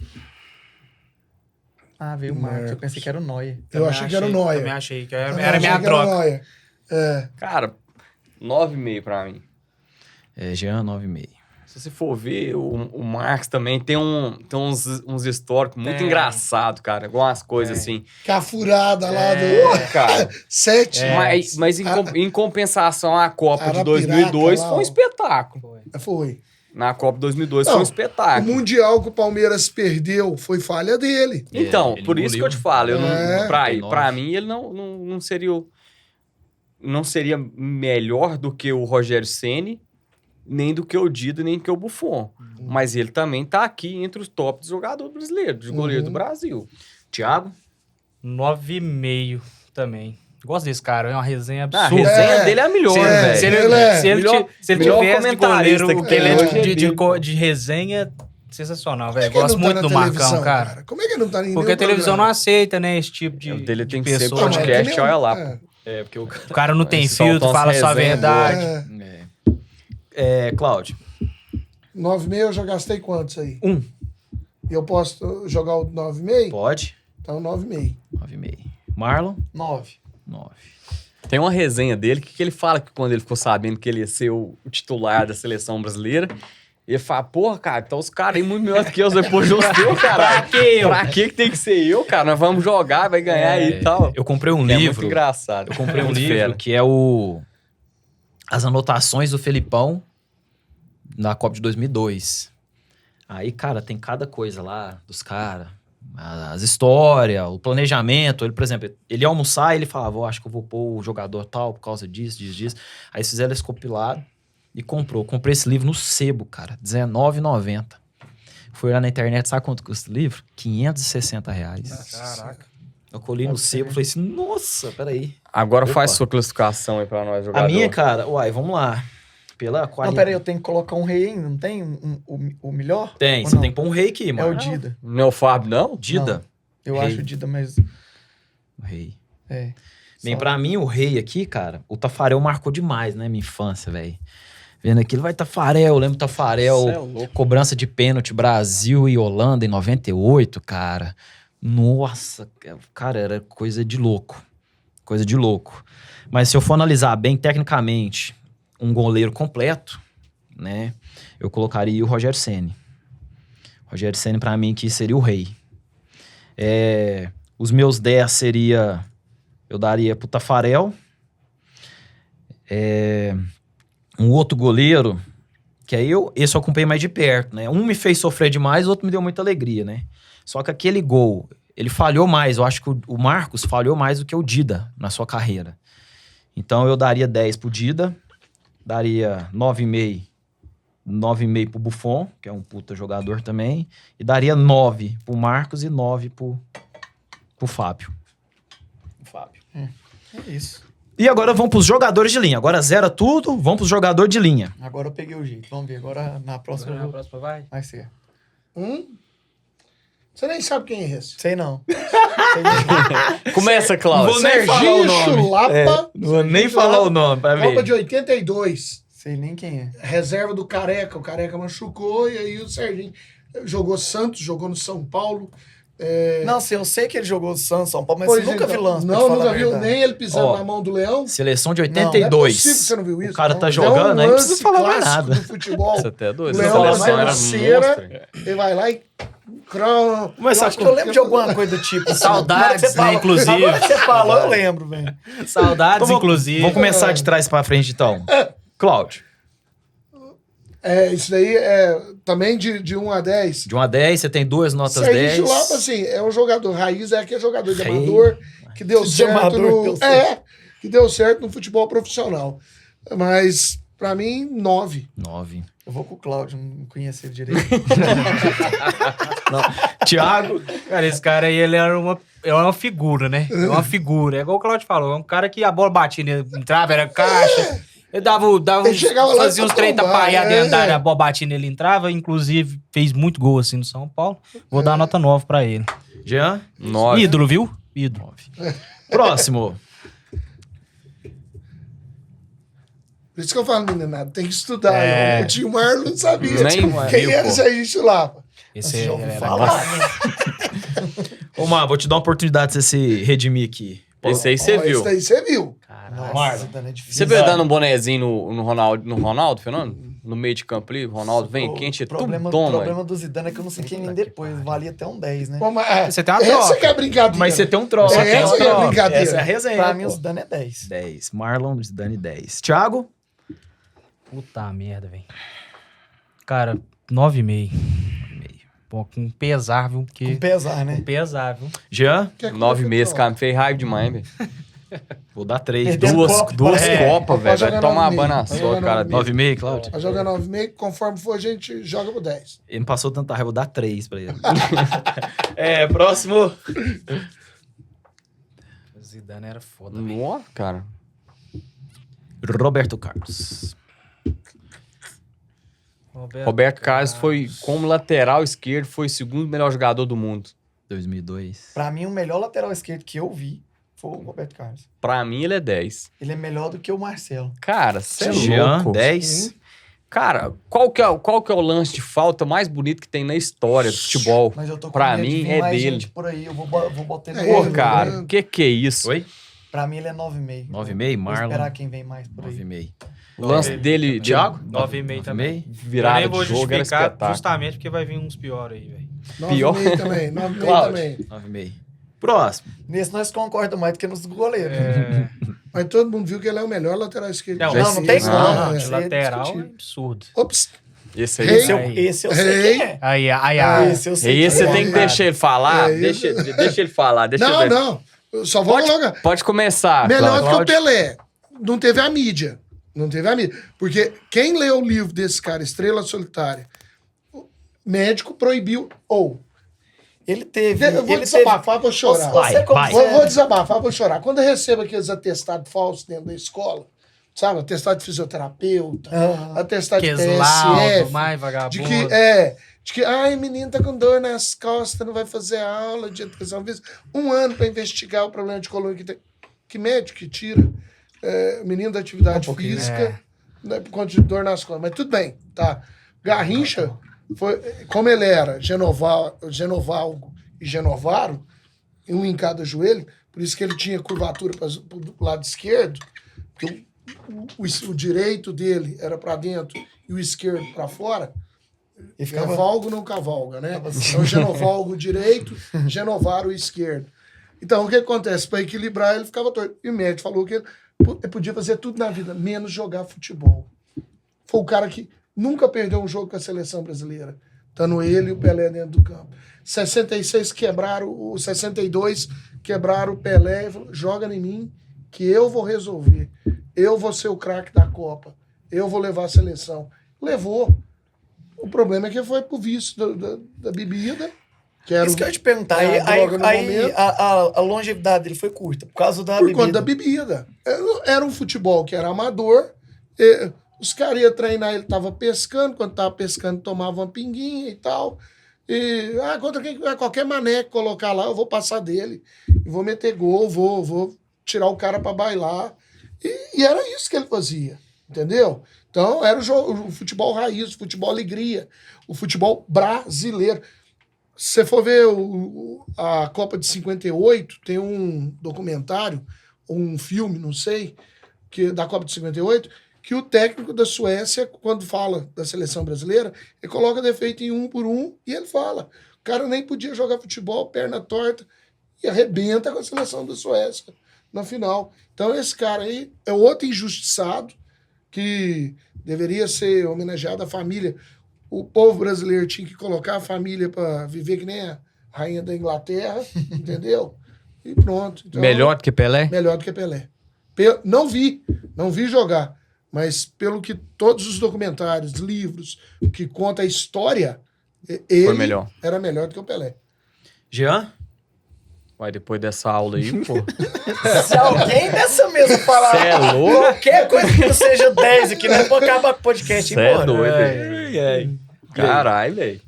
Ah, veio o Marcos. Eu pensei que era o Neuer. Eu achei que era o Neuer. Também achei que Eu era achei minha que era o troca. Neuer. Cara, 9,5 pra mim. Jean, 9,5. Se você for ver, o Marcos também tem uns históricos muito engraçados, cara. Igual umas coisas assim. Que a furada lá do... Cara. 7. Mas em compensação, a Copa de Arapiraca 2002 lá, foi um ó. espetáculo. Foi. Na Copa de 2002 Não, foi um O espetáculo. Mundial que o Palmeiras perdeu foi falha dele. Então, Ele por isso que eu te engoliu. falo. Eu não, É. pra mim, ele não seria... Não seria melhor do que o Rogério Ceni, nem do que o Dida, nem do que o Buffon. Mas ele também tá aqui entre os tops jogadores brasileiros, de goleiro do Brasil. Thiago? 9,5 também. Gosto desse cara, é uma resenha A absurda. resenha dele é a melhor, velho. Se ele, Ele é se ele, melhor- se ele melhor tivesse de comentarista goleiro, que que ele tem é hoje é de resenha, sensacional, velho. Por que Gosto ele não muito tá do na Marcão, televisão, cara. Como é que ele não tá em Porque nenhum a televisão não programa? aceita, né, esse tipo de, O dele tem de que ser pessoa. Não, mas podcast, é que nem- olha lá. é. Porque o... O cara não tem Eles soltam filtro, as fala só a resenhas verdade. Cláudio? 9,5 eu já gastei quantos aí? 1. E eu posso jogar o 9,5? Pode. Então 9,5. 9,5. Marlon? 9. 9. Tem uma resenha dele que ele fala que quando ele ficou sabendo que ele ia ser o titular da seleção brasileira, ele fala, porra, cara, então os caras aí muito melhor do que eu, depois eu, caralho. Pra que tem que ser eu, cara? Nós vamos jogar, vai ganhar aí e tal. Eu comprei um É muito livro. engraçado. Eu comprei um Muito livro fera. que é as anotações do Felipão na Copa de 2002. Aí, cara, tem cada coisa lá dos caras. As histórias, o planejamento. Ele, por exemplo, ele ia almoçar e ele falava, acho que eu vou pôr o jogador tal por causa disso, disso. Aí eles fizeram esse compilado e comprou. Comprei esse livro no sebo, cara, R$19,90. Fui lá na internet, sabe quanto custa o livro? R$560. Caraca. Eu colei no sebo e falei assim, nossa, peraí. Agora Opa. faz sua classificação aí pra nós, jogador. A minha, cara, vamos lá. Pela Não, qualidade. peraí, eu tenho que colocar um rei ainda, não tem o melhor? Tem, Ou você não? tem que pôr um rei aqui, É mano. o Dida. Não é o Fábio, não? Dida? Eu Rei. acho o Dida, mas... O rei. É. Bem, Só- pra mim, o rei aqui, cara, o Tafarel marcou demais, né, minha infância, velho. Vendo aquilo, vai Tafarel, eu lembro Tafarel, Cê é louco. cobrança de pênalti, Brasil e Holanda em 98, cara. Nossa, cara, era coisa de louco. Coisa de louco. Mas se eu for analisar bem tecnicamente um goleiro completo, né, eu colocaria o Rogério Ceni. Rogério Ceni, pra mim, que seria o rei. Os meus 10 seria... Eu daria pro Tafarel. Um outro goleiro, que aí esse eu acompanhei mais de perto, né? Um me fez sofrer demais, o outro me deu muita alegria, né? Só que aquele gol, ele falhou mais. Eu acho que o Marcos falhou mais do que o Dida na sua carreira. Então eu daria 10 pro Dida, daria 9,5 pro Buffon, que é um puta jogador também, e daria 9 pro Marcos e 9 pro Fábio. É isso. E agora vamos pros jogadores de linha. Agora zera tudo, vamos pros jogadores de linha. Agora eu peguei o jeito. Vamos ver. Agora na próxima eu Na vou... próxima vai. vai ser. Você nem sabe quem é esse. Sei não. Sei não. Começa, Cláudio. Vou nem falar o nome. Chulapa. Não vou nem falar o nome pra Copa ver. de 82. Sei nem quem é. Reserva do Careca. O Careca machucou e aí o Serginho jogou Santos, jogou no São Paulo. Não, eu sei que ele jogou do São Paulo, mas Pois você nunca então, viu lance. pra te Não, falar nunca a viu verdade. nem ele pisando Ó, na mão do Leão. Seleção de Não, não é 82. possível que você não viu isso. O cara não. tá É jogando, aí não precisa falar mais clássico nada. do futebol. Você até é doido. O Essa Leão seleção fazendo era cera, monstro. ele vai lá e... Mas acho que eu lembro de alguma coisa do tipo. assim. Saudades, Agora que você né, fala- inclusive. Agora que você falou, eu lembro, velho. Saudades, Então, inclusive. Vamos começar de trás pra frente, então. Cláudio, Isso daí é também de 1 a 10. de 1 a 10, você tem duas notas Serginho 10. Chulapa, assim, é um jogador raiz, é aquele jogador de Rei. amador que deu De certo amador, deu certo. que deu certo no futebol profissional. Mas, pra mim, 9. 9. Eu vou com o Cláudio, não conheci ele direito. Thiago, Cara, esse cara aí, ele é uma figura, né? É uma figura. É igual o Claudio falou. É um cara que a bola batia, ele entrava, era caixa. Ele dava Ele chegava lá fazia pra uns 30 tombar, paiadas dentro da é. área, a bola batia nele, entrava. Inclusive, fez muito gol assim no São Paulo. Vou dar nota 9 pra ele. Jean, 9. Ídolo, viu? Ídolo. próximo. Por isso que eu falo, meninada, tem que estudar. É. O tio Marlon não sabia Nem quem viu, era pô. Serginho Chulapa. Esse Você já é, ouviu era falar, né? Ô, Mar, vou te dar uma oportunidade de você se redimir aqui. Esse aí você Ó, viu. Esse daí você viu. Nossa, Dani, é difícil. Você veio dando um bonezinho no Ronaldo Fenômeno? no meio de campo ali, Ronaldo vem quente, O tudo problema do Zidane é que eu não sei quem nem depois. Valia até um 10, né? Pô, mas, Você tem uma essa troca. que é a brincadeira. Mas você tem um troço. Essa é a brincadeira. Essa é a resenha. Pra mim, pô. o Zidane é 10. 10. Marlon, Zidane, 10. Thiago? Puta merda, velho. Cara, 9,5. Pô, com pesar, viu? Porque... Com pesar, né? Com pesar, viu? Jean? Que é que 9 eu meses, falo? cara, me fez raiva demais, velho. Vou dar 3. Perdeu Duas. Copa, Duas É, copas, velho. Vai jogar tomar 9,5. banho na Vai sua, jogar cara. 9,5, Cláudio? Vai jogar 9,5, conforme for, a gente joga pro 10. Ele me passou tanta raiva, vou dar 3 pra ele. Próximo. O Zidane era foda, velho. Nossa, cara. Roberto Carlos. Roberto Carlos foi, como lateral esquerdo, foi o segundo melhor jogador do mundo. 2002. Pra mim, o melhor lateral esquerdo que eu vi foi o Roberto Carlos. Pra mim, ele é 10. Ele é melhor do que o Marcelo. Cara, você é Jean, louco. 10. Cara, qual que é o lance de falta mais bonito que tem na história do futebol? Mas eu tô com Pra medo de mim, vir é mais dele. gente por aí. Eu vou botar ele É, no Pô, ele, cara, né? que é isso? Oi? Pra mim, ele é 9,5. 9,5, Vou Marlon. esperar quem vem mais por aí. 9,5. O lance dele, Thiago? 9,5 também. 9,5. Eu virada nem vou de jogo, era justificar espetáculo. justamente porque vai vir uns piores aí, velho. 9,5 também. 9,5 Cláudio. também. 9,5. Próximo. Nesse nós concordamos mais do que nos goleiros. Mas todo mundo viu que ele é o melhor lateral esquerdo. Não, que não existe. tem como. Ah, Não, De isso aí é lateral é discutível. absurdo. Ops. Esse aí. Rei. Esse eu sei Rei. quem é. Aí. Esse eu sei Esse você quem é. tem que deixar ele falar. É, Deixa ele falar. Deixa Não, eu ver. não. Eu só vou colocar. Pode começar. Melhor Cláudio. do que o Pelé. Não teve a mídia. Não teve a mídia. Porque quem leu o livro desse cara, Estrela Solitária, o médico proibiu. Ele teve. Eu vou ele desabafar, vou chorar. Você como vai. você- Vou desabafar, vou chorar. Quando eu recebo aqueles atestados falsos dentro da escola, sabe? Atestado de fisioterapeuta, Ah, atestado de Queslaudo, TSF, mais vagabundo. de que, ai, menino tá com dor nas costas, não vai fazer aula de educação física. 1 ano para investigar o problema de coluna que tem. Que médico que tira menino da atividade física né, por conta de dor nas costas? Mas tudo bem, tá. Garrincha, foi, como ele era Genovalgo e Genovaro, um em cada joelho, por isso que ele tinha curvatura para o lado esquerdo, porque o direito dele era para dentro e o esquerdo para fora. Ele ficava- Cavalgo não cavalga, né? Então, Genovalgo direito, Genovaro esquerdo. Então, o que acontece? Para equilibrar, ele ficava torto. E o médico falou que ele podia fazer tudo na vida, menos jogar futebol. Foi o cara que nunca perdeu um jogo com a seleção brasileira. Estando ele e o Pelé dentro do campo. 66 quebraram, o 62 quebraram o Pelé e falou, joga em mim que eu vou resolver. Eu vou ser o craque da Copa. Eu vou levar a seleção. Levou. O problema é que foi pro vício da bebida. Que era Isso que eu ia te perguntar. é a droga no Aí momento. a longevidade dele foi curta, por causa da Por bebida. conta da bebida. Era um futebol que era amador. Os caras iam treinar, ele tava pescando. Quando tava pescando, tomava uma pinguinha e tal. E contra quem qualquer mané que colocar lá, eu vou passar dele. E vou meter gol, vou tirar o cara pra bailar. E era isso que ele fazia. Entendeu? Então, era o futebol raiz, o futebol alegria, o futebol brasileiro. Se você for ver a Copa de 58, tem um documentário, ou um filme, não sei, da Copa de 58, que o técnico da Suécia, quando fala da seleção brasileira, ele coloca defeito em 1 por 1 e ele fala. O cara nem podia jogar futebol, perna torta, e arrebenta com a seleção da Suécia na final. Então, esse cara aí é outro injustiçado que deveria ser homenageado à família. O povo brasileiro tinha que colocar a família para viver que nem a rainha da Inglaterra, entendeu? E pronto. Então, Melhor do que Pelé? melhor do que Pelé. Não vi jogar, mas pelo que todos os documentários, livros, que conta a história, ele melhor. era melhor do que o Pelé. Jean? Vai depois dessa aula aí, pô. Se alguém dessa mesa falar Cê é louco? qualquer coisa que não seja 10 aqui, nós vamos acabar com o podcast e Cê ir é embora. doido, velho. Caralho, velho.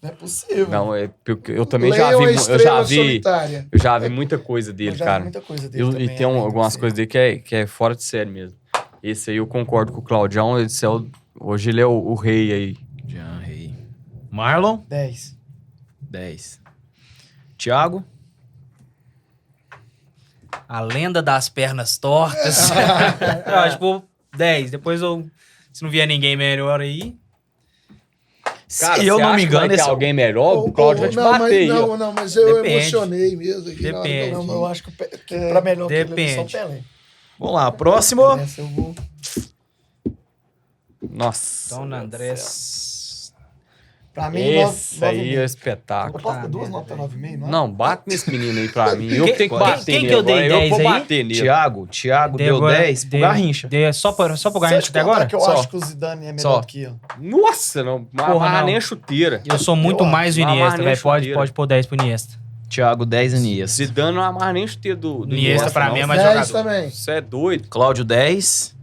Não é possível. Não, eu também Leiam a eu Estrela já vi. Solitária. Eu já vi muita coisa dele, Eu já vi cara. muita coisa dele E também, tem além de algumas você. coisas dele que é fora de série mesmo. Esse aí eu concordo com o Claudião. Hoje ele é o rei aí. Jean Rei. Marlon? 10. 10. Thiago? A lenda das pernas tortas. Eu acho que vou 10. Depois eu Se não vier ninguém melhor aí... Cara, Se eu você não acha me que vai engano, ter esse alguém melhor, o Claudio vai te não, bater aí, ó. não, mas eu Depende. emocionei mesmo. Aqui na hora que eu- Depende. Não, eu acho que pra melhor que ele, só Depende. Pelé. Vamos lá, próximo. Nessa eu vou... Nossa. Dona Andrés... Pra mim, Esse aí é 9,5. Eu espetáculo. posso ter duas notas 9,5, não é? Não, bate nesse menino aí pra mim. Eu que tenho que bater quem nele que eu dei agora. Eu 10 vou aí? bater nele. Thiago deu 10 pro Garrincha. Só pro Se Garrincha até agora? que eu Só. acho que o Zidane é melhor Só. do que eu. Nossa, não. Não Porra, amarra não. nem a chuteira. Eu sou muito Eu mais o acho. Iniesta, Não, velho. chuteira. Pode pôr 10 pro Iniesta. Thiago 10 Iniesta. Zidane não amarra nem a chuteira do Iniesta pra não. mim é mais 10 jogador. também. Você é doido. Cláudio 10.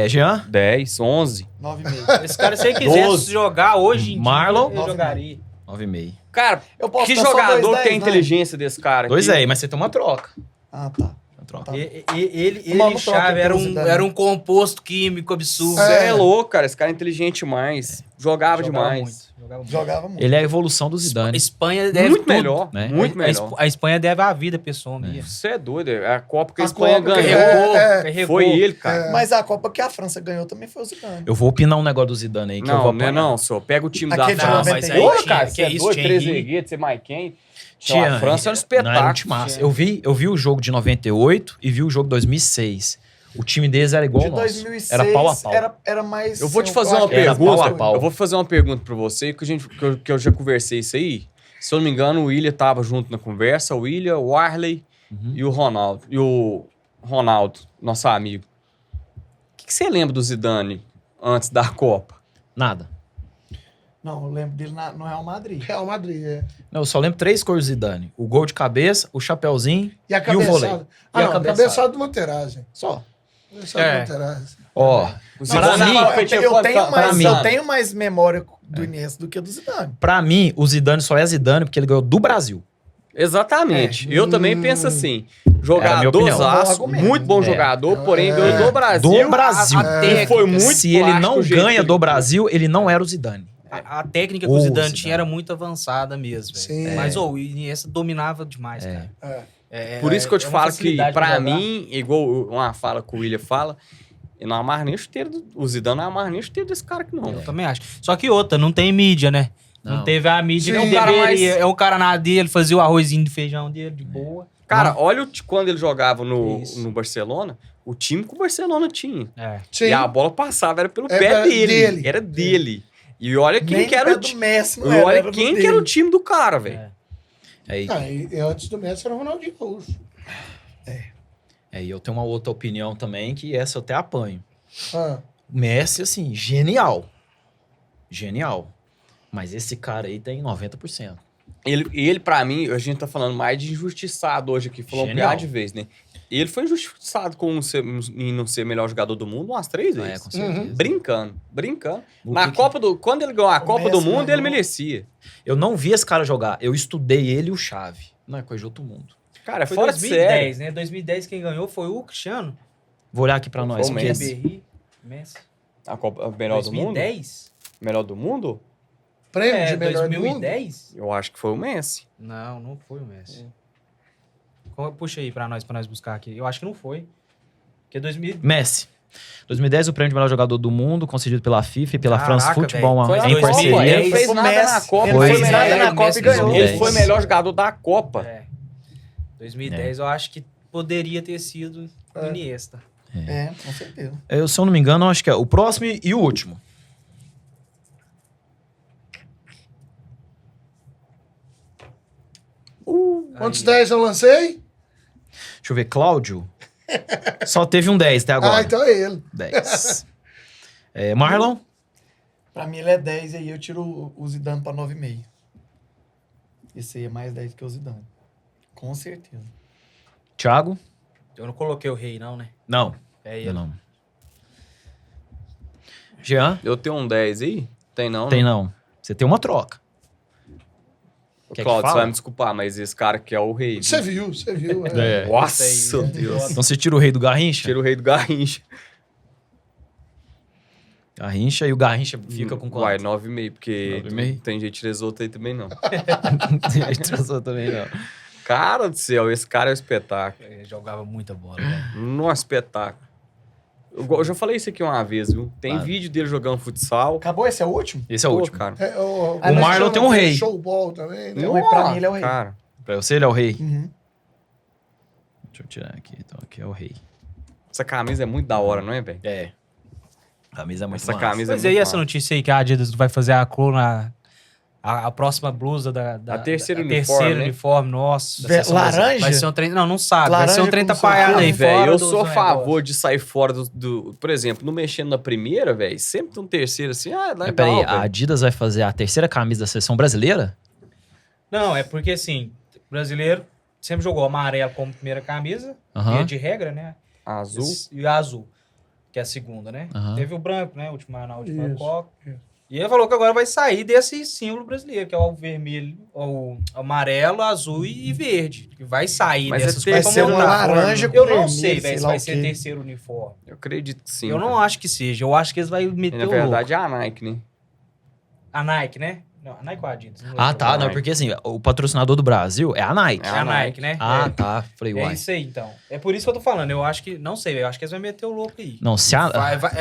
Jean? 10, 11. 9,5. Esse cara, se ele quisesse 12. jogar hoje em Marlon? dia, eu jogaria. 9,5. Cara, Eu posso que dar só jogador 2,10, que tem a né? inteligência desse cara? 2 aqui? aí, mas você tem uma troca. Ah, tá. Uma troca. Tá. Ele Mano, e troca Xavi pelo Zidane. era um composto químico absurdo. Você é louco, cara. Esse cara é inteligente demais. Jogava demais. Muito. Jogava muito. Ele é a evolução do Zidane. Espanha deve Muito tudo. melhor, né? muito melhor. A Espanha deve a vida, pessoa minha. Você é doido. É a Copa que a A Espanha Copa que ganhou. Carregou. Foi ele, cara. Mas a Copa que a França ganhou também foi o Zidane. Eu vou opinar um negócio do Zidane aí, que eu vou Não, não é apanhar. não, senhor. Pega o time Aquele da de França. 98. Porra, Tinha, cara, que você é isso, doido. tinha 13 Henry. Guedes, você mais quem? Tinha, A França era um Não, espetáculo. era um timaço. Eu vi o jogo de 98 e vi o jogo de 2006. O time deles era igual De ao nosso. 2006 Era pau a pau. Era mais... Eu vou te assim, fazer eu uma acho que era pau a pergunta. pau. Eu vou fazer uma pergunta pra você, que eu já conversei isso aí. Se eu não me engano, o William tava junto na conversa. O William, o Arley e o Ronaldo. E o Ronaldo, nosso amigo. O que você lembra do Zidane antes da Copa? Nada. Não, eu lembro dele no Real Madrid. Real Madrid, é. Não, eu só lembro 3 cores do Zidane. O gol de cabeça, o chapeuzinho E a e o vôlei. cabeçada. E a Não, a cabeçada. cabeçada do Materazzi. Só. Cabeçada É. do Materazzi. Ó, O Pra mim, eu tenho mais memória do Iniesta do que do Zidane. pra mim, o Zidane só é Zidane porque ele ganhou do Brasil. Exatamente. Eu também penso assim. Era a minha opinião. Jogadorzaço, Bom argumento. muito bom É. jogador, porém ganhou do Brasil. Do Brasil. A técnica foi muito Se ele plástico não o jeito ganha que ele- do Brasil, ele não era o Zidane. A técnica que Ô, o Zidane Zidane. tinha era muito avançada mesmo, velho. Sim. Mas o Iniesta dominava demais, cara. Por isso que eu te uma falo que, facilidade pra jogar. mim, igual uma fala que o William fala, eu não amarro nem a chuteira o Zidane não amarra nem a chuteira desse cara aqui, não. Eu também acho. Só que outra, não tem mídia, né? Não, Não. teve a mídia Sim. que É um cara deveria. mais- É um cara na dele, fazia o arrozinho de feijão dele, de boa. Cara, olha quando ele jogava no Isso. Barcelona, o time que o Barcelona tinha. É. Sim. E a bola passava, era pelo É, pé era dele. dele. Era dele. E olha quem Nem que era pé o do time. Messi, não E olha era do quem que dele. era o time do cara, velho. Aí, Ah, e antes do Messi era o Ronaldinho Gaúcho. aí eu tenho uma outra opinião também, que essa eu até apanho. Ah, O Messi, assim, genial. Genial. Mas esse cara aí tem 90%. Ele, pra mim, a gente tá falando mais de injustiçado hoje aqui, falou um Genial. piada de vez, né? Ele foi injustiçado em não ser melhor jogador do mundo umas 3 É, vezes. com certeza. Brincando. O Na que que- Copa quando ele ganhou a Copa do Messi Mundo, ele ganhou. merecia. Eu não vi esse cara jogar. Eu estudei ele e o Xavi. Não é coisa de outro mundo. Cara, Foi fora de série. 2010, né? 2010 quem ganhou foi o Cristiano. Vou olhar aqui pra nós. o porque Messi. Ribéry, Messi. A Copa melhor do mundo? 2010? Melhor do mundo? prêmio É, de melhor do mundo. 2010? Eu acho que foi o Messi. Não, não foi o Messi. Puxa aí pra nós buscar aqui. Eu acho que não foi. Porque 2000... Messi. 2010, o prêmio de melhor jogador do mundo, concedido pela FIFA e pela Caraca, France Football velho. Foi em na Copa, parceria. ele não fez Foi nada Messi. na Copa. Ele não Ele fez fez nada nada na na Copa Messi e ganhou. 2010. Ele foi o melhor jogador da Copa. É. 2010 eu acho que poderia ter sido o Iniesta. É, com certeza. Eu, se eu não me engano, acho que é o próximo e o último. Quantos 10 eu lancei? Deixa eu ver, Cláudio. Só teve um 10 até agora. Ah, então é ele. 10. Marlon? Pra mim ele é 10 e aí eu tiro o Zidane pra 9,5. Esse aí é mais 10 que o Zidane. Com certeza. Thiago? Eu não coloquei o rei, não, né? Não. É ele. Não. Jean? Eu tenho um 10 aí? Tem não? Tem né? não. Você tem uma troca. Quer que Claudio, você fala? vai me desculpar, mas esse cara aqui é o rei. Você viu. Nossa, Esse aí, Deus. Então você tira o rei do Garrincha? Tira o rei do Garrincha. Garrincha e o Garrincha fica com Uai, quanto? 9,5, porque 9,5? não tem gente de outro aí também não. Transou também não. Cara do céu, esse cara é um espetáculo. Ele jogava muita bola, velho. Nossa, espetáculo. Eu já falei isso aqui uma vez, viu? Tem vídeo dele jogando futsal. Acabou? Esse é o último? Esse é o último. Cara. O Marlon tem um rei. Showball também, né? Não, pra mim ele é o rei. Cara, Pra você, ele é o rei. Uhum. Deixa eu tirar aqui. Então, aqui é o rei. essa camisa é muito da hora, não é, velho? É. A camisa é muito Essa massa. camisa Mas é aí muito essa massa. notícia aí que a Adidas vai fazer a cor na... A próxima blusa A terceira a uniforme, terceiro né? uniforme, nossa. Laranja? Vai ser um trem... Não sabe. Vai ser um Laranja trem com tapaiado aí Velho, fora eu do sou a favor negócio. de sair fora do... Por exemplo, não mexendo na primeira, velho. Sempre tem um terceiro assim. Ah, legal, Mas peraí, a velho. Adidas vai fazer a terceira camisa da seleção brasileira? Não, é porque assim, o brasileiro sempre jogou amarelo como primeira camisa, Aham. via de regra, né? Azul. E a azul, que é a segunda, né? Aham. Teve o branco, né? Na última Isso, Copa. isso. E ele falou que agora vai sair desse símbolo brasileiro, que é o vermelho, o amarelo, azul e verde. Que vai sair Mas dessas é Vai cores ser pra uma montar. laranja com Eu não vermelho, sei, velho, se lá vai o ser quê. terceiro uniforme. Eu acredito que sim. Eu cara. não acho que seja. Eu acho que eles vão E, meter na o verdade, louco. é a Nike, né? A Nike, né? Não, a Nike ou a Adidas? Não Ah, lembro. tá. Não, Nike. porque assim, o patrocinador do Brasil é a Nike. É a Nike, né? Ah, tá. Falei, É uai. isso aí, então. É por isso que eu tô falando. Eu acho que... Não sei, velho. Eu acho que eles vão meter o louco aí. Não, se a...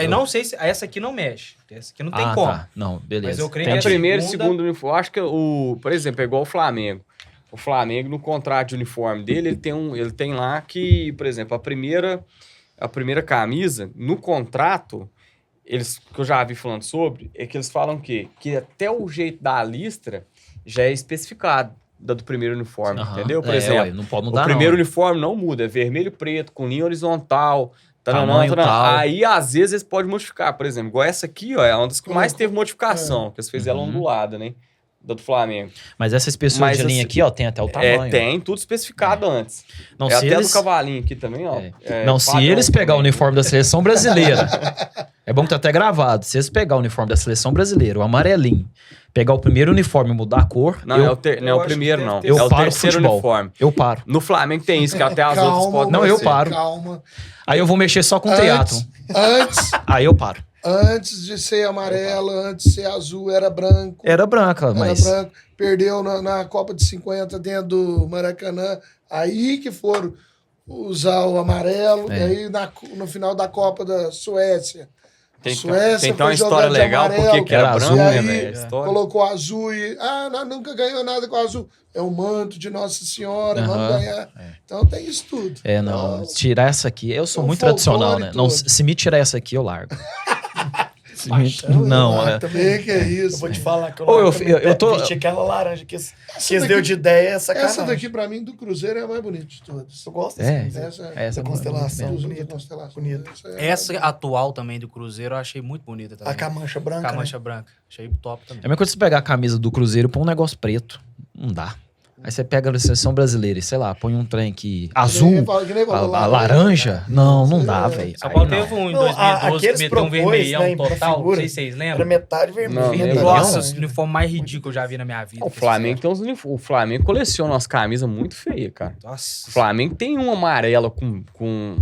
Eu não sei se... Essa aqui não mexe. Essa aqui não tem como. Tá. Não, beleza. Mas eu creio É que a a primeira e segunda- segunda uniforme. Eu acho que, por exemplo, é igual o Flamengo. O Flamengo, no contrato de uniforme dele, ele tem lá que, por exemplo, a primeira camisa, no contrato, que eu já vi falando sobre, é que eles falam que até o jeito da listra já é especificado do primeiro uniforme, Aham. entendeu? Por É, exemplo, ué, não pode mudar, o primeiro não. uniforme não muda, é vermelho e preto, com linha horizontal, Tamanho tal. Aí, às vezes, eles podem modificar. Por exemplo, igual essa aqui, ó, é uma das que mais teve modificação, que eles fez ela Uhum. ondulada, né? Da do Flamengo. Mas essa espessura Mas de linha assim, aqui, ó, tem até o tamanho. Tem tudo especificado antes. Não, É se até eles... do cavalinho aqui também, ó. É. É Não, se padrão eles pegar o também. uniforme da seleção brasileira, é bom que tá até gravado. Se eles pegar o uniforme da seleção brasileira, o amarelinho, pegar o primeiro uniforme e mudar a cor, Não, eu, não é eu o acho primeiro, que não. deve ter- É Eu o paro o terceiro futebol. uniforme. eu paro. No Flamengo tem isso, que até as outras podem... Não, eu você, paro. Calma. Aí eu vou mexer só com teatro. Aí eu paro. Antes de ser amarela, antes de ser azul, era branco. Era branca, mas... Era branco. Perdeu na Copa de 50 dentro do Maracanã. Aí que foram usar o amarelo. É. E aí no final da Copa da Suécia. Tem Suécia então uma foi história jogar de legal, amarelo, porque que era era branco, azul, né, e aí velho? A história. colocou azul e... Ah, nós nunca ganhou nada com azul. É o manto de Nossa Senhora, Aham, vamos ganhar. Então tem isso tudo. É, não, Então, tirar essa aqui... Eu sou o muito folclore tradicional, né? Não, todo. se me tirar essa aqui, eu largo. Não, ah, é... também que é isso. Eu vou te falar que Ô, eu tô- vesti aquela laranja que Essa eles daqui- deu de ideia, é sacanagem. Essa daqui, pra mim, do Cruzeiro é a mais bonita de todas. Eu gosto É. dessa. Essa Essa Essa é constelação muito Bonita. bonita. Constelação. Bonita. Essa atual também do Cruzeiro eu achei muito bonita também. A camancha branca, Com a né? mancha branca. Achei top também. É a mesma coisa você pegar a camisa do Cruzeiro e pôr um negócio preto. Não dá. Aí você pega a seleção brasileira e, sei lá, põe um trem aqui azul, a laranja. Não dá, velho. Só Aí Paulo não. teve um em Não, 2012 que aqueles meteu um propôs, vermelhão né, pra total. Não figura. sei se vocês Era lembram. metade vermelho. Não, metade lembro. Nossa, laranja. o uniforme mais ridículo que eu já vi na minha vida. O Flamengo tem uns uniformes. O Flamengo coleciona umas camisas muito feias, cara. O Nossa. Flamengo tem uma amarela com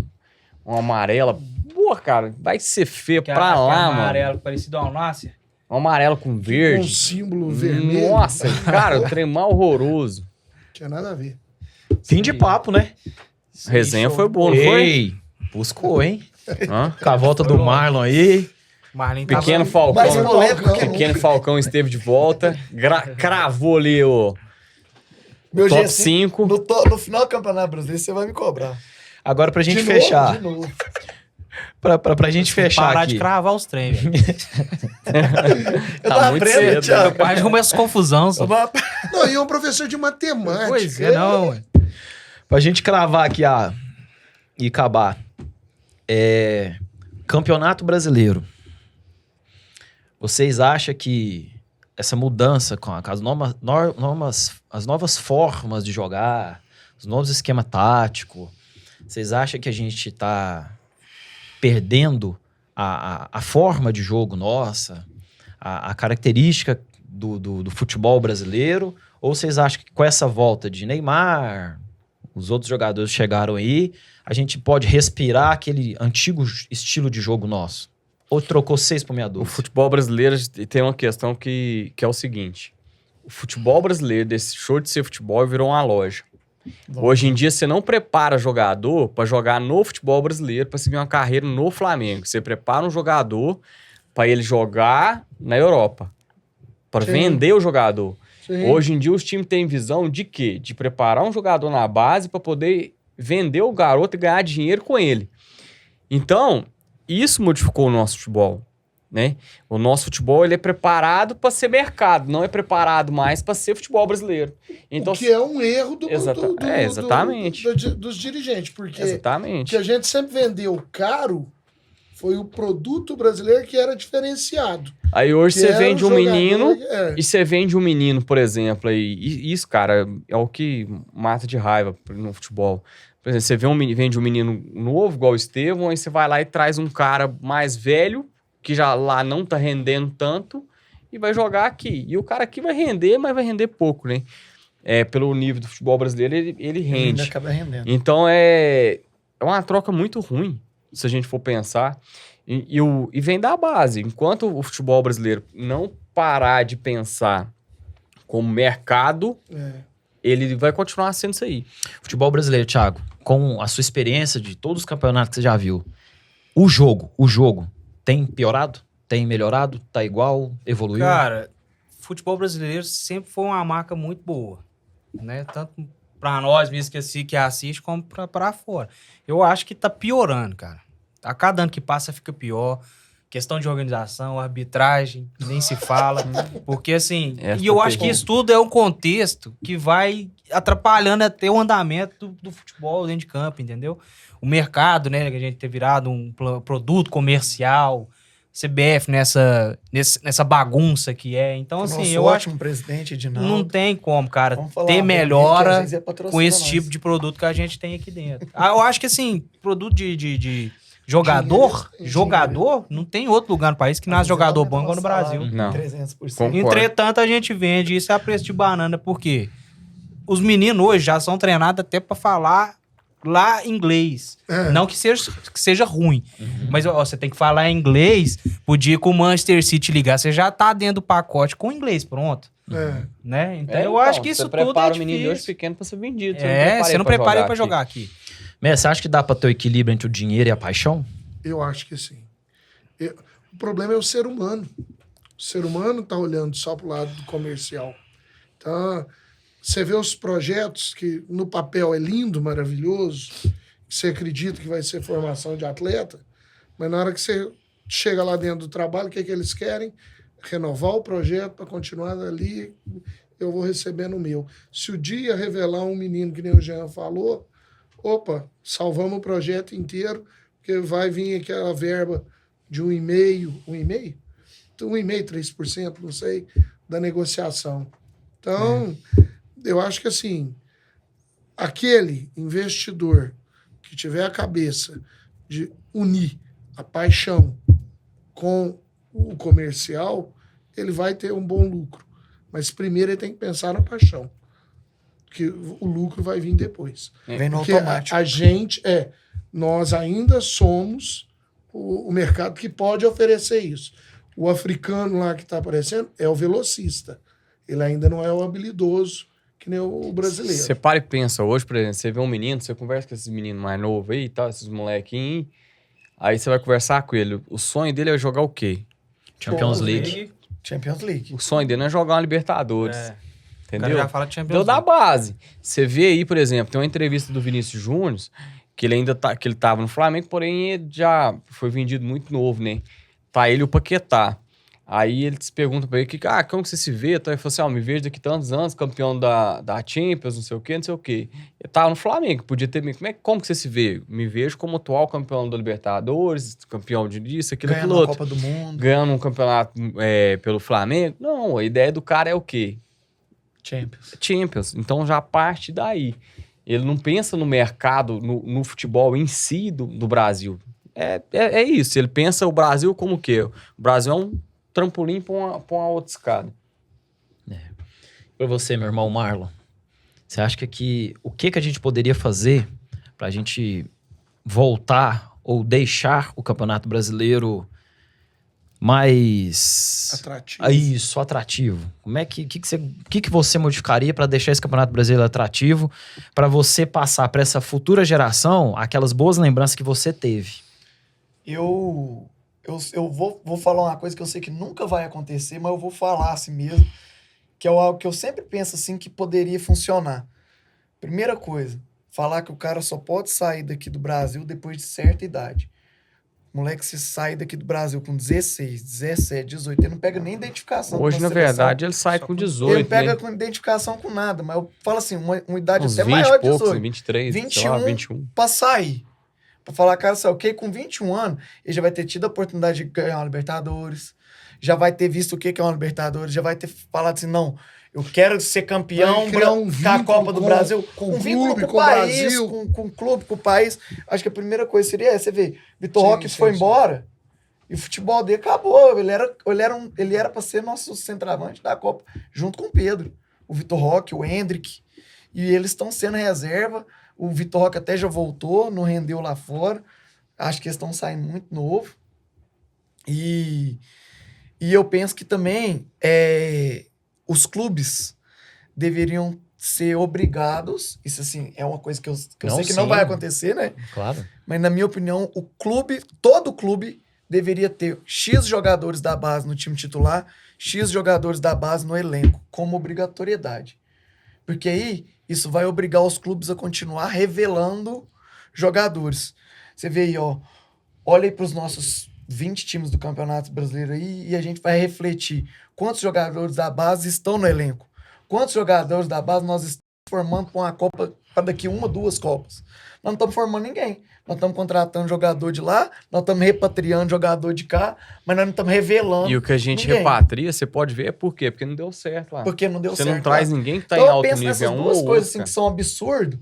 uma amarela. Boa, cara. Vai ser feio Que pra lá, mano. amarelo parecido ao Alnácia. Uma amarela com Com um verde. símbolo vermelho. Nossa, cara, o trem mal horroroso. Tinha nada a ver. Fim de papo, né? A resenha foi boa, não foi? Ei, buscou, hein? Hã? Com a volta do Marlon aí. Marlin Pequeno tava... Mais Falcão. polêmico que Pequeno Falcão esteve de volta. Cravou ali o Meu top G5, 5. no final do Campeonato Brasileiro, você vai me cobrar. Agora, pra gente De novo, fechar. de novo. Pra gente fechar Parar aqui. de cravar os trem, velho. Eu Tá tava muito aprendendo, cedo, Thiago. Mas arruma essa confusão, só. Eu tava- Não, e é um professor de matemática. Pois é, não, ué. Pra gente cravar aqui e acabar. Campeonato Brasileiro. Vocês acham que essa mudança com as novas formas de jogar, os novos esquemas táticos, vocês acham que a gente tá perdendo a forma de jogo nossa, a característica do futebol brasileiro? Ou vocês acham que com essa volta de Neymar, os outros jogadores chegaram aí, a gente pode respirar aquele antigo estilo de jogo nosso? Ou trocou 6 por meia O dúzia? futebol brasileiro tem uma questão que é o seguinte. O futebol brasileiro, desse show de ser futebol, virou uma loja. Hoje em dia, você não prepara jogador para jogar no futebol brasileiro, para seguir uma carreira no Flamengo. Você prepara um jogador para ele jogar na Europa, para Sim. vender o jogador. Sim. Hoje em dia, os times têm visão de quê? De preparar um jogador na base para poder vender o garoto e ganhar dinheiro com ele. Então, isso modificou o nosso futebol, né? O nosso futebol ele é preparado para ser mercado, não é preparado mais para ser futebol brasileiro. Então, O que é um erro exatamente. dos dirigentes, porque Exatamente. o que a gente sempre vendeu caro foi o produto brasileiro que era diferenciado. Aí hoje Que você era vende o um jogador menino que- e você vende um menino, por exemplo, e isso, cara, é o que mata de raiva no futebol. Por exemplo, você vende um menino novo, igual o Estevão, aí você vai lá e traz um cara mais velho, que já lá não tá rendendo tanto, e vai jogar aqui. E o cara aqui vai render, mas vai render pouco, né? Pelo nível do futebol brasileiro, ele Ele ainda rende. acaba rendendo. Então é uma troca muito ruim, se a gente for pensar. E vem da base. Enquanto o futebol brasileiro não parar de pensar como mercado, ele vai continuar sendo isso aí. Futebol brasileiro, Thiago, com a sua experiência de todos os campeonatos que você já viu, o jogo tem piorado? Tem melhorado? Tá igual? Evoluiu? Cara, futebol brasileiro sempre foi uma marca muito boa, né? Tanto pra nós mesmo que assiste, como pra fora. Eu acho que tá piorando, cara. A cada ano que passa fica pior. Questão de organização, arbitragem, nem se fala. Porque assim, e eu acho que isso tudo é um contexto que vai atrapalhando até o andamento do futebol dentro de campo, entendeu? O mercado, né, que a gente ter virado um produto comercial, CBF nessa bagunça que é. Então, assim, Nosso eu acho ótimo presidente, Edinaldo. não tem como, cara, Vamos falar, ter vamos ver que às melhora vezes é patrocínio com esse nós. tipo de produto que a gente tem aqui dentro. Eu acho que, assim, produto de jogador, não tem outro lugar no país que nasce jogador bom igual no Brasil. Não. 300%. Concordo. Entretanto, a gente vende isso a preço de banana, porque os meninos hoje já são treinados até pra falar lá inglês. Não que seja ruim, mas ó, você tem que falar inglês pro dia que o Manchester City ligar, você já tá dentro do pacote com inglês, pronto. Né? Então eu acho que isso você tudo é prepara o menino de hoje difícil. pequeno pra ser vendido. Você não prepara ele pra jogar aqui. Messi, você acha que dá pra ter o equilíbrio entre o dinheiro e a paixão? Eu acho que sim. O problema é o ser humano. O ser humano tá olhando só pro lado do comercial. Então, você vê os projetos que no papel é lindo, maravilhoso, que você acredita que vai ser formação de atleta, mas na hora que você chega lá dentro do trabalho, o que eles querem? Renovar o projeto para continuar ali, eu vou recebendo o meu. Se o dia revelar um menino, que nem o Jean falou, opa, salvamos o projeto inteiro, porque vai vir aquela verba de 1,5%, 3%, não sei, da negociação. Então, eu acho que assim, aquele investidor que tiver a cabeça de unir a paixão com o comercial, ele vai ter um bom lucro. Mas primeiro ele tem que pensar na paixão, que o lucro vai vir depois. Vem no Porque automático. nós ainda somos o mercado que pode oferecer isso. O africano lá que está aparecendo é o velocista. Ele ainda não é o habilidoso que nem o brasileiro. Você para e pensa hoje, por exemplo, você vê um menino, você conversa com esses meninos mais novos aí, tá, esses molequinhos, aí você vai conversar com ele. O sonho dele é jogar o quê? Champions League. Champions League. O sonho dele não é jogar uma Libertadores. O Entendeu? cara já fala de Champions Deu da League. base. Você vê aí, por exemplo, tem uma entrevista do Vinícius Júnior, que ele ainda tá, que ele tava no Flamengo, porém ele já foi vendido muito novo, né? Tá ele e o Paquetá. Aí eles perguntam pra ele, como que você se vê? Então ele falou assim, me vejo daqui tantos anos, campeão da Champions, não sei o quê. Ele tava no Flamengo, podia ter... Como que você se vê? Me vejo como atual campeão da Libertadores, campeão disso, aquilo, Ganhando aquilo a outro. Copa do Mundo. Ganhando um campeonato pelo Flamengo. Não, a ideia do cara é o quê? Champions. Então já parte daí. Ele não pensa no mercado, no futebol em si do Brasil. É isso. Ele pensa o Brasil como o quê? O Brasil é um trampolim para uma outra escada. Pra você, meu irmão Marlon, você acha que o que a gente poderia fazer pra gente voltar ou deixar o Campeonato Brasileiro mais... Atrativo. Isso, atrativo. Como é que você modificaria para deixar esse Campeonato Brasileiro atrativo, para você passar para essa futura geração aquelas boas lembranças que você teve? Eu vou falar uma coisa que eu sei que nunca vai acontecer, mas eu vou falar assim mesmo, que é algo que eu sempre penso assim que poderia funcionar. Primeira coisa, falar que o cara só pode sair daqui do Brasil depois de certa idade. O moleque, se sai daqui do Brasil com 16, 17, 18, ele não pega nem identificação. Hoje, na verdade, ele sai com 18, ele pega né? com identificação com nada, mas eu falo assim, uma idade Uns até 20 maior de poucos, 18. 23, 21, sei lá, 21. pra sair. Pra falar, cara, sabe o quê? Com 21 anos, ele já vai ter tido a oportunidade de ganhar uma Libertadores, já vai ter visto o que é uma Libertadores, já vai ter falado assim, não, eu quero ser campeão Vai criar um com a Copa do Brasil, com um vínculo clube, com o com o país, Brasil. com o clube, com o país. Acho que a primeira coisa seria essa, você vê, Vitor Sim, Roque sim, foi sim. embora e o futebol dele acabou. Ele era pra ser nosso centroavante da Copa, junto com o Pedro, o Vitor Roque, o Hendrick, e eles estão sendo reserva. O Vitor Roque até já voltou, não rendeu lá fora. Acho que eles estão saindo muito novo. E eu penso que também os clubes deveriam ser obrigados, isso assim, é uma coisa que eu Não, sei que não sim. vai acontecer, né? Claro. Mas na minha opinião, todo clube deveria ter X jogadores da base no time titular, X jogadores da base no elenco, como obrigatoriedade. Porque aí, isso vai obrigar os clubes a continuar revelando jogadores. Você vê aí, ó, olha aí para os nossos 20 times do Campeonato Brasileiro aí e a gente vai refletir quantos jogadores da base estão no elenco. Quantos jogadores da base nós estamos formando para uma Copa, para daqui 1 ou 2 Copas. Nós não estamos formando ninguém. Nós estamos contratando jogador de lá, nós estamos repatriando jogador de cá, mas nós não estamos revelando. E o que a gente ninguém. repatria, você pode ver, é por quê? Porque não deu certo lá. Porque não deu Você certo. não traz lá. ninguém que tá Então em eu alto penso nível, nessas um duas ou coisas outro, assim, que são absurdo,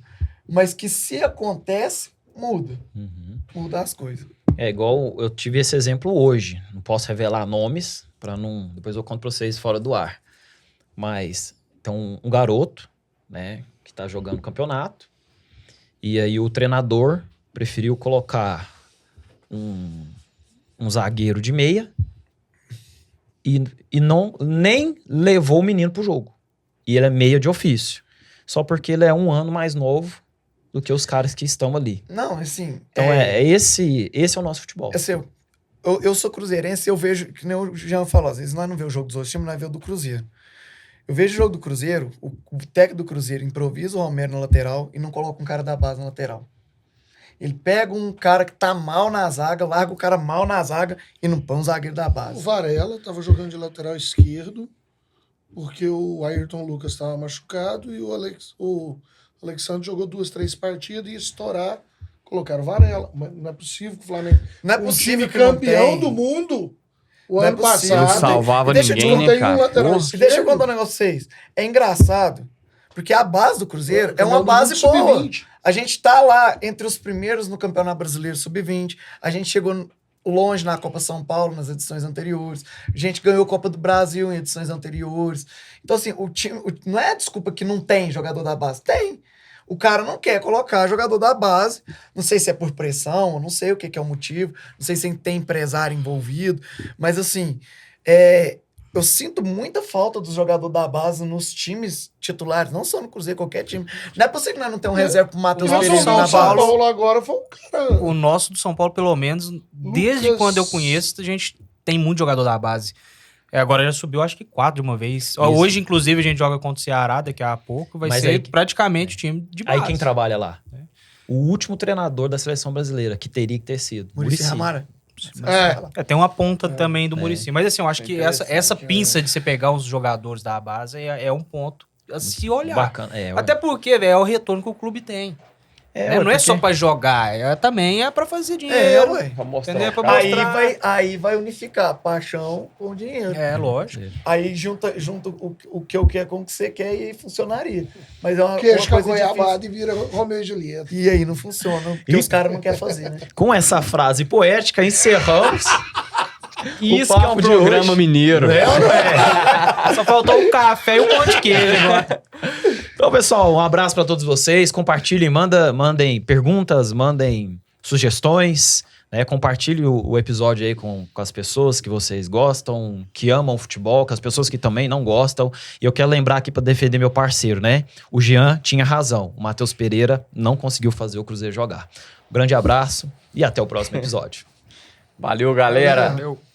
mas que se acontece, muda. Uhum. Muda as coisas. É igual, eu tive esse exemplo hoje. Não posso revelar nomes, para não... Depois eu conto pra vocês fora do ar. Mas, então, um garoto, né, que tá jogando campeonato, e aí o treinador preferiu colocar um zagueiro de meia e não, nem levou o menino pro jogo. E ele é meia de ofício. Só porque ele é 1 ano mais novo do que os caras que estão ali. Não, assim... Então, esse é o nosso futebol. Assim, eu sou cruzeirense e eu vejo, que nem o Jean falou, às vezes nós não vemos o jogo dos outros times, nós vemos o do Cruzeiro. Eu vejo o jogo do Cruzeiro, o técnico do Cruzeiro improvisa o Romero na lateral e não coloca um cara da base na lateral. Ele pega um cara que tá mal na zaga, larga o cara mal na zaga e não põe um zagueiro da O base. Varela estava jogando de lateral esquerdo, porque o Ayrton Lucas estava machucado e o Alexandre jogou 2, 3 partidas e ia estourar. Colocaram o Varela. Mas não é possível que o Flamengo... Não é um possível time que não campeão tem. do mundo o Não é ano possível. Não passado. salvava Deixa eu te ninguém, contar né, aí um cara? lateral Porra. esquerdo. Deixa eu contar um negócio pra vocês. É engraçado, porque a base do Cruzeiro é uma Campeão do base mundo boa. sub-20. A gente tá lá entre os primeiros no Campeonato Brasileiro Sub-20. A gente chegou longe na Copa São Paulo nas edições anteriores. A gente ganhou a Copa do Brasil em edições anteriores. Então, assim, o time não é desculpa que não tem jogador da base. Tem. O cara não quer colocar jogador da base. Não sei se é por pressão, não sei o que é o motivo. Não sei se tem empresário envolvido. Mas, assim, eu sinto muita falta dos jogadores da base nos times titulares, não só no Cruzeiro, qualquer time. Não é possível que nós não tenhamos reserva pro Matheus O Pereira São na base. Paulo agora foi um cara... O nosso do São Paulo, pelo menos, desde Lucas- quando eu conheço, a gente tem muito jogador da base. Agora já subiu, acho que 4 de uma vez. Hoje, inclusive, a gente joga contra o Ceará daqui a pouco. Vai Mas ser aí- praticamente o time de base. Aí quem trabalha lá? O último treinador da seleção brasileira, que teria que ter sido. Muricy Ramara. Tem uma ponta também do Muricy. Mas assim, eu acho É que essa interessante, pinça de você pegar os jogadores da base é um ponto a se olhar. Bacana. Até porque, velho, é o retorno que o clube tem. Né? Não é só pra jogar, também é pra fazer dinheiro. Ué. Pra mostrar Entendeu? o Pra cara. mostrar. Aí vai unificar paixão com dinheiro. É, lógico. Aí junta o que eu quero com o que você quer e funcionaria. Mas é uma Queijo com a coisa difícil. goiabada e vira Romeu e Julieta. E aí não funciona, porque os caras não querem fazer, né? Com essa frase poética, encerramos. Isso o que é um papo de programa hoje. mineiro. É ou não é? Só faltou um café e um pão de queijo agora. Então, pessoal, um abraço para todos vocês. Compartilhem, mandem perguntas, mandem sugestões, né? Compartilhe o episódio aí com as pessoas que vocês gostam, que amam futebol, com as pessoas que também não gostam. E eu quero lembrar aqui para defender meu parceiro, né? O Jean tinha razão. O Matheus Pereira não conseguiu fazer o Cruzeiro jogar. Um grande abraço e até o próximo episódio. Valeu, galera. Valeu.